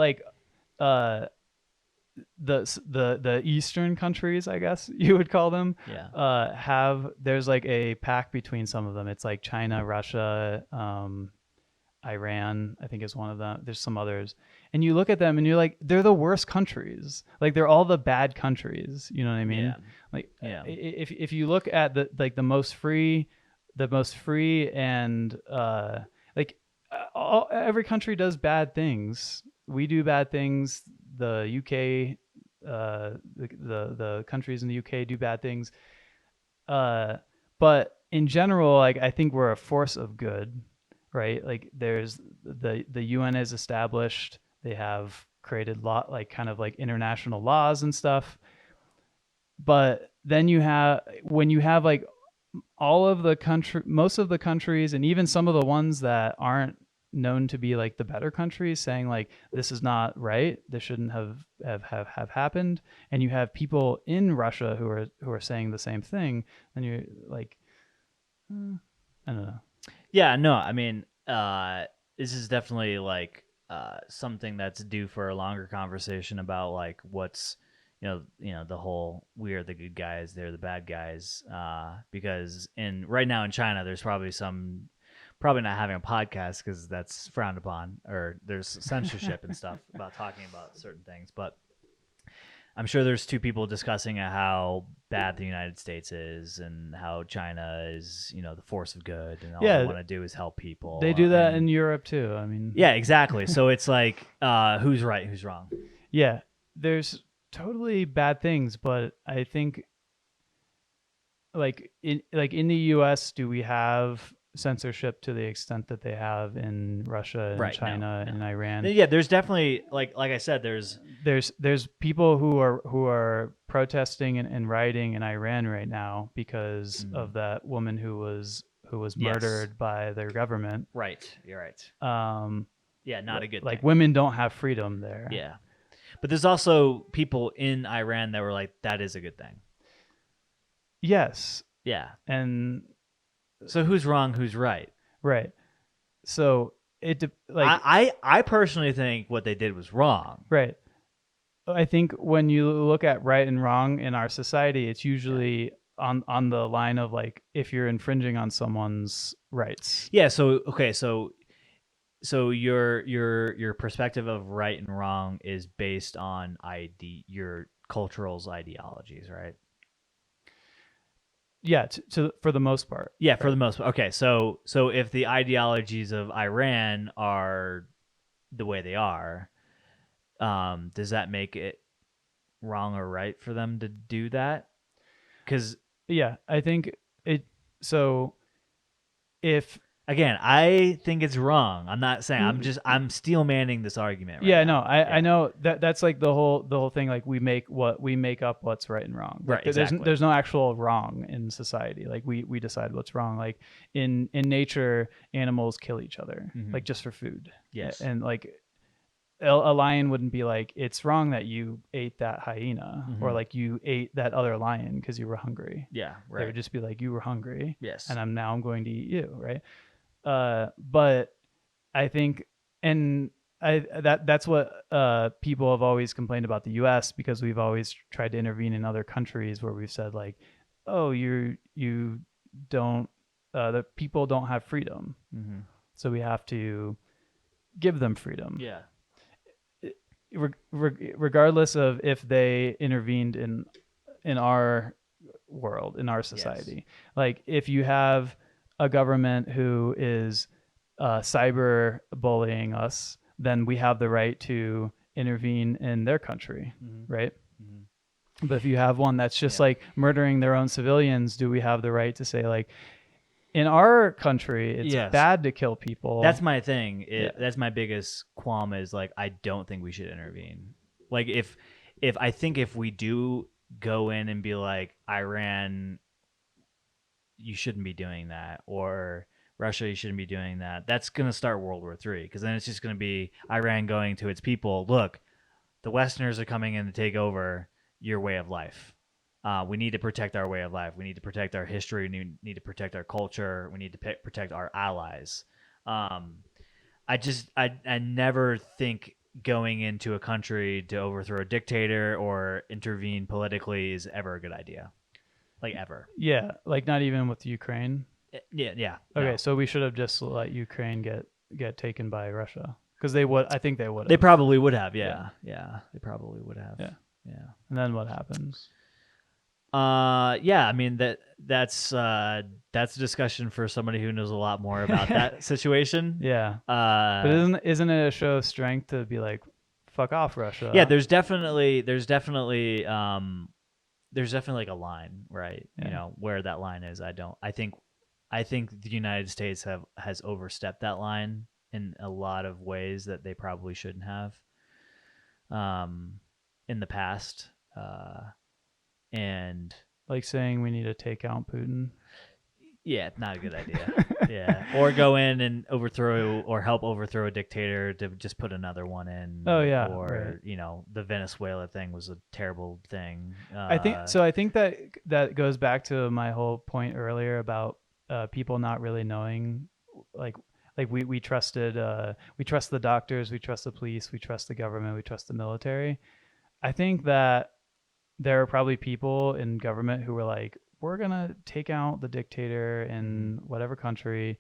the Eastern countries, I guess you would call them, there's a pact between some of them. It's like China, Russia, Iran, I think is one of them. There's some others. And you look at them and you're like, they're the worst countries. They're all the bad countries. You know what I mean? Yeah. If you look at the most free and every country does bad things. We do bad things. The UK, the countries in the UK do bad things. But in general, I think we're a force of good, right? There's the UN is established. They have created international laws and stuff. But then when you have all of most of the countries, and even some of the ones that aren't known to be the better countries, saying this is not right, this shouldn't have happened, and you have people in Russia who are saying the same thing, then you're I don't know. Yeah, no, I mean, this is definitely something that's due for a longer conversation about like what's the whole we are the good guys, they're the bad guys. Because right now in China, there's probably not having a podcast because that's frowned upon, or there's censorship and stuff about talking about certain things. But I'm sure there's two people discussing how bad the United States is and how China is, the force of good, and all they want to do is help people. They do that in Europe too. I mean, yeah, exactly. So it's like, who's right, who's wrong? Yeah, there's totally bad things, but I think, like in the U.S., do we have censorship to the extent that they have in Russia and China and Iran? Yeah, there's definitely like I said, there's people who are protesting and rioting in Iran right now because of that woman who was murdered by their government. Right, you're right. Yeah, not a good like thing. Women don't have freedom there. Yeah, but there's also people in Iran that were like, that is a good thing. Yes. Yeah. And so who's wrong, who's right? Right. So I personally think what they did was wrong. Right. I think when you look at right and wrong in our society, it's usually on the line of like if you're infringing on someone's rights. Yeah. So okay. So your perspective of right and wrong is based on your cultural's ideologies, right? Yeah, for the most part. Yeah, right. For the most part. Okay, so if the ideologies of Iran are the way they are, does that make it wrong or right for them to do that? Because yeah, I think it. So if again, I think it's wrong. I'm not saying. I'm steel manning this argument. Right now. No, I know that's like the whole thing. Like we make up what's right and wrong. Like, right. Exactly. There's no actual wrong in society. Like we decide what's wrong. Like in nature, animals kill each other, like just for food. Yes. And like a lion wouldn't be like, it's wrong that you ate that hyena or like you ate that other lion because you were hungry. Yeah. Right. They would just be like, you were hungry. Yes. And I'm going to eat you. Right. But I think, and that's what people have always complained about the U.S. because we've always tried to intervene in other countries where we've said like, oh, you don't, the people don't have freedom, so we have to give them freedom. Yeah. Regardless of if they intervened in our world, in our society, yes. Like if you have a government who is cyber bullying us, then we have the right to intervene in their country, right? But if you have one that's just like murdering their own civilians, do we have the right to say like, in our country, it's bad to kill people? That's my thing. That's my biggest qualm is like, I don't think we should intervene. Like if I think if we do go in and be like, Iran, you shouldn't be doing that, or Russia, you shouldn't be doing that, that's going to start World War III, because then it's just going to be Iran going to its people, look, the Westerners are coming in to take over your way of life. We need to protect our way of life. We need to protect our history. We need to protect our culture. We need to protect our allies. I never think going into a country to overthrow a dictator or intervene politically is ever a good idea. Like ever. Yeah, like not even with Ukraine. Yeah. Okay, no. So we should have just let Ukraine get taken by Russia, because they would. I think they would. They probably would have. Yeah. They probably would have. Yeah. And then what happens? Yeah. I mean that's a discussion for somebody who knows a lot more about that situation. Yeah. But isn't it a show of strength to be like, fuck off, Russia? Yeah. There's definitely like a line, right? Yeah. Where that line is. I think the United States has overstepped that line in a lot of ways that they probably shouldn't have in the past. And like saying we need to take out Putin. Yeah, not a good idea. Yeah. Or go in and overthrow or help overthrow a dictator to just put another one in. Oh yeah. Or, right. The Venezuela thing was a terrible thing. I think that goes back to my whole point earlier about people not really knowing. Like, Like we trusted we trust the doctors, we trust the police, we trust the government, we trust the military. I think that there are probably people in government who were like, we're gonna take out the dictator in whatever country.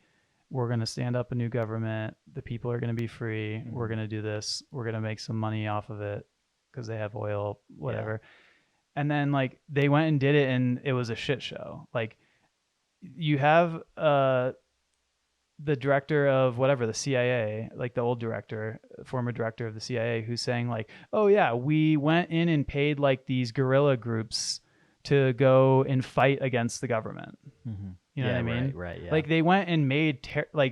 We're gonna stand up a new government. The people are gonna be free. We're gonna do this. We're gonna make some money off of it because they have oil, whatever. And then like they went and did it, and it was a shit show. Like you have the director of whatever, the CIA, like the old director, former director of the CIA, who's saying like, oh yeah, we went in and paid like these guerrilla groups to go and fight against the government. You know what I mean? Right. Yeah. Like they went and made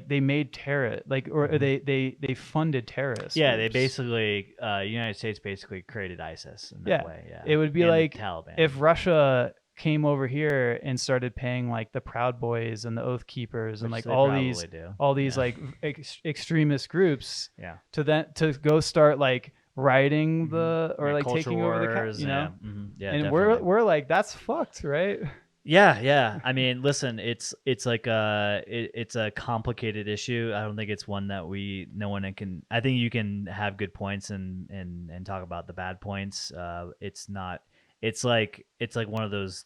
they made terror, like, or they funded terrorists. Yeah, groups. they basically United States basically created ISIS in that way. Yeah, It would be and like Taliban. if Russia came over here and started paying like the Proud Boys and the Oath Keepers and Which like they all these Yeah. like extremist groups Yeah. to go start like rioting the or Yeah, like culture taking over the wars, you know. Yeah, And definitely. we're like, that's fucked, right? Yeah. I mean, listen, it's like it's a complicated issue. I don't think it's one that no one can. I think you can have good points and talk about the bad points. It's not. It's like one of those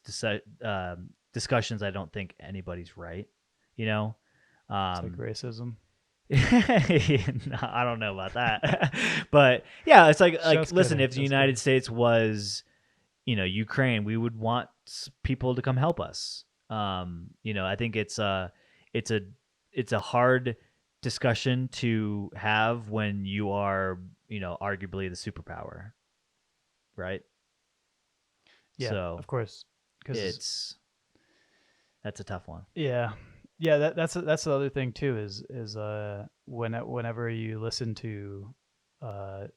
discussions. I don't think anybody's right. You know. It's like racism. No, I don't know about that, but yeah, it's like listen, if the United States was, Ukraine, we would want people to come help us. I think it's a hard discussion to have when you are, arguably the superpower, right? Yeah, So of course, because that's a tough one. Yeah, that's the other thing too. Is whenever you listen to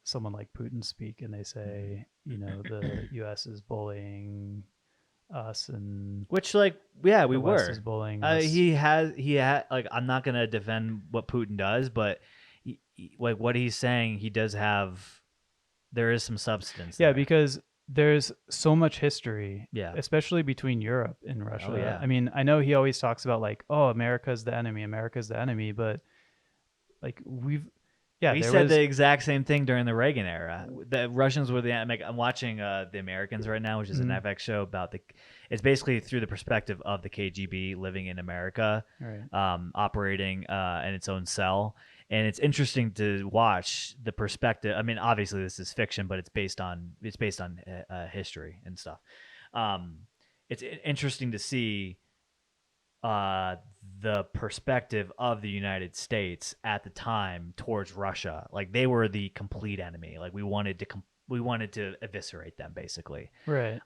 someone like Putin speak and they say, the U.S. is bullying us, and which, like, yeah, we West were. is bullying us. He had like, I'm not gonna defend what Putin does, but like what he's saying, he does have. There is some substance. Yeah, there. because there's so much history, especially between Europe and Russia. Oh, yeah. I mean, I know he always talks about like, oh, America's the enemy, but like we said the exact same thing during the Reagan era. The Russians were the enemy. I'm watching The Americans right now, which is an FX show about it's basically through the perspective of the KGB living in America, operating in its own cell. And it's interesting to watch the perspective. I mean, obviously this is fiction, but it's based on history and stuff. It's interesting to see the perspective of the United States at the time towards Russia. Like they were the complete enemy. Like we wanted to eviscerate them, basically. Right.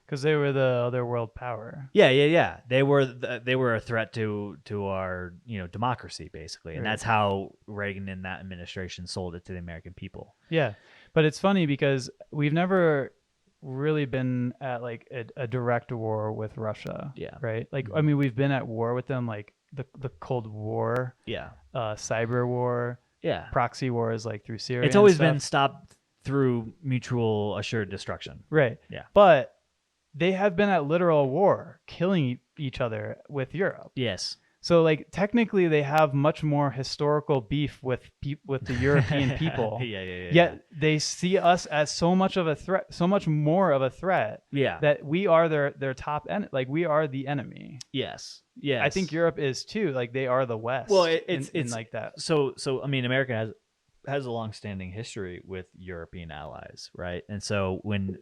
Because they were the other world power. Yeah. They were a threat to our democracy, basically, and that's how Reagan and that administration sold it to the American people. Yeah, but it's funny because we've never really been at like a direct war with Russia. Yeah. Right. Like I mean, we've been at war with them, like the Cold War. Yeah. Cyber war. Yeah. Proxy wars, like through Syria. It's always been stopped through mutual assured destruction. Right. Yeah. But they have been at literal war, killing each other with Europe. Yes. So like technically they have much more historical beef with the European people. Yeah. Yet they see us as so much of a threat, so much more of a threat. Yeah. That we are their top end, like we are the enemy. Yes. I think Europe is too. Like they are the West. Well, it's like that. So I mean, America has a long-standing history with European allies, right? And so when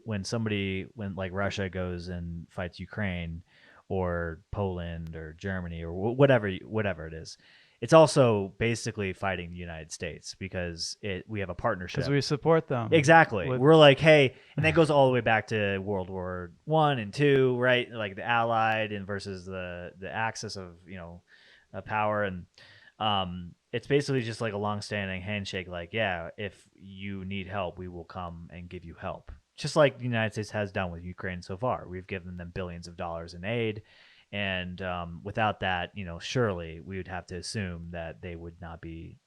like Russia goes and fights Ukraine or Poland or Germany or whatever it is, it's also basically fighting the United States because we have a partnership. Because we support them. Exactly. We're like, hey, and that goes all the way back to World War I and II, right? Like the Allied and versus the axis of power, and it's basically just like a long-standing handshake. Like, yeah, if you need help, we will come and give you help. Just like the United States has done with Ukraine so far. We've given them billions of dollars in aid. And without that, surely we would have to assume that they would not be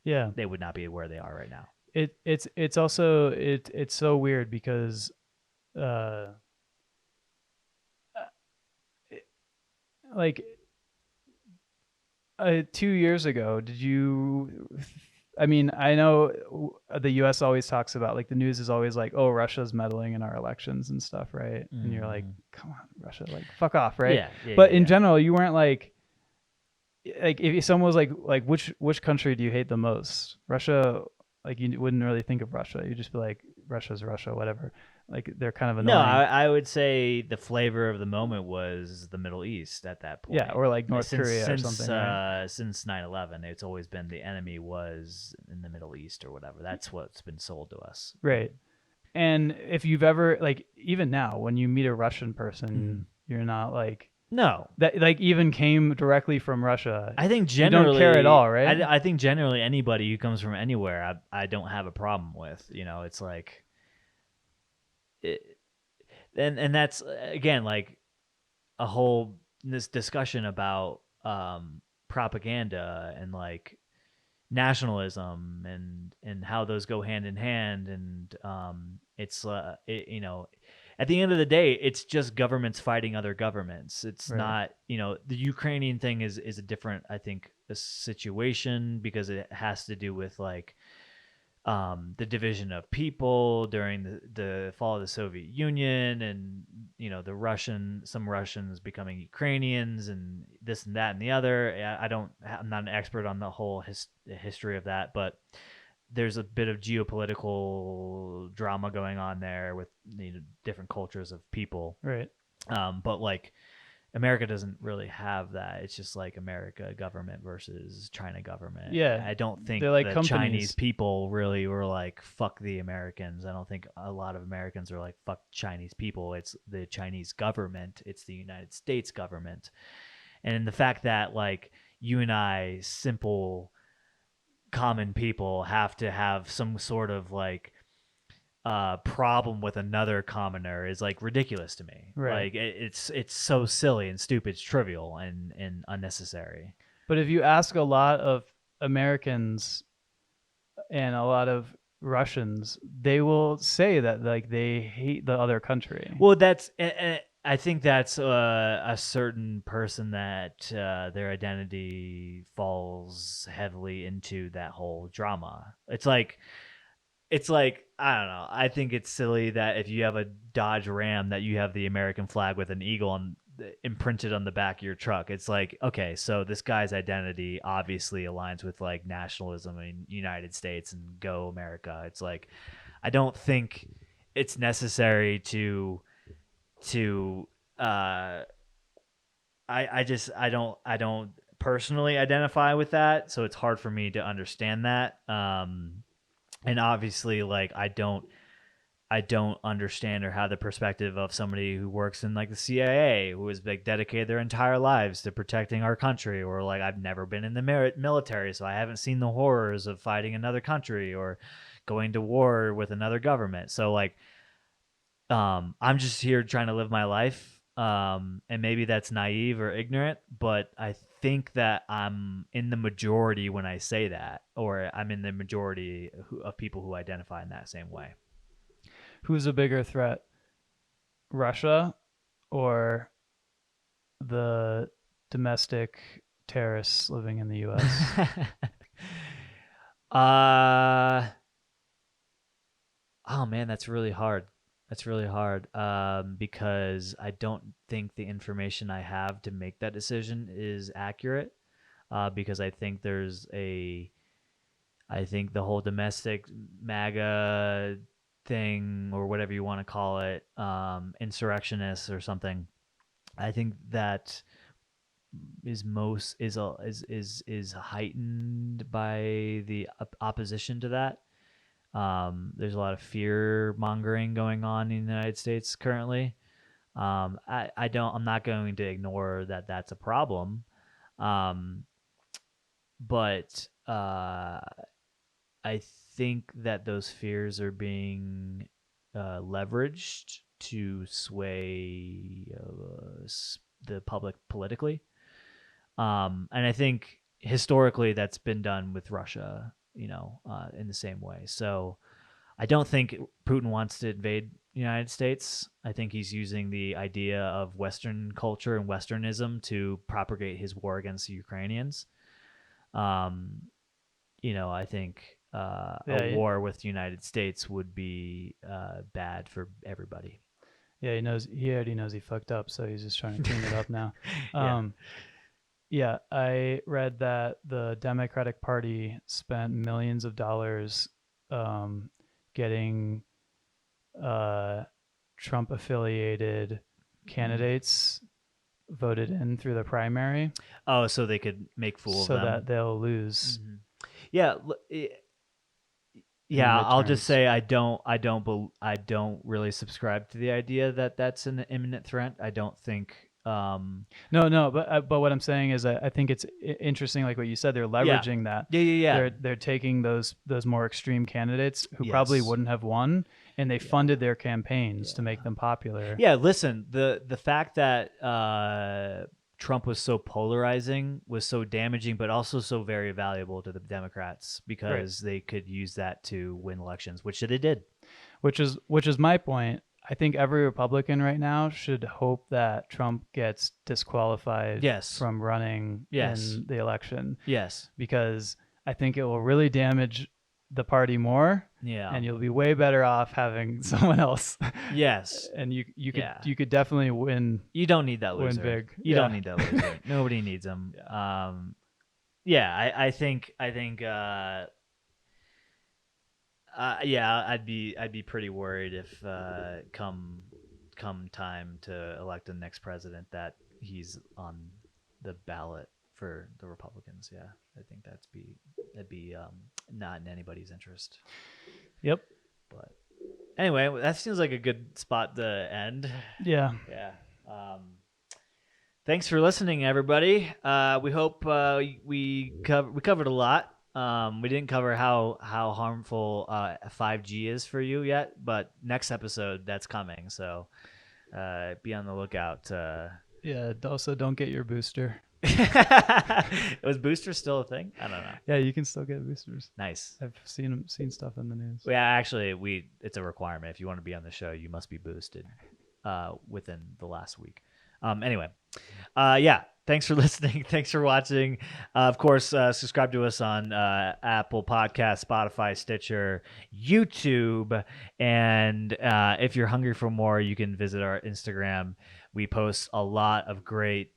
where they are right now. It's also it's so weird because like 2 years ago, did you? I mean, I know the U.S. always talks about, like, the news is always like, "Oh, Russia's meddling in our elections and stuff," right? And you're like, Mm. "Come on, Russia, like, fuck off," right? Yeah, yeah, But yeah, in yeah. general, you weren't like if someone was like which country do you hate the most? Russia, like you wouldn't really think of Russia. You'd just be like, Russia's Russia, whatever. Like they're kind of No, annoying. I would say the flavor of the moment was the Middle East at that Yeah, point. or like North Since Korea or since something, right? since 9/11, it's always been the enemy was in the Middle East or whatever. That's what's been sold to us. Right. And if you've ever, like, even now when you meet a Russian person, Mhm. you're not like No, that, like, even came directly from Russia. I think You don't care at generally, all, right? I think generally anybody who comes from anywhere, I don't have a problem with. It's like, it, and that's again like a whole this discussion about propaganda and like nationalism and how those go hand in hand and it's at the end of the day it's just governments fighting other governments. It's Right. not, the Ukrainian thing is a different, I think, a situation because it has to do with like the division of people during the fall of the Soviet Union, and some Russians becoming Ukrainians, and this and that and the other. I'm not an expert on the whole history of that, but there's a bit of geopolitical drama going on there with different cultures of people. Right. But like America doesn't really have that. It's just like America government versus China government. Yeah. I don't think They're like the Chinese companies. people really were like, fuck the Americans. I don't think a lot of Americans are like, fuck Chinese people. It's the Chinese government, it's the United States government. And the fact that, like, you and I, simple, common people, have to have some sort of like problem with another commoner is like ridiculous to me. Right. Like it's so silly and stupid, it's trivial and unnecessary. But if you ask a lot of Americans and a lot of Russians, they will say that, like, they hate the other country. Well, I think that's a certain person that their identity falls heavily into that whole drama. It's like I don't know. I think it's silly that if you have a Dodge Ram that you have the American flag with an eagle imprinted on the back of your truck. It's like, okay, so this guy's identity obviously aligns with like nationalism in United States and go America. It's like I don't think it's necessary to I don't personally identify with that, so it's hard for me to understand that. And obviously, like, I don't understand or have the perspective of somebody who works in like the CIA, who has like dedicated their entire lives to protecting our country, or like I've never been in the military, so I haven't seen the horrors of fighting another country or going to war with another government. So like, I'm just here trying to live my life. And maybe that's naive or ignorant, but I think that I'm in the majority when I say that, or I'm in the majority of people who identify in that same way. Who's a bigger threat, Russia or the domestic terrorists living in the U.S.? uh, oh man, that's really hard. That's really hard, because I don't think the information I have to make that decision is accurate. Because I think the whole domestic MAGA thing, or whatever you want to call it, insurrectionists or something. I think that is heightened by the opposition to that. There's a lot of fear mongering going on in the United States currently. I'm not going to ignore that that's a problem. Um, but I think that those fears are being leveraged to sway the public politically. And I think historically that's been done with Russia, in the same way. So I don't think Putin wants to invade the United States. I think he's using the idea of Western culture and Westernism to propagate his war against the Ukrainians. I think Yeah, a war with the United States would be bad for everybody. Yeah, he already knows he fucked up, so he's just trying to clean it up now. Yeah. Yeah, I read that the Democratic Party spent millions of dollars getting Trump affiliated candidates voted in through the primary. Oh, so they could make fools so of them. that they'll lose. Mm-hmm. Yeah. Yeah, I'll just midterms. say I don't really subscribe to the idea that that's an imminent threat. I don't think. No, but what I'm saying is I think it's interesting, like what you said, they're leveraging that. Yeah. They're taking those more extreme candidates who probably wouldn't have won, and they funded their campaigns to make them popular. Yeah, listen, the fact that Trump was so polarizing was so damaging, but also so very valuable to the Democrats because they could use that to win elections, which they did. Which is my point. I think every Republican right now should hope that Trump gets disqualified from running in the election. Yes. Because I think it will really damage the party more. Yeah. And you'll be way better off having someone else. Yes. And you could definitely win. You don't need that loser. Win big. You don't need that loser. Nobody needs him. I think I'd be pretty worried if come time to elect the next president that he's on the ballot for the Republicans. Yeah, I think that'd be not in anybody's interest. Yep. But anyway, that seems like a good spot to end. Yeah. Yeah. Thanks for listening, everybody. We hope we covered a lot. We didn't cover how harmful 5G is for you yet, but next episode that's coming. So be on the lookout. Yeah. Also, don't get your booster. Was boosters still a thing? I don't know. Yeah, you can still get boosters. Nice. I've seen stuff in the news. Yeah, actually, it's a requirement. If you want to be on the show, you must be boosted within the last week. Anyway, thanks for listening. Thanks for watching. Of course, subscribe to us on Apple Podcasts, Spotify, Stitcher, YouTube. And if you're hungry for more, you can visit our Instagram. We post a lot of great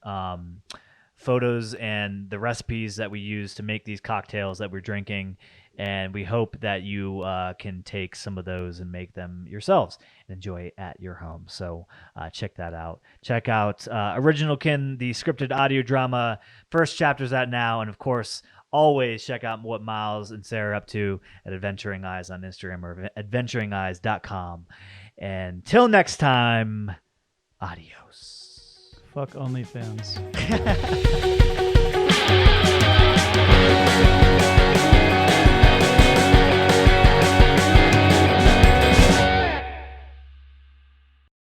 photos and the recipes that we use to make these cocktails that we're drinking. And we hope that you can take some of those and make them yourselves and enjoy it at your home. So check that out. Check out Original Kin, the scripted audio drama. First chapter's out now. And of course, always check out what Miles and Sarah are up to at Adventuring Eyes on Instagram or adventuringeyes.com. And till next time, adios. Fuck OnlyFans.